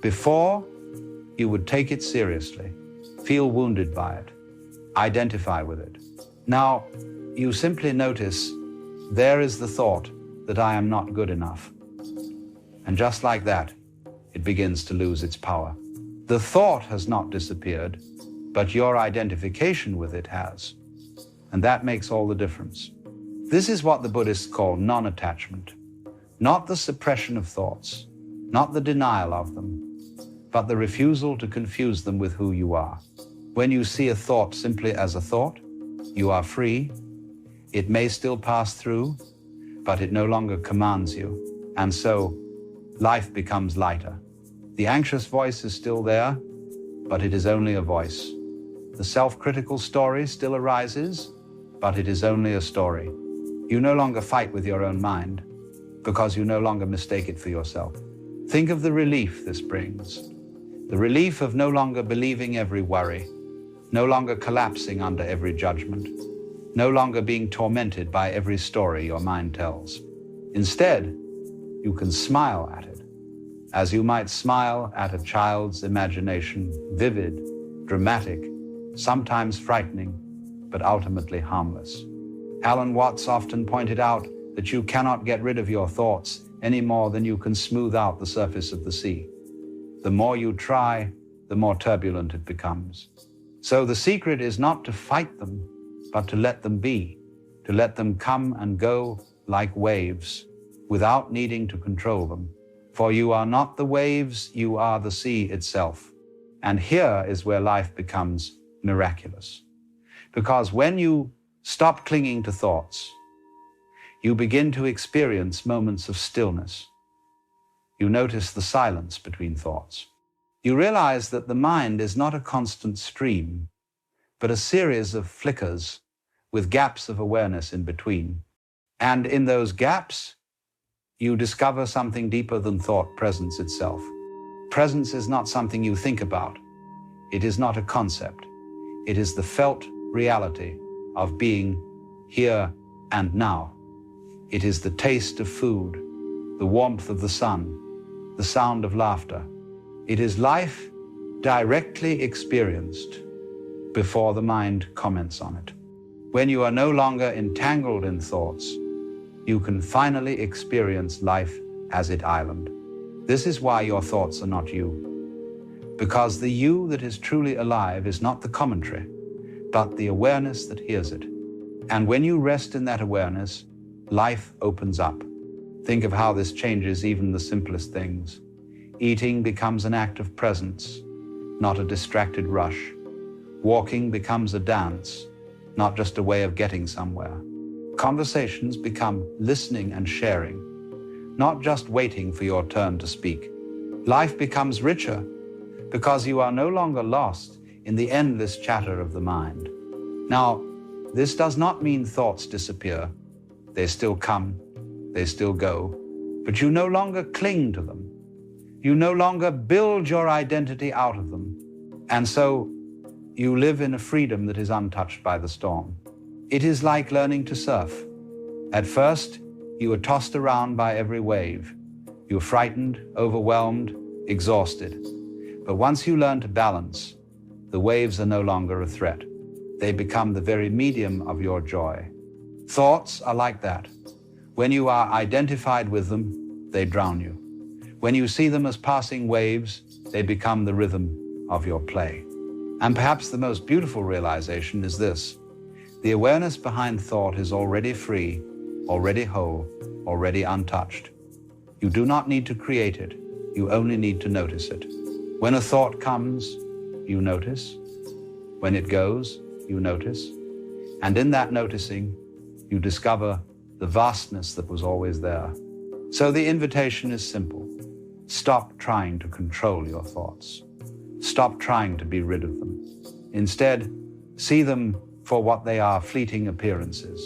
Before, you would take it seriously, feel wounded by it, identify with it. Now, you simply notice, there is the thought that I am not good enough. And just like that, it begins to lose its power. The thought has not disappeared, but your identification with it has. And that makes all the difference. This is what the Buddhists call non-attachment. Not the suppression of thoughts, not the denial of them, but the refusal to confuse them with who you are. When you see a thought simply as a thought, you are free. It may still pass through, but it no longer commands you. And so, life becomes lighter. The anxious voice is still there, but it is only a voice. The self-critical story still arises, but it is only a story. You no longer fight with your own mind, because you no longer mistake it for yourself. Think of the relief this brings. The relief of no longer believing every worry, no longer collapsing under every judgment, no longer being tormented by every story your mind tells. Instead, you can smile at it, as you might smile at a child's imagination, vivid, dramatic, sometimes frightening, but ultimately harmless. Alan Watts often pointed out that you cannot get rid of your thoughts any more than you can smooth out the surface of the sea. The more you try, the more turbulent it becomes. So the secret is not to fight them, but to let them be, to let them come and go like waves, without needing to control them. For you are not the waves, you are the sea itself. And here is where life becomes miraculous. Because when you stop clinging to thoughts, you begin to experience moments of stillness. You notice the silence between thoughts. You realize that the mind is not a constant stream, but a series of flickers with gaps of awareness in between. And in those gaps, you discover something deeper than thought, presence itself. Presence is not something you think about. It is not a concept. It is the felt reality of being here and now. It is the taste of food, the warmth of the sun, the sound of laughter. It is life directly experienced before the mind comments on it. When you are no longer entangled in thoughts, you can finally experience life as it island. This is why your thoughts are not you. Because the you that is truly alive is not the commentary, but the awareness that hears it. And when you rest in that awareness, life opens up. Think of how this changes even the simplest things. Eating becomes an act of presence, not a distracted rush. Walking becomes a dance, not just a way of getting somewhere. Conversations become listening and sharing, not just waiting for your turn to speak. Life becomes richer because you are no longer lost in the endless chatter of the mind. Now, this does not mean thoughts disappear. They still come, they still go, but you no longer cling to them. You no longer build your identity out of them. And so you live in a freedom that is untouched by the storm. It is like learning to surf. At first, you are tossed around by every wave. You're frightened, overwhelmed, exhausted. But once you learn to balance, the waves are no longer a threat. They become the very medium of your joy. Thoughts are like that. When you are identified with them, they drown you. When you see them as passing waves, they become the rhythm of your play. And perhaps the most beautiful realization is this: the awareness behind thought is already free, already whole, already untouched. You do not need to create it. You only need to notice it. When a thought comes, you notice. When it goes, you notice. And in that noticing, you discover the vastness that was always there. So the invitation is simple. Stop trying to control your thoughts. Stop trying to be rid of them. Instead, see them for what they are: fleeting appearances,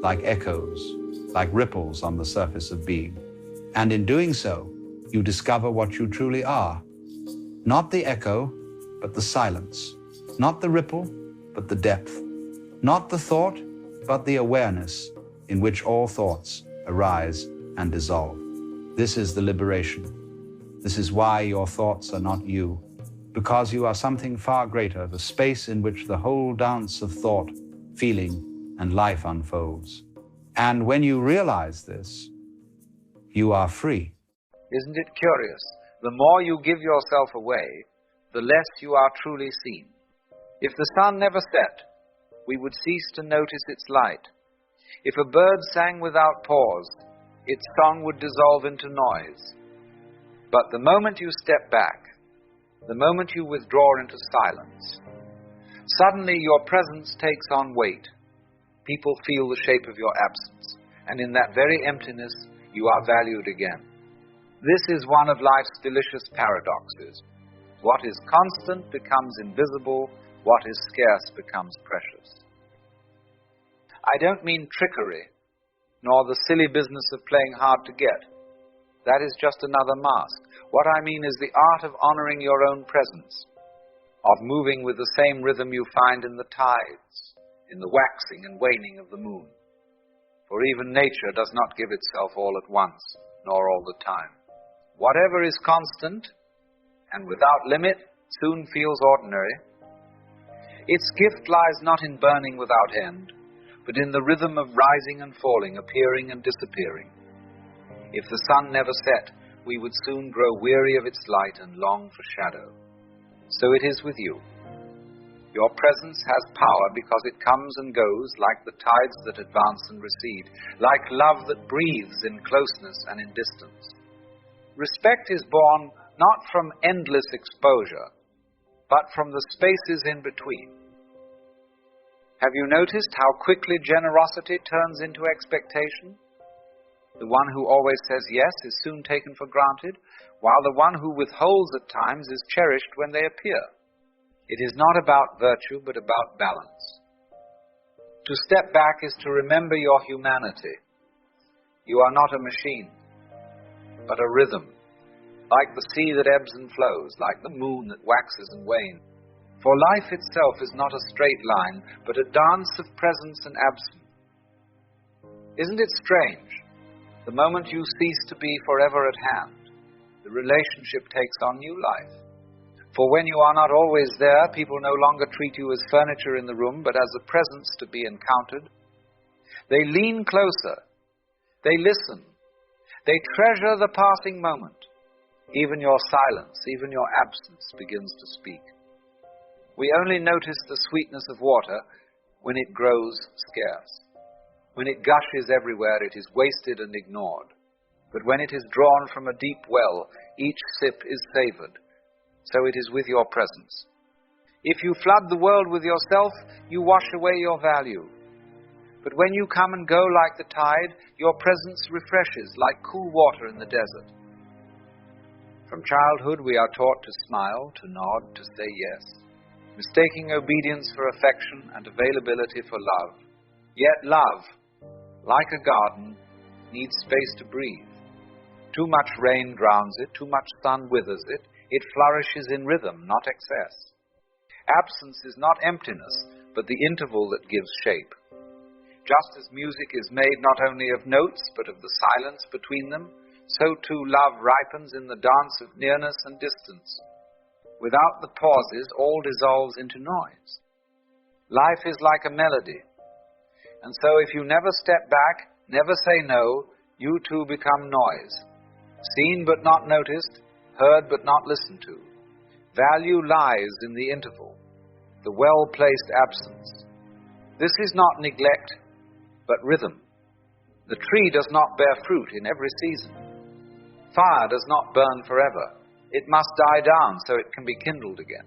like echoes, like ripples on the surface of being. And in doing so, you discover what you truly are. Not the echo, but the silence. Not the ripple, but the depth. Not the thought, but the awareness in which all thoughts arise and dissolve. This is the liberation. This is why your thoughts are not you, because you are something far greater, the space in which the whole dance of thought, feeling, and life unfolds. And when you realize this, you are free. Isn't it curious? The more you give yourself away, the less you are truly seen. If the sun never set, we would cease to notice its light. If a bird sang without pause, its song would dissolve into noise. But the moment you step back, the moment you withdraw into silence, suddenly your presence takes on weight. People feel the shape of your absence, and in that very emptiness, you are valued again. This is one of life's delicious paradoxes. What is constant becomes invisible, what is scarce becomes precious. I don't mean trickery, nor the silly business of playing hard to get. That is just another mask. What I mean is the art of honoring your own presence, of moving with the same rhythm you find in the tides, in the waxing and waning of the moon. For even nature does not give itself all at once, nor all the time. Whatever is constant and without limit soon feels ordinary. Its gift lies not in burning without end, but in the rhythm of rising and falling, appearing and disappearing. If the sun never set, we would soon grow weary of its light and long for shadow. So it is with you. Your presence has power because it comes and goes like the tides that advance and recede, like love that breathes in closeness and in distance. Respect is born not from endless exposure, but from the spaces in between. Have you noticed how quickly generosity turns into expectation? The one who always says yes is soon taken for granted, while the one who withholds at times is cherished when they appear. It is not about virtue, but about balance. To step back is to remember your humanity. You are not a machine, but a rhythm, like the sea that ebbs and flows, like the moon that waxes and wanes. For life itself is not a straight line, but a dance of presence and absence. Isn't it strange? The moment you cease to be forever at hand, the relationship takes on new life. For when you are not always there, people no longer treat you as furniture in the room, but as a presence to be encountered. They lean closer. They listen. They treasure the passing moment. Even your silence, even your absence begins to speak. We only notice the sweetness of water when it grows scarce. When it gushes everywhere, it is wasted and ignored. But when it is drawn from a deep well, each sip is savored. So it is with your presence. If you flood the world with yourself, you wash away your value. But when you come and go like the tide, your presence refreshes like cool water in the desert. From childhood, we are taught to smile, to nod, to say yes, mistaking obedience for affection and availability for love. Yet love, like a garden, needs space to breathe. Too much rain drowns it, too much sun withers it. It flourishes in rhythm, not excess. Absence is not emptiness, but the interval that gives shape. Just as music is made not only of notes, but of the silence between them, so too love ripens in the dance of nearness and distance. Without the pauses, all dissolves into noise. Life is like a melody. And so if you never step back, never say no, you too become noise. Seen but not noticed, heard but not listened to. Value lies in the interval, the well-placed absence. This is not neglect, but rhythm. The tree does not bear fruit in every season. Fire does not burn forever. It must die down so it can be kindled again.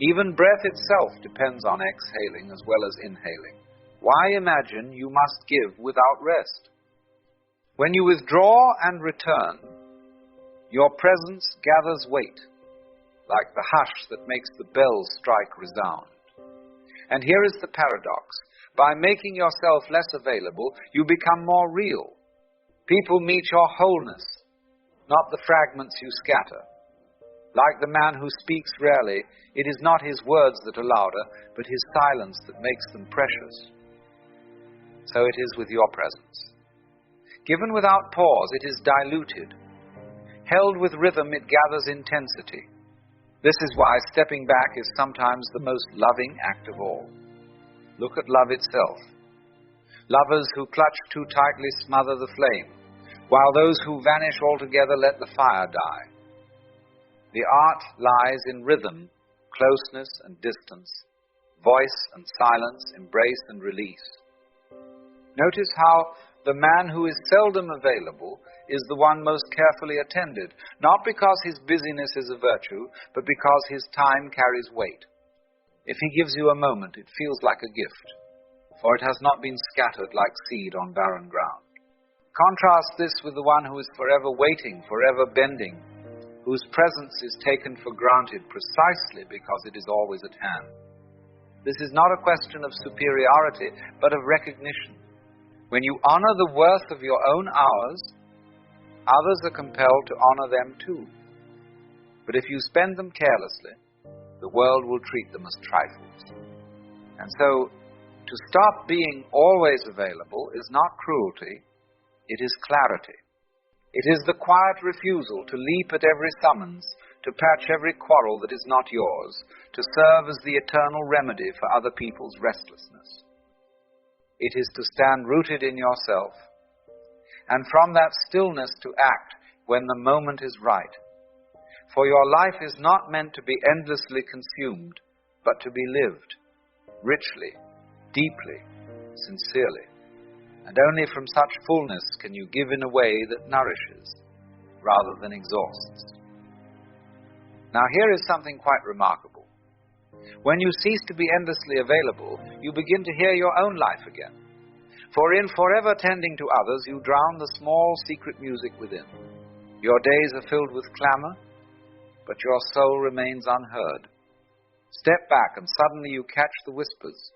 Even breath itself depends on exhaling as well as inhaling. Why imagine you must give without rest? When you withdraw and return, your presence gathers weight, like the hush that makes the bells strike resound. And here is the paradox. By making yourself less available, you become more real. People meet your wholeness, not the fragments you scatter. Like the man who speaks rarely, it is not his words that are louder, but his silence that makes them precious. So it is with your presence. Given without pause, it is diluted. Held with rhythm, it gathers intensity. This is why stepping back is sometimes the most loving act of all. Look at love itself. Lovers who clutch too tightly smother the flame, while those who vanish altogether let the fire die. The art lies in rhythm, closeness and distance, voice and silence, embrace and release. Notice how the man who is seldom available is the one most carefully attended, not because his busyness is a virtue, but because his time carries weight. If he gives you a moment, it feels like a gift, for it has not been scattered like seed on barren ground. Contrast this with the one who is forever waiting, forever bending, whose presence is taken for granted precisely because it is always at hand. This is not a question of superiority, but of recognition. When you honor the worth of your own hours, others are compelled to honor them too. But if you spend them carelessly, the world will treat them as trifles. And so, to stop being always available is not cruelty, it is clarity. It is the quiet refusal to leap at every summons, to patch every quarrel that is not yours, to serve as the eternal remedy for other people's restlessness. It is to stand rooted in yourself, and from that stillness to act when the moment is right. For your life is not meant to be endlessly consumed, but to be lived, richly, deeply, sincerely. And only from such fullness can you give in a way that nourishes, rather than exhausts. Now here is something quite remarkable. When you cease to be endlessly available, you begin to hear your own life again. For in forever tending to others, you drown the small secret music within. Your days are filled with clamor, but your soul remains unheard. Step back and suddenly you catch the whispers,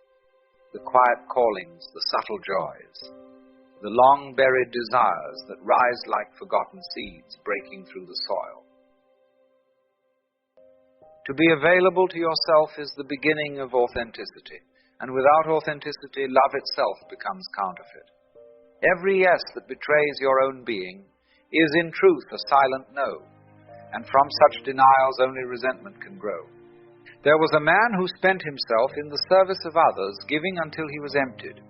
the quiet callings, the subtle joys, the long-buried desires that rise like forgotten seeds breaking through the soil. To be available to yourself is the beginning of authenticity, and without authenticity, love itself becomes counterfeit. Every yes that betrays your own being is in truth a silent no, and from such denials only resentment can grow. There was a man who spent himself in the service of others, giving until he was emptied.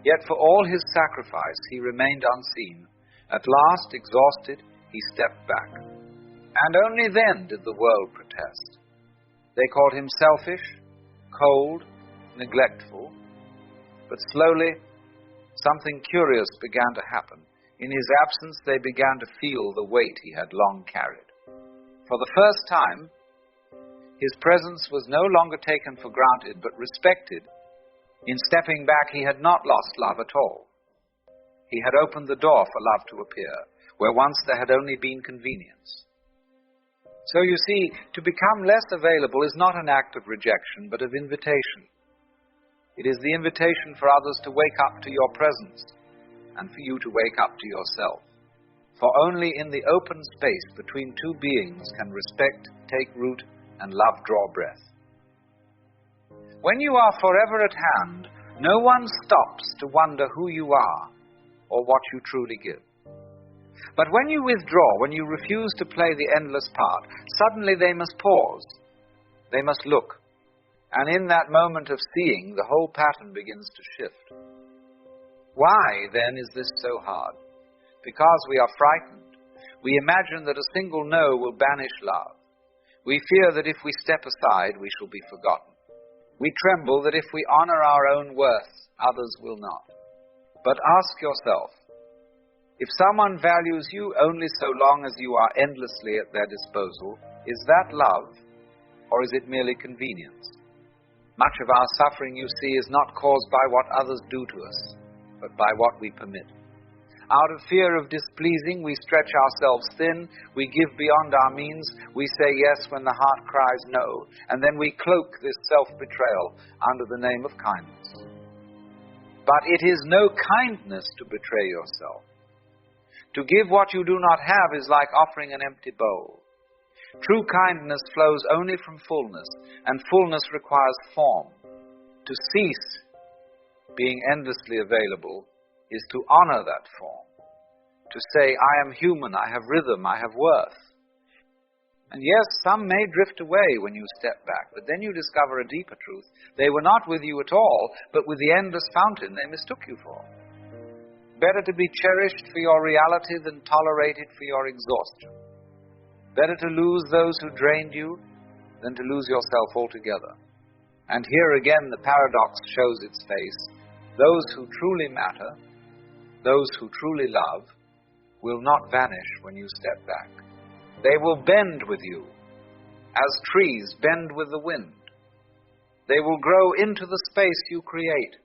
Yet for all his sacrifice, he remained unseen. At last, exhausted, he stepped back. And only then did the world protest. They called him selfish, cold, neglectful. But slowly, something curious began to happen. In his absence, they began to feel the weight he had long carried. For the first time, his presence was no longer taken for granted, but respected. In stepping back, he had not lost love at all. He had opened the door for love to appear, where once there had only been convenience. So you see, to become less available is not an act of rejection, but of invitation. It is the invitation for others to wake up to your presence, and for you to wake up to yourself. For only in the open space between two beings can respect take root and love draw breath. When you are forever at hand, no one stops to wonder who you are or what you truly give. But when you withdraw, when you refuse to play the endless part, suddenly they must pause. They must look. And in that moment of seeing, the whole pattern begins to shift. Why, then, is this so hard? Because we are frightened. We imagine that a single no will banish love. We fear that if we step aside, we shall be forgotten. We tremble that if we honor our own worth, others will not. But ask yourself, if someone values you only so long as you are endlessly at their disposal, is that love, or is it merely convenience? Much of our suffering, you see, is not caused by what others do to us, but by what we permit. Out of fear of displeasing, we stretch ourselves thin, we give beyond our means, we say yes when the heart cries no, and then we cloak this self-betrayal under the name of kindness. But it is no kindness to betray yourself. To give what you do not have is like offering an empty bowl. True kindness flows only from fullness, and fullness requires form. To cease being endlessly available is to honor that form. To say, I am human, I have rhythm, I have worth. And yes, some may drift away when you step back, but then you discover a deeper truth. They were not with you at all, but with the endless fountain they mistook you for. Better to be cherished for your reality than tolerated for your exhaustion. Better to lose those who drained you than to lose yourself altogether. And here again the paradox shows its face. Those who truly matter, those who truly love, will not vanish when you step back. They will bend with you, as trees bend with the wind. They will grow into the space you create,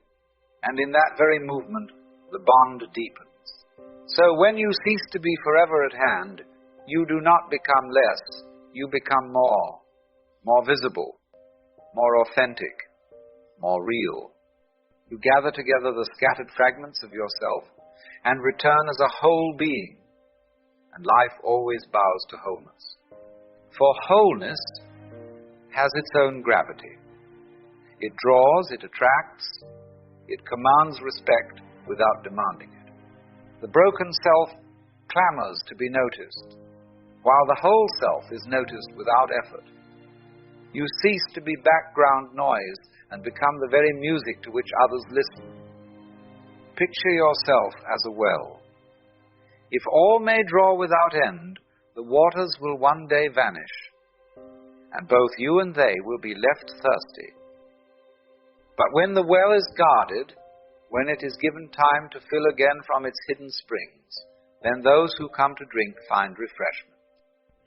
and in that very movement, the bond deepens. So when you cease to be forever at hand, you do not become less, you become more visible, more authentic, more real. You gather together the scattered fragments of yourself and return as a whole being, and life always bows to wholeness. For wholeness has its own gravity. It draws, it attracts, it commands respect without demanding it. The broken self clamors to be noticed, while the whole self is noticed without effort. You cease to be background noise and become the very music to which others listen. Picture yourself as a well. If all may draw without end, the waters will one day vanish, and both you and they will be left thirsty. But when the well is guarded, when it is given time to fill again from its hidden springs, then those who come to drink find refreshment.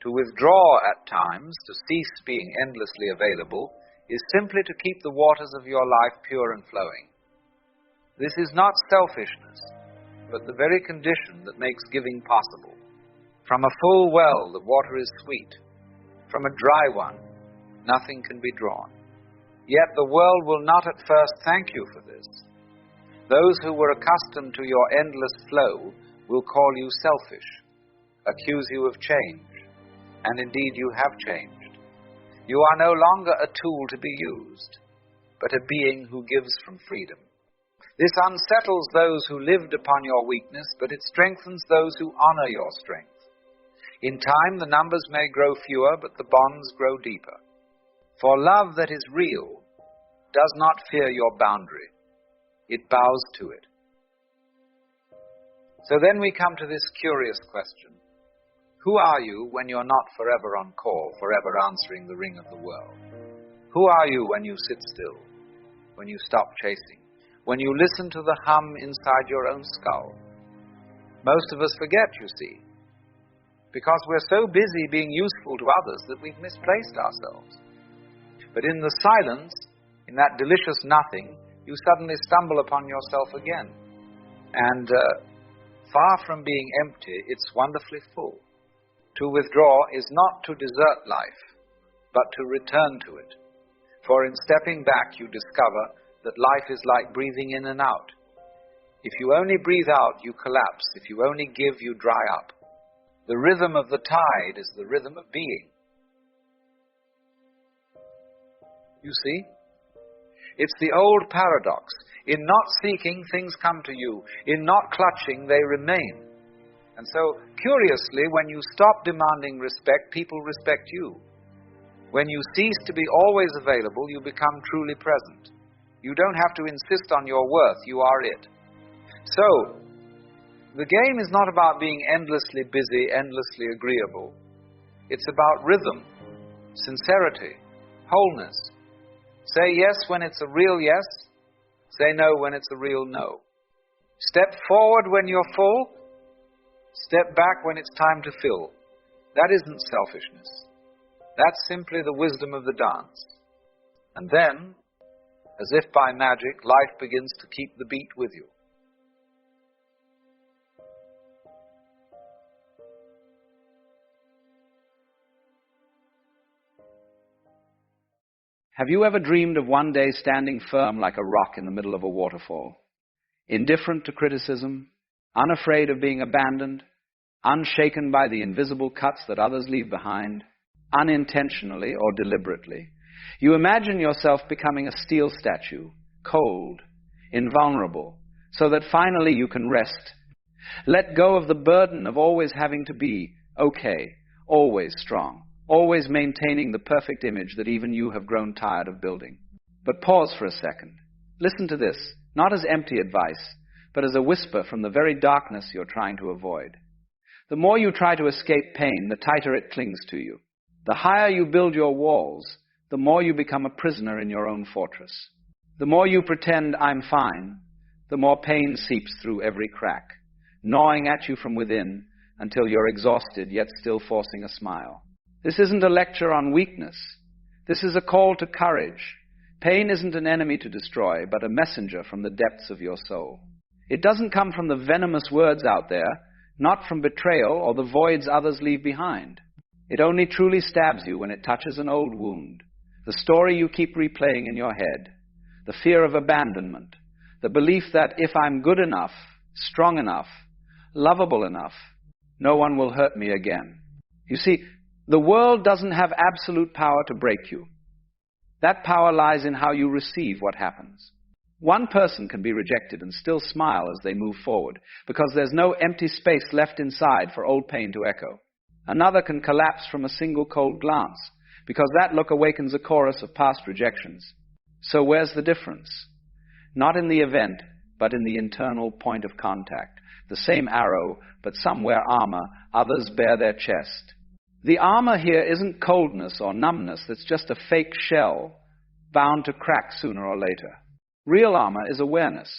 To withdraw at times, to cease being endlessly available, is simply to keep the waters of your life pure and flowing. This is not selfishness, but the very condition that makes giving possible. From a full well, the water is sweet. From a dry one, nothing can be drawn. Yet the world will not at first thank you for this. Those who were accustomed to your endless flow will call you selfish, accuse you of change, and indeed you have changed. You are no longer a tool to be used, but a being who gives from freedom. This unsettles those who lived upon your weakness, but it strengthens those who honor your strength. In time the numbers may grow fewer, but the bonds grow deeper. For love that is real does not fear your boundary. It bows to it. So then we come to this curious question. Who are you when you're not forever on call, forever answering the ring of the world? Who are you when you sit still, when you stop chasing, when you listen to the hum inside your own skull? Most of us forget, you see, because we're so busy being useful to others that we've misplaced ourselves. But in the silence, in that delicious nothing, you suddenly stumble upon yourself again. And far from being empty, it's wonderfully full. To withdraw is not to desert life, but to return to it. For in stepping back, you discover that life is like breathing in and out. If you only breathe out, you collapse. If you only give, you dry up. The rhythm of the tide is the rhythm of being. You see? It's the old paradox. In not seeking, things come to you. In not clutching, they remain. And so, curiously, when you stop demanding respect, people respect you. When you cease to be always available, you become truly present. You don't have to insist on your worth, you are it. So, the game is not about being endlessly busy, endlessly agreeable. It's about rhythm, sincerity, wholeness. Say yes when it's a real yes. Say no when it's a real no. Step forward when you're full. Step back when it's time to fill. That isn't selfishness. That's simply the wisdom of the dance. And then, as if by magic, life begins to keep the beat with you. Have you ever dreamed of one day standing firm like a rock in the middle of a waterfall, indifferent to criticism, unafraid of being abandoned, unshaken by the invisible cuts that others leave behind, unintentionally or deliberately? You imagine yourself becoming a steel statue, cold, invulnerable, so that finally you can rest. Let go of the burden of always having to be okay, always strong, always maintaining the perfect image that even you have grown tired of building. But pause for a second. Listen to this, not as empty advice, but as a whisper from the very darkness you're trying to avoid. The more you try to escape pain, the tighter it clings to you. The higher you build your walls, the more you become a prisoner in your own fortress. The more you pretend I'm fine, the more pain seeps through every crack, gnawing at you from within until you're exhausted yet still forcing a smile. This isn't a lecture on weakness. This is a call to courage. Pain isn't an enemy to destroy, but a messenger from the depths of your soul. It doesn't come from the venomous words out there, not from betrayal or the voids others leave behind. It only truly stabs you when it touches an old wound, the story you keep replaying in your head, the fear of abandonment, the belief that if I'm good enough, strong enough, lovable enough, no one will hurt me again. You see, the world doesn't have absolute power to break you. That power lies in how you receive what happens. One person can be rejected and still smile as they move forward, because there's no empty space left inside for old pain to echo. Another can collapse from a single cold glance, because that look awakens a chorus of past rejections. So where's the difference? Not in the event, but in the internal point of contact. The same arrow, but some wear armor, others bare their chest. The armor here isn't coldness or numbness that's just a fake shell, bound to crack sooner or later. Real armor is awareness,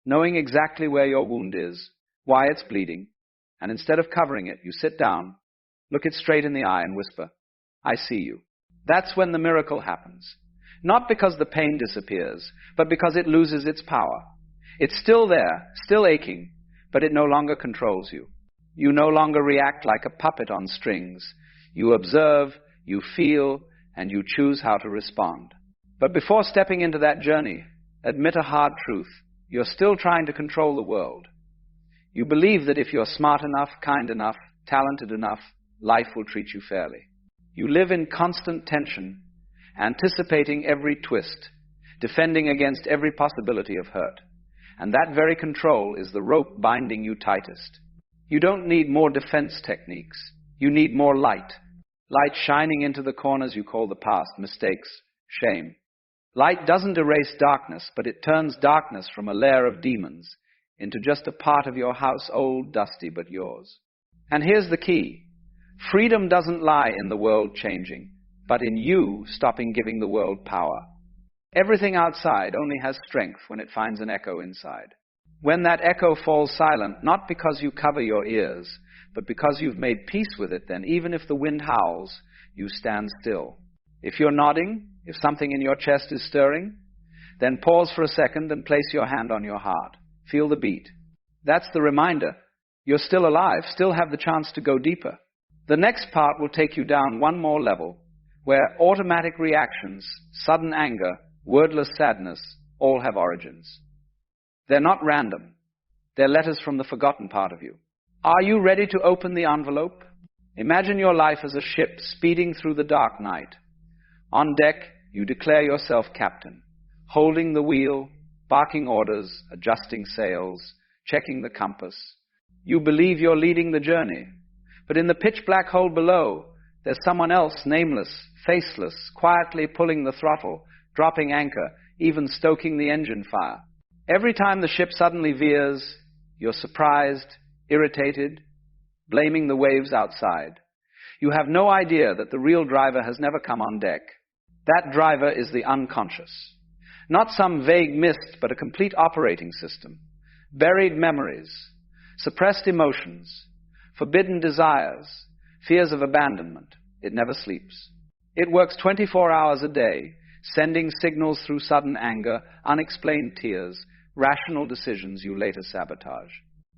knowing exactly where your wound is, why it's bleeding, and instead of covering it, you sit down, look it straight in the eye and whisper, I see you. That's when the miracle happens. Not because the pain disappears, but because it loses its power. It's still there, still aching, but it no longer controls you. You no longer react like a puppet on strings. You observe, you feel, and you choose how to respond. But before stepping into that journey, admit a hard truth. You're still trying to control the world. You believe that if you're smart enough, kind enough, talented enough, life will treat you fairly. You live in constant tension, anticipating every twist, defending against every possibility of hurt. And that very control is the rope binding you tightest. You don't need more defense techniques. You need more light. Light shining into the corners you call the past, mistakes, shame. Light doesn't erase darkness, but it turns darkness from a lair of demons into just a part of your house, old, dusty, but yours. And here's the key. Freedom doesn't lie in the world changing, but in you stopping giving the world power. Everything outside only has strength when it finds an echo inside. When that echo falls silent, not because you cover your ears, but because you've made peace with it, then even if the wind howls, you stand still. If you're nodding, if something in your chest is stirring, then pause for a second and place your hand on your heart. Feel the beat. That's the reminder. You're still alive, still have the chance to go deeper. The next part will take you down one more level, where automatic reactions, sudden anger, wordless sadness, all have origins. They're not random. They're letters from the forgotten part of you. Are you ready to open the envelope? Imagine your life as a ship speeding through the dark night. On deck, you declare yourself captain, holding the wheel, barking orders, adjusting sails, checking the compass. You believe you're leading the journey, but in the pitch black hole below, there's someone else, nameless, faceless, quietly pulling the throttle, dropping anchor, even stoking the engine fire. Every time the ship suddenly veers, you're surprised, irritated, blaming the waves outside. You have no idea that the real driver has never come on deck. That driver is the unconscious. Not some vague mist, but a complete operating system. Buried memories, suppressed emotions, forbidden desires, fears of abandonment. It never sleeps. It works 24 hours a day, sending signals through sudden anger, unexplained tears, rational decisions you later sabotage.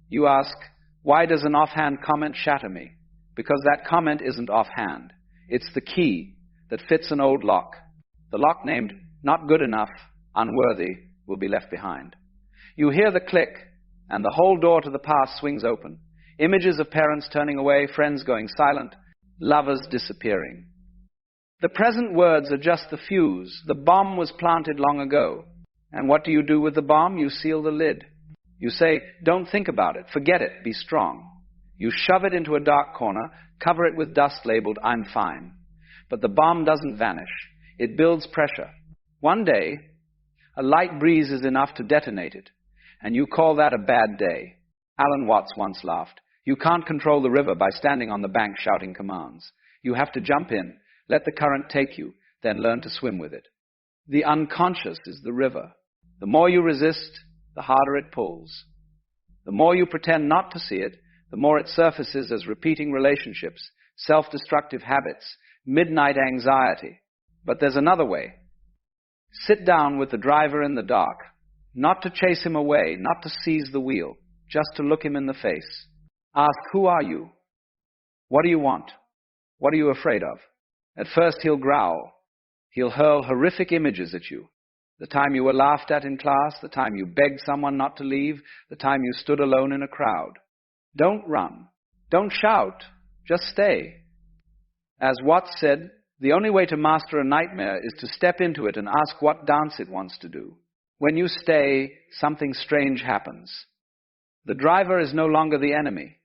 You ask, why does an offhand comment shatter me? Because that comment isn't offhand. It's the key that fits an old lock. The lock named not good enough, unworthy, will be left behind. You hear the click, and the whole door to the past swings open. Images of parents turning away, friends going silent, lovers disappearing. The present words are just the fuse. The bomb was planted long ago. And what do you do with the bomb? You seal the lid. You say, don't think about it, forget it, be strong. You shove it into a dark corner, cover it with dust labeled, I'm fine. But the bomb doesn't vanish. It builds pressure. One day, a light breeze is enough to detonate it, and you call that a bad day. Alan Watts once laughed. You can't control the river by standing on the bank shouting commands. You have to jump in, let the current take you, then learn to swim with it. The unconscious is the river. The more you resist, the harder it pulls. The more you pretend not to see it, the more it surfaces as repeating relationships, self-destructive habits, midnight anxiety. But there's another way. Sit down with the driver in the dark, not to chase him away, not to seize the wheel, just to look him in the face. Ask, who are you? What do you want? What are you afraid of? At first he'll growl. He'll hurl horrific images at you. The time you were laughed at in class, the time you begged someone not to leave, the time you stood alone in a crowd. Don't run. Don't shout. Just stay. As Watts said, the only way to master a nightmare is to step into it and ask what dance it wants to do. When you stay, something strange happens. The driver is no longer the enemy.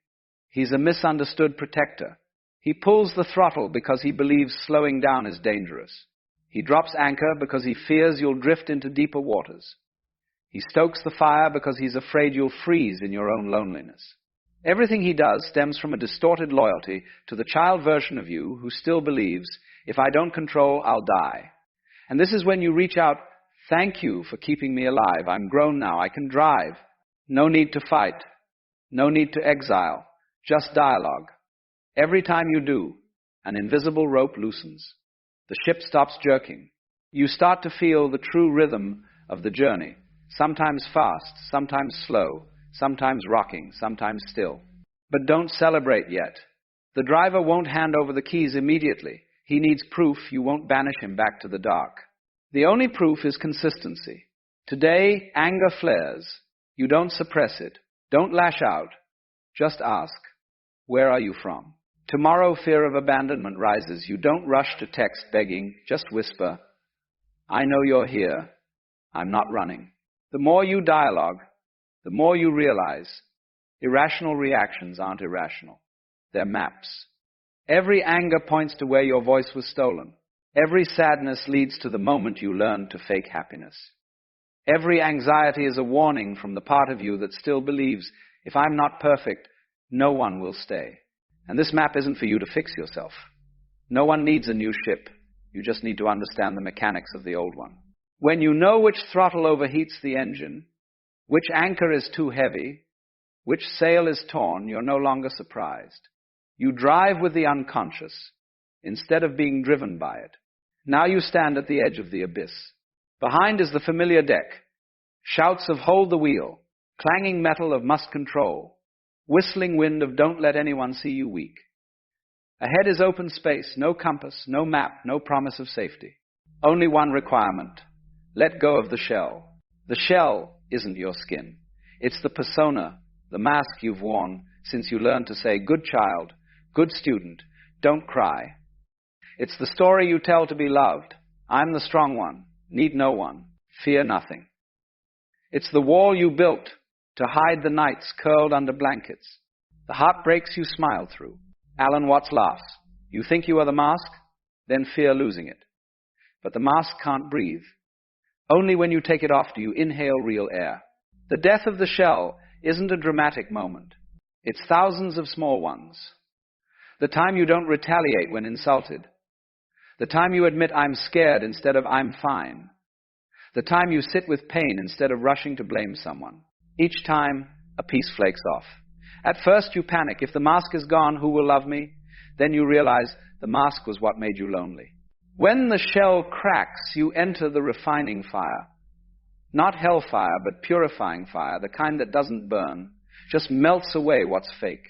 He's a misunderstood protector. He pulls the throttle because he believes slowing down is dangerous. He drops anchor because he fears you'll drift into deeper waters. He stokes the fire because he's afraid you'll freeze in your own loneliness. Everything he does stems from a distorted loyalty to the child version of you who still believes, if I don't control, I'll die. And this is when you reach out, thank you for keeping me alive. I'm grown now. I can drive. No need to fight. No need to exile. Just dialogue. Every time you do, an invisible rope loosens. The ship stops jerking. You start to feel the true rhythm of the journey, sometimes fast, sometimes slow, sometimes rocking, sometimes still. But don't celebrate yet. The driver won't hand over the keys immediately. He needs proof you won't banish him back to the dark. The only proof is consistency. Today, anger flares. You don't suppress it. Don't lash out. Just ask, where are you from? Tomorrow, fear of abandonment rises. You don't rush to text begging. Just whisper, I know you're here. I'm not running. The more you dialogue, the more you realize irrational reactions aren't irrational. They're maps. Every anger points to where your voice was stolen. Every sadness leads to the moment you learn to fake happiness. Every anxiety is a warning from the part of you that still believes, if I'm not perfect, no one will stay. And this map isn't for you to fix yourself. No one needs a new ship. You just need to understand the mechanics of the old one. When you know which throttle overheats the engine, which anchor is too heavy, which sail is torn, you're no longer surprised. You drive with the unconscious instead of being driven by it. Now you stand at the edge of the abyss. Behind is the familiar deck. Shouts of hold the wheel, clanging metal of must control, whistling wind of don't let anyone see you weak. Ahead is open space, no compass, no map, no promise of safety. Only one requirement. Let go of the shell. The shell isn't your skin. It's the persona, the mask you've worn since you learned to say, good child, good student, don't cry. It's the story you tell to be loved. I'm the strong one, need no one, fear nothing. It's the wall you built to hide the nights curled under blankets, the heartbreaks you smile through. Alan Watts laughs. You think you are the mask, then fear losing it. But the mask can't breathe. Only when you take it off do you inhale real air. The death of the shell isn't a dramatic moment. It's thousands of small ones. The time you don't retaliate when insulted. The time you admit I'm scared instead of I'm fine. The time you sit with pain instead of rushing to blame someone. Each time, a piece flakes off. At first you panic. If the mask is gone, who will love me? Then you realize the mask was what made you lonely. When the shell cracks, you enter the refining fire. Not hellfire, but purifying fire, the kind that doesn't burn, just melts away what's fake.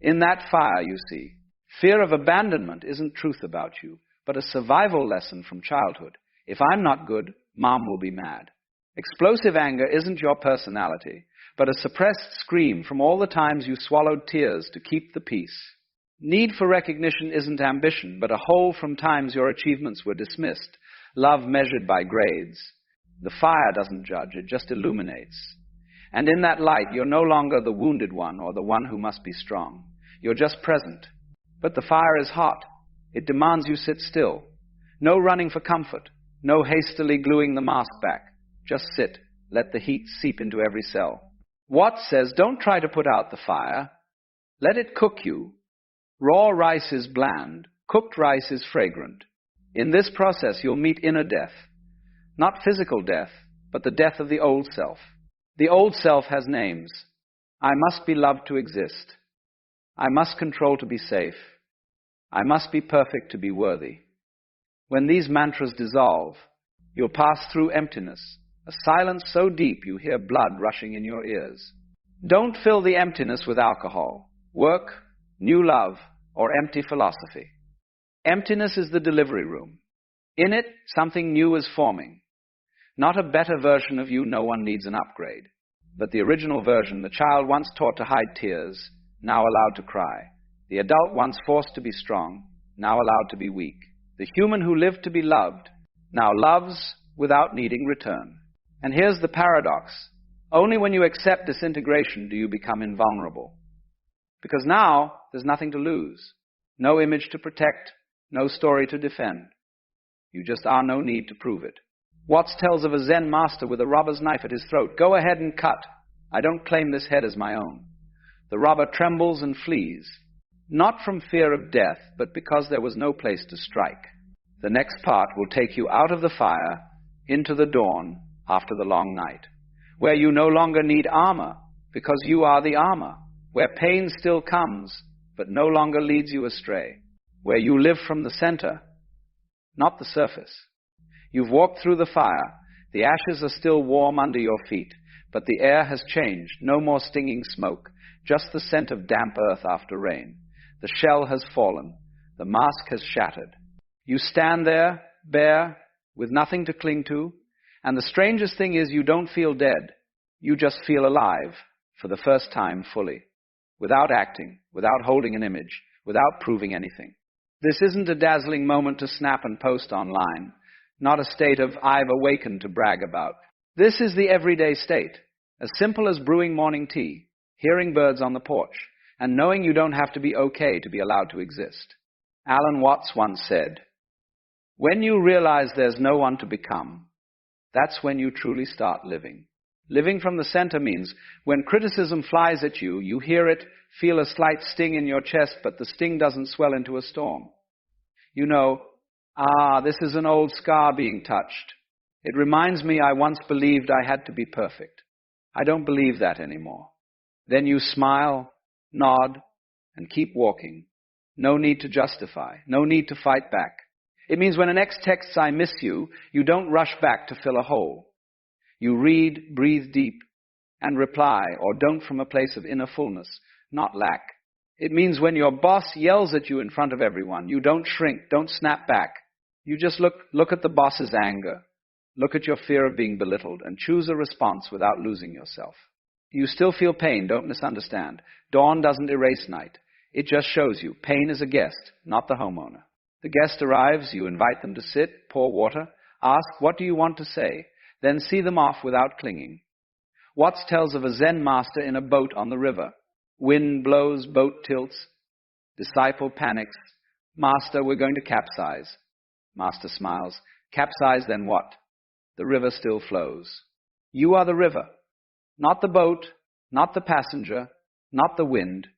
In that fire, you see, fear of abandonment isn't truth about you, but a survival lesson from childhood. If I'm not good, Mom will be mad. Explosive anger isn't your personality, but a suppressed scream from all the times you swallowed tears to keep the peace. Need for recognition isn't ambition, but a hole from times your achievements were dismissed, love measured by grades. The fire doesn't judge, it just illuminates. And in that light, you're no longer the wounded one or the one who must be strong. You're just present. But the fire is hot. It demands you sit still. No running for comfort. No hastily gluing the mask back. Just sit. Let the heat seep into every cell. Watts says, don't try to put out the fire. Let it cook you. Raw rice is bland. Cooked rice is fragrant. In this process, you'll meet inner death. Not physical death, but the death of the old self. The old self has names. I must be loved to exist. I must control to be safe. I must be perfect to be worthy. When these mantras dissolve, you'll pass through emptiness, a silence so deep you hear blood rushing in your ears. Don't fill the emptiness with alcohol, work, new love, or empty philosophy. Emptiness is the delivery room. In it, something new is forming. Not a better version of you, no one needs an upgrade. But the original version, the child once taught to hide tears, now allowed to cry. The adult once forced to be strong, now allowed to be weak. The human who lived to be loved, now loves without needing return. And here's the paradox. Only when you accept disintegration do you become invulnerable. Because now, there's nothing to lose. No image to protect, no story to defend. You just are, no need to prove it. Watts tells of a Zen master with a robber's knife at his throat. Go ahead and cut. I don't claim this head as my own. The robber trembles and flees, not from fear of death, but because there was no place to strike. The next part will take you out of the fire, into the dawn, after the long night, where you no longer need armor, because you are the armor, where pain still comes, but no longer leads you astray, where you live from the center, not the surface. You've walked through the fire. The ashes are still warm under your feet, but the air has changed. No more stinging smoke, just the scent of damp earth after rain. The shell has fallen. The mask has shattered. You stand there, bare, with nothing to cling to, and the strangest thing is you don't feel dead. You just feel alive, for the first time fully, without acting, without holding an image, without proving anything. This isn't a dazzling moment to snap and post online. Not a state of I've awakened to brag about. This is the everyday state, as simple as brewing morning tea, hearing birds on the porch, and knowing you don't have to be okay to be allowed to exist. Alan Watts once said, when you realize there's no one to become, that's when you truly start living. Living from the center means when criticism flies at you, you hear it, feel a slight sting in your chest, but the sting doesn't swell into a storm. You know, this is an old scar being touched. It reminds me I once believed I had to be perfect. I don't believe that anymore. Then you smile, nod, and keep walking. No need to justify. No need to fight back. It means when an ex texts I miss you, you don't rush back to fill a hole. You read, breathe deep, and reply, or don't from a place of inner fullness, not lack. It means when your boss yells at you in front of everyone, you don't shrink, don't snap back. You just look at the boss's anger, look at your fear of being belittled, and choose a response without losing yourself. You still feel pain, don't misunderstand. Dawn doesn't erase night. It just shows you pain is a guest, not the homeowner. The guest arrives, you invite them to sit, pour water, ask, what do you want to say? Then see them off without clinging. Watts tells of a Zen master in a boat on the river. Wind blows, boat tilts. Disciple panics. Master, we're going to capsize. Master smiles. Capsize, then what? The river still flows. You are the river. Not the boat, not the passenger, not the wind.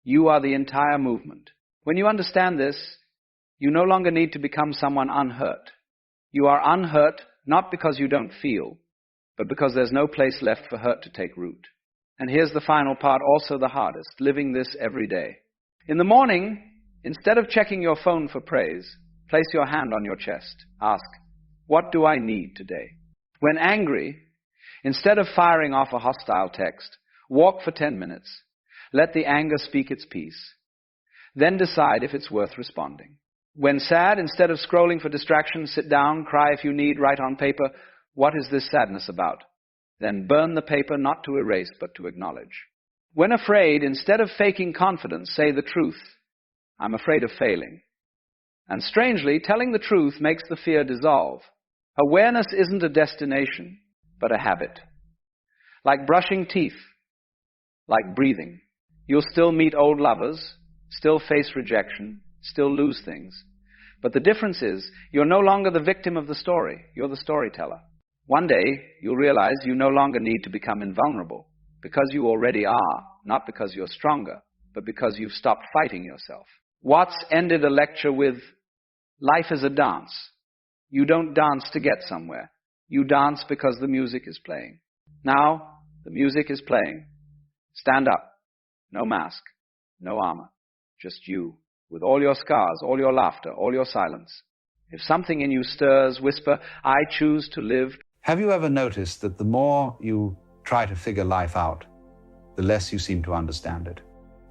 You are the entire movement. When you understand this, you no longer need to become someone unhurt. You are unhurt not because you don't feel, but because there's no place left for hurt to take root. And here's the final part, also the hardest, living this every day. In the morning, instead of checking your phone for praise, place your hand on your chest. Ask, what do I need today? When angry, instead of firing off a hostile text, walk for 10 minutes. Let the anger speak its piece. Then decide if it's worth responding. When sad, instead of scrolling for distraction, sit down, cry if you need, write on paper, what is this sadness about? Then burn the paper not to erase but to acknowledge. When afraid, instead of faking confidence, say the truth. I'm afraid of failing. And strangely, telling the truth makes the fear dissolve. Awareness isn't a destination, but a habit. Like brushing teeth, like breathing. You'll still meet old lovers, still face rejection, still lose things. But the difference is, you're no longer the victim of the story, you're the storyteller. One day, you'll realize you no longer need to become invulnerable, because you already are, not because you're stronger, but because you've stopped fighting yourself. Watts ended a lecture with, life is a dance. You don't dance to get somewhere. You dance because the music is playing. Now, the music is playing. Stand up. No mask, no armor, just you, with all your scars, all your laughter, all your silence. If something in you stirs, whisper, I choose to live. Have you ever noticed that the more you try to figure life out, the less you seem to understand it?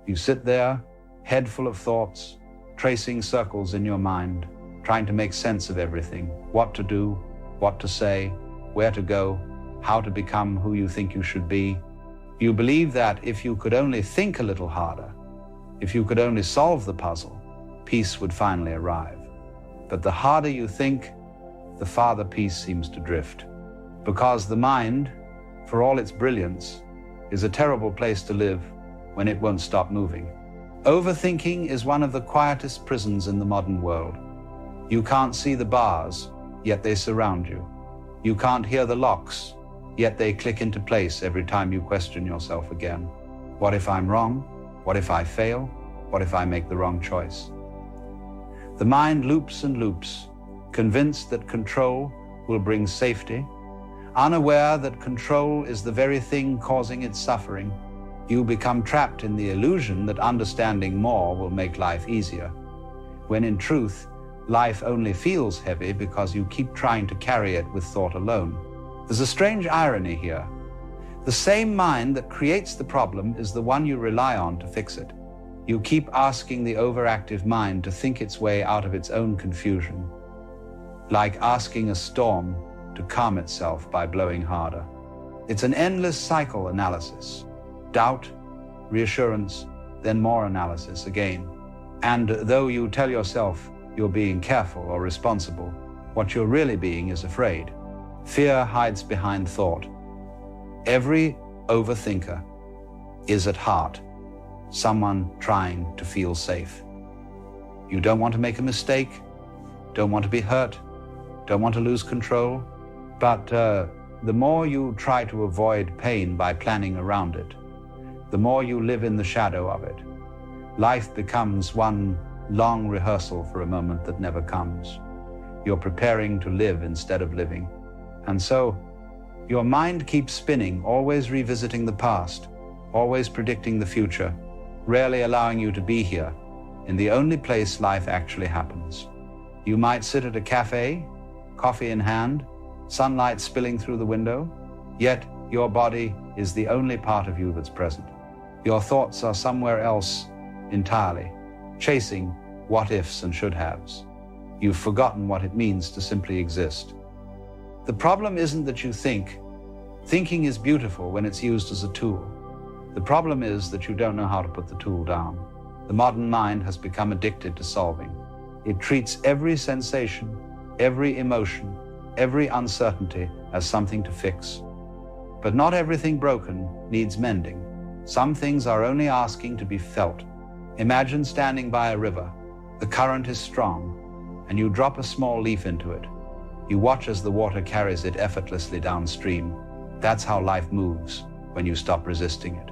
You sit there, head full of thoughts, tracing circles in your mind, trying to make sense of everything, what to do, what to say, where to go, how to become who you think you should be. You believe that if you could only think a little harder, if you could only solve the puzzle, peace would finally arrive. But the harder you think, the farther peace seems to drift. Because the mind, for all its brilliance, is a terrible place to live when it won't stop moving. Overthinking is one of the quietest prisons in the modern world. You can't see the bars, yet they surround you. You can't hear the locks, yet they click into place every time you question yourself again. What if I'm wrong? What if I fail? What if I make the wrong choice? The mind loops and loops, convinced that control will bring safety, unaware that control is the very thing causing its suffering. You become trapped in the illusion that understanding more will make life easier, when in truth, life only feels heavy because you keep trying to carry it with thought alone. There's a strange irony here. The same mind that creates the problem is the one you rely on to fix it. You keep asking the overactive mind to think its way out of its own confusion, like asking a storm to calm itself by blowing harder. It's an endless cycle analysis. Doubt, reassurance, then more analysis again. And though you tell yourself you're being careful or responsible, what you're really being is afraid. Fear hides behind thought. Every overthinker is at heart someone trying to feel safe. You don't want to make a mistake, don't want to be hurt, don't want to lose control, but the more you try to avoid pain by planning around it, the more you live in the shadow of it. Life becomes one long rehearsal for a moment that never comes. You're preparing to live instead of living. And so, your mind keeps spinning, always revisiting the past, always predicting the future, rarely allowing you to be here, in the only place life actually happens. You might sit at a cafe, coffee in hand, sunlight spilling through the window, yet your body is the only part of you that's present. Your thoughts are somewhere else entirely, chasing what-ifs and should-haves. You've forgotten what it means to simply exist. The problem isn't that you think. Thinking is beautiful when it's used as a tool. The problem is that you don't know how to put the tool down. The modern mind has become addicted to solving. It treats every sensation, every emotion, every uncertainty as something to fix. But not everything broken needs mending. Some things are only asking to be felt. Imagine standing by a river. The current is strong, and you drop a small leaf into it. You watch as the water carries it effortlessly downstream. That's how life moves when you stop resisting it.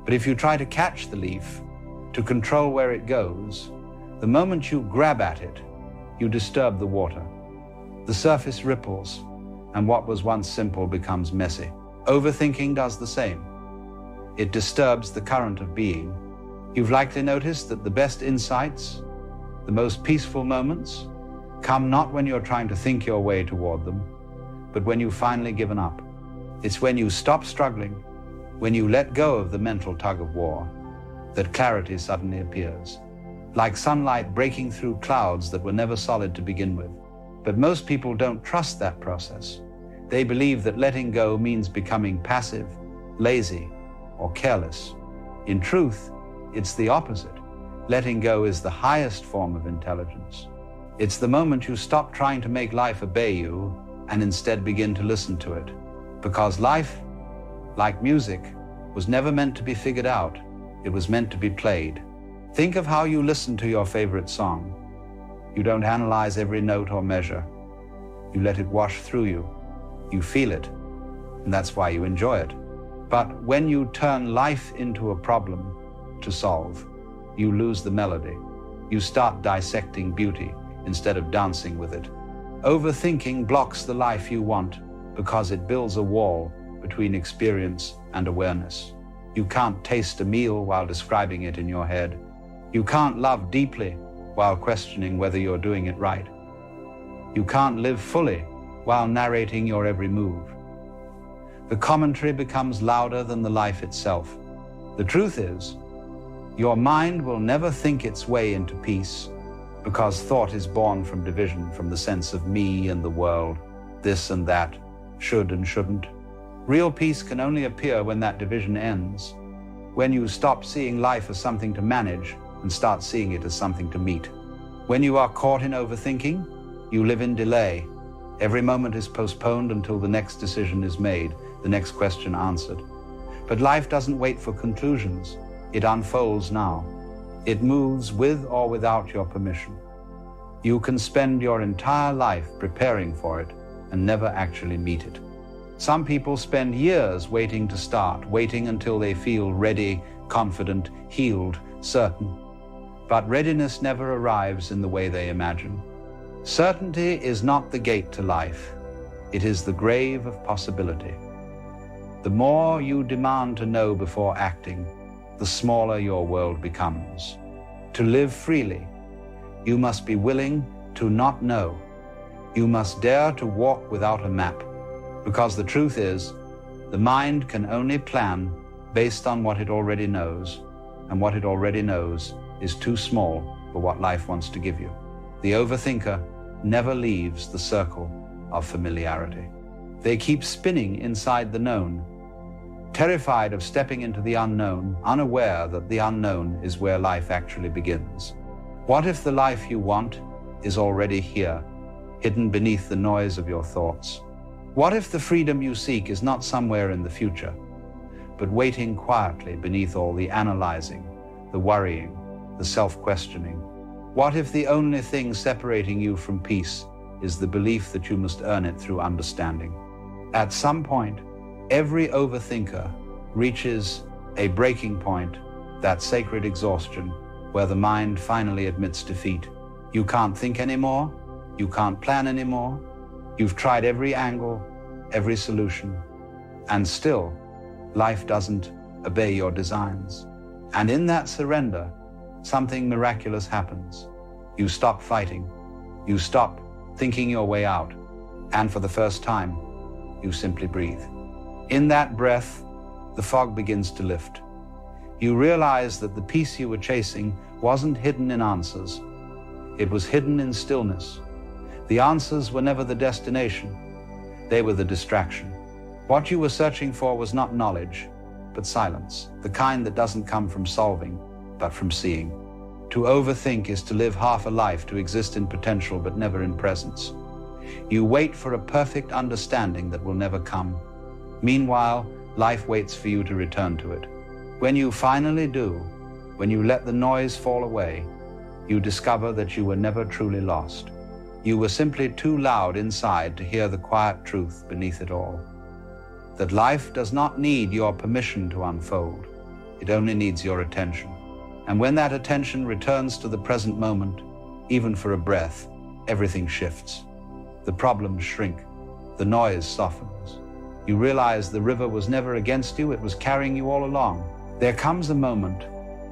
But if you try to catch the leaf, to control where it goes, The moment you grab at it, you disturb the water. The surface ripples, and what was once simple becomes messy. Overthinking does the same. It disturbs the current of being. You've likely noticed that the best insights, the most peaceful moments, come not when you're trying to think your way toward them, but when you've finally given up. It's when you stop struggling, when you let go of the mental tug of war, that clarity suddenly appears, like sunlight breaking through clouds that were never solid to begin with. But most people don't trust that process. They believe that letting go means becoming passive, lazy, or careless. In truth, it's the opposite. Letting go is the highest form of intelligence. It's the moment you stop trying to make life obey you and instead begin to listen to it. Because life, like music, was never meant to be figured out. It was meant to be played. Think of how you listen to your favorite song. You don't analyze every note or measure. You let it wash through you. You feel it, and that's why you enjoy it. But when you turn life into a problem to solve, you lose the melody. You start dissecting beauty instead of dancing with it. Overthinking blocks the life you want because it builds a wall between experience and awareness. You can't taste a meal while describing it in your head. You can't love deeply while questioning whether you're doing it right. You can't live fully while narrating your every move. The commentary becomes louder than the life itself. The truth is, your mind will never think its way into peace because thought is born from division, from the sense of me and the world, this and that, should and shouldn't. Real peace can only appear when that division ends, when you stop seeing life as something to manage and start seeing it as something to meet. When you are caught in overthinking, you live in delay. Every moment is postponed until the next decision is made, the next question answered. But life doesn't wait for conclusions. It unfolds now. It moves with or without your permission. You can spend your entire life preparing for it and never actually meet it. Some people spend years waiting to start, waiting until they feel ready, confident, healed, certain. But readiness never arrives in the way they imagine. Certainty is not the gate to life. It is the grave of possibility. The more you demand to know before acting, the smaller your world becomes. To live freely, you must be willing to not know. You must dare to walk without a map, because the truth is, the mind can only plan based on what it already knows, and what it already knows is too small for what life wants to give you. The overthinker never leaves the circle of familiarity. They keep spinning inside the known, terrified of stepping into the unknown, unaware that the unknown is where life actually begins. What if the life you want is already here, hidden beneath the noise of your thoughts? What if the freedom you seek is not somewhere in the future, but waiting quietly beneath all the analyzing, the worrying, the self-questioning? What if the only thing separating you from peace is the belief that you must earn it through understanding? At some point, every overthinker reaches a breaking point, that sacred exhaustion, where the mind finally admits defeat. You can't think anymore. You can't plan anymore. You've tried every angle, every solution, and still, life doesn't obey your designs. And in that surrender, something miraculous happens. You stop fighting. You stop thinking your way out. And for the first time, you simply breathe. In that breath, the fog begins to lift. You realize that the peace you were chasing wasn't hidden in answers. It was hidden in stillness. The answers were never the destination. They were the distraction. What you were searching for was not knowledge, but silence, the kind that doesn't come from solving, but from seeing. To overthink is to live half a life, to exist in potential but never in presence. You wait for a perfect understanding that will never come. Meanwhile, life waits for you to return to it. When you finally do, when you let the noise fall away, you discover that you were never truly lost. You were simply too loud inside to hear the quiet truth beneath it all. That life does not need your permission to unfold. It only needs your attention. And when that attention returns to the present moment, even for a breath, everything shifts. The problems shrink. The noise softens. You realize the river was never against you, it was carrying you all along. There comes a moment,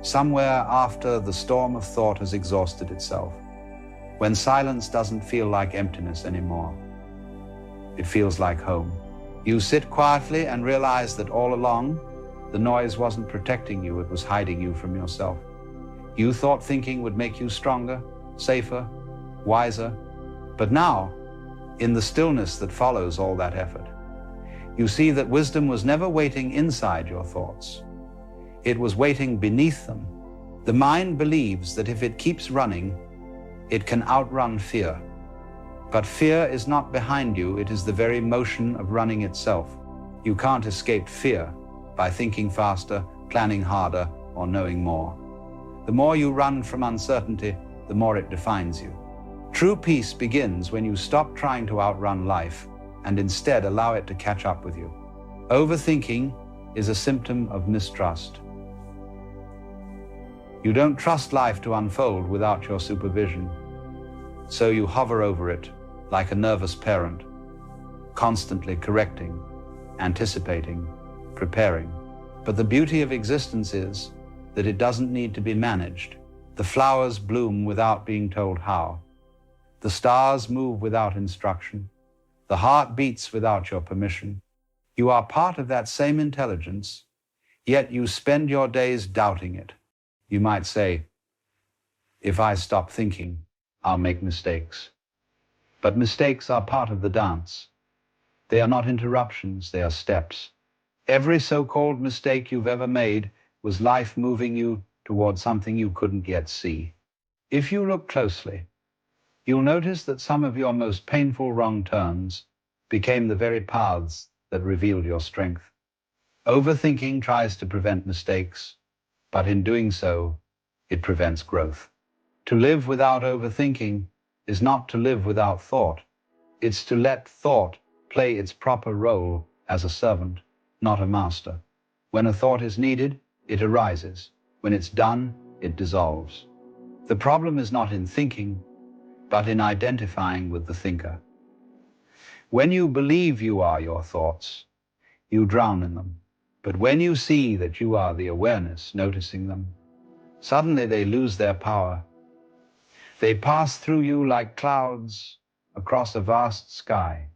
somewhere after the storm of thought has exhausted itself, when silence doesn't feel like emptiness anymore. It feels like home. You sit quietly and realize that all along, the noise wasn't protecting you, it was hiding you from yourself. You thought thinking would make you stronger, safer, wiser. But now, in the stillness that follows all that effort, you see that wisdom was never waiting inside your thoughts. It was waiting beneath them. The mind believes that if it keeps running, it can outrun fear. But fear is not behind you, it is the very motion of running itself. You can't escape fear by thinking faster, planning harder, or knowing more. The more you run from uncertainty, the more it defines you. True peace begins when you stop trying to outrun life and instead allow it to catch up with you. Overthinking is a symptom of mistrust. You don't trust life to unfold without your supervision, so you hover over it like a nervous parent, constantly correcting, anticipating, preparing. But the beauty of existence is that it doesn't need to be managed. The flowers bloom without being told how. The stars move without instruction. The heart beats without your permission. You are part of that same intelligence, yet you spend your days doubting it. You might say, if I stop thinking, I'll make mistakes. But mistakes are part of the dance. They are not interruptions, they are steps. Every so-called mistake you've ever made was life moving you towards something you couldn't yet see. If you look closely, you'll notice that some of your most painful wrong turns became the very paths that revealed your strength. Overthinking tries to prevent mistakes, but in doing so, it prevents growth. To live without overthinking is not to live without thought. It's to let thought play its proper role as a servant, not a master. When a thought is needed, it arises. When it's done, it dissolves. The problem is not in thinking, but in identifying with the thinker. When you believe you are your thoughts, you drown in them. But when you see that you are the awareness noticing them, suddenly they lose their power. They pass through you like clouds across a vast sky.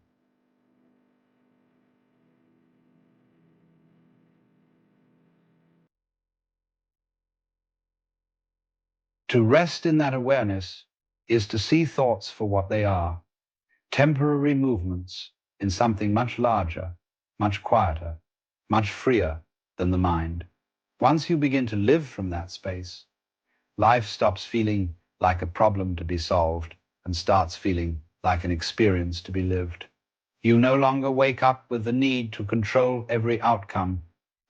To rest in that awareness is to see thoughts for what they are, temporary movements in something much larger, much quieter, much freer than the mind. Once you begin to live from that space, life stops feeling like a problem to be solved and starts feeling like an experience to be lived. You no longer wake up with the need to control every outcome.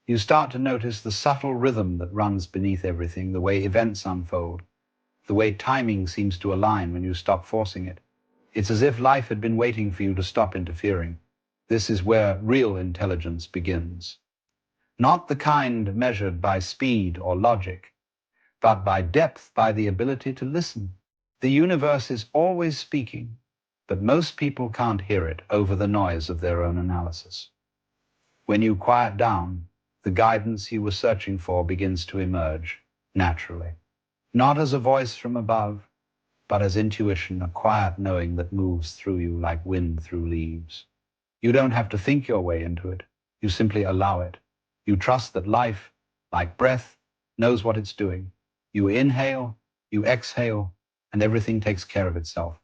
You start to notice the subtle rhythm that runs beneath everything, the way events unfold, the way timing seems to align when you stop forcing it. It's as if life had been waiting for you to stop interfering. This is where real intelligence begins. Not the kind measured by speed or logic, but by depth, by the ability to listen. The universe is always speaking, but most people can't hear it over the noise of their own analysis. When you quiet down, the guidance you were searching for begins to emerge naturally, not as a voice from above, but as intuition, a quiet knowing that moves through you like wind through leaves. You don't have to think your way into it. You simply allow it. You trust that life, like breath, knows what it's doing. You inhale, you exhale, and everything takes care of itself.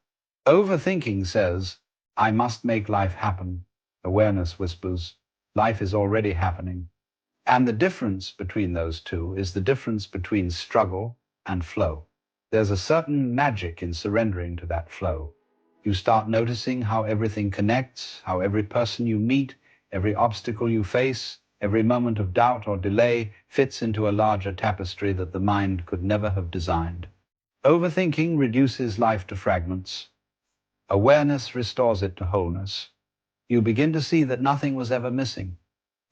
Overthinking says, I must make life happen. Awareness whispers, life is already happening. And the difference between those two is the difference between struggle and flow. There's a certain magic in surrendering to that flow. You start noticing how everything connects, how every person you meet, every obstacle you face, every moment of doubt or delay fits into a larger tapestry that the mind could never have designed. Overthinking reduces life to fragments. Awareness restores it to wholeness. You begin to see that nothing was ever missing.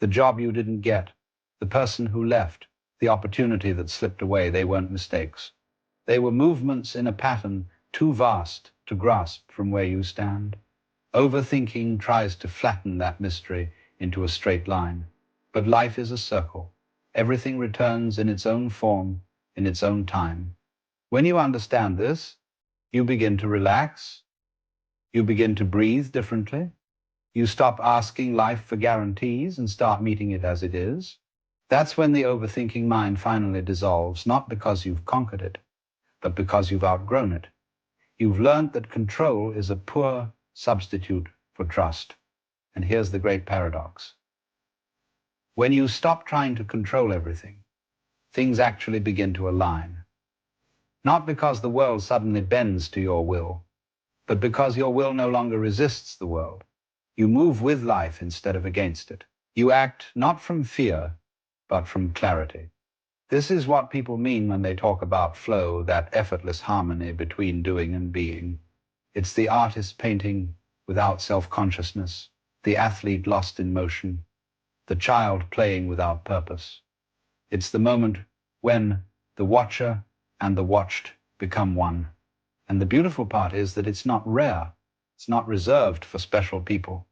The job you didn't get, the person who left, the opportunity that slipped away, they weren't mistakes. They were movements in a pattern too vast to grasp from where you stand. Overthinking tries to flatten that mystery into a straight line. But life is a circle. Everything returns in its own form, in its own time. When you understand this, you begin to relax. You begin to breathe differently. You stop asking life for guarantees and start meeting it as it is. That's when the overthinking mind finally dissolves, not because you've conquered it, but because you've outgrown it. You've learned that control is a poor substitute for trust. And here's the great paradox. When you stop trying to control everything, things actually begin to align. Not because the world suddenly bends to your will, but because your will no longer resists the world. You move with life instead of against it. You act not from fear, but from clarity. This is what people mean when they talk about flow, that effortless harmony between doing and being. It's the artist painting without self-consciousness, the athlete lost in motion, the child playing without purpose. It's the moment when the watcher and the watched become one. And the beautiful part is that it's not rare. It's not reserved for special people.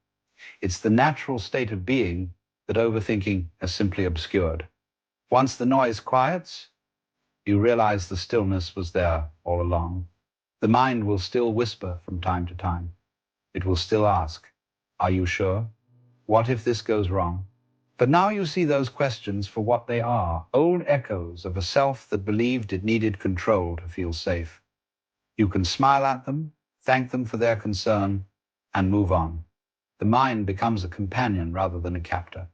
It's the natural state of being that overthinking has simply obscured. Once the noise quiets, you realize the stillness was there all along. The mind will still whisper from time to time. It will still ask, are you sure? What if this goes wrong? But now you see those questions for what they are, old echoes of a self that believed it needed control to feel safe. You can smile at them, thank them for their concern, and move on. The mind becomes a companion rather than a captor.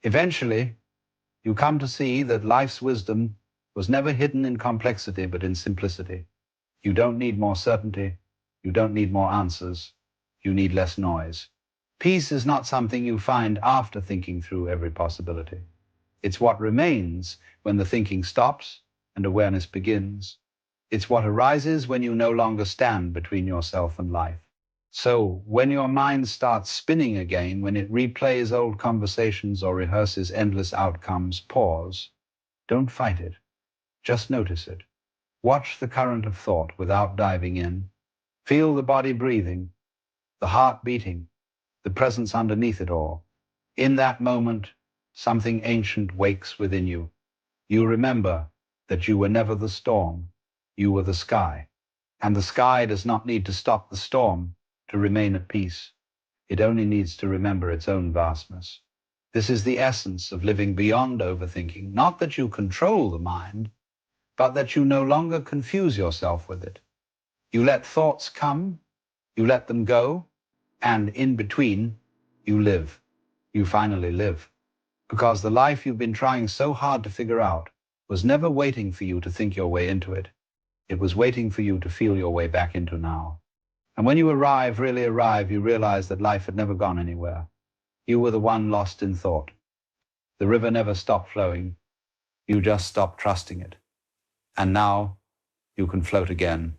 Eventually, you come to see that life's wisdom was never hidden in complexity, but in simplicity. You don't need more certainty. You don't need more answers. You need less noise. Peace is not something you find after thinking through every possibility. It's what remains when the thinking stops and awareness begins. It's what arises when you no longer stand between yourself and life. So when your mind starts spinning again, when it replays old conversations or rehearses endless outcomes, pause. Don't fight it. Just notice it. Watch the current of thought without diving in. Feel the body breathing, the heart beating, the presence underneath it all. In that moment, something ancient wakes within you. You remember that you were never the storm. You were the sky. And the sky does not need to stop the storm to remain at peace. It only needs to remember its own vastness. This is the essence of living beyond overthinking, not that you control the mind, but that you no longer confuse yourself with it. You let thoughts come, you let them go, and in between, you live. You finally live. Because the life you've been trying so hard to figure out was never waiting for you to think your way into it. It was waiting for you to feel your way back into now. And when you arrive, really arrive, you realize that life had never gone anywhere. You were the one lost in thought. The river never stopped flowing. You just stopped trusting it. And now you can float again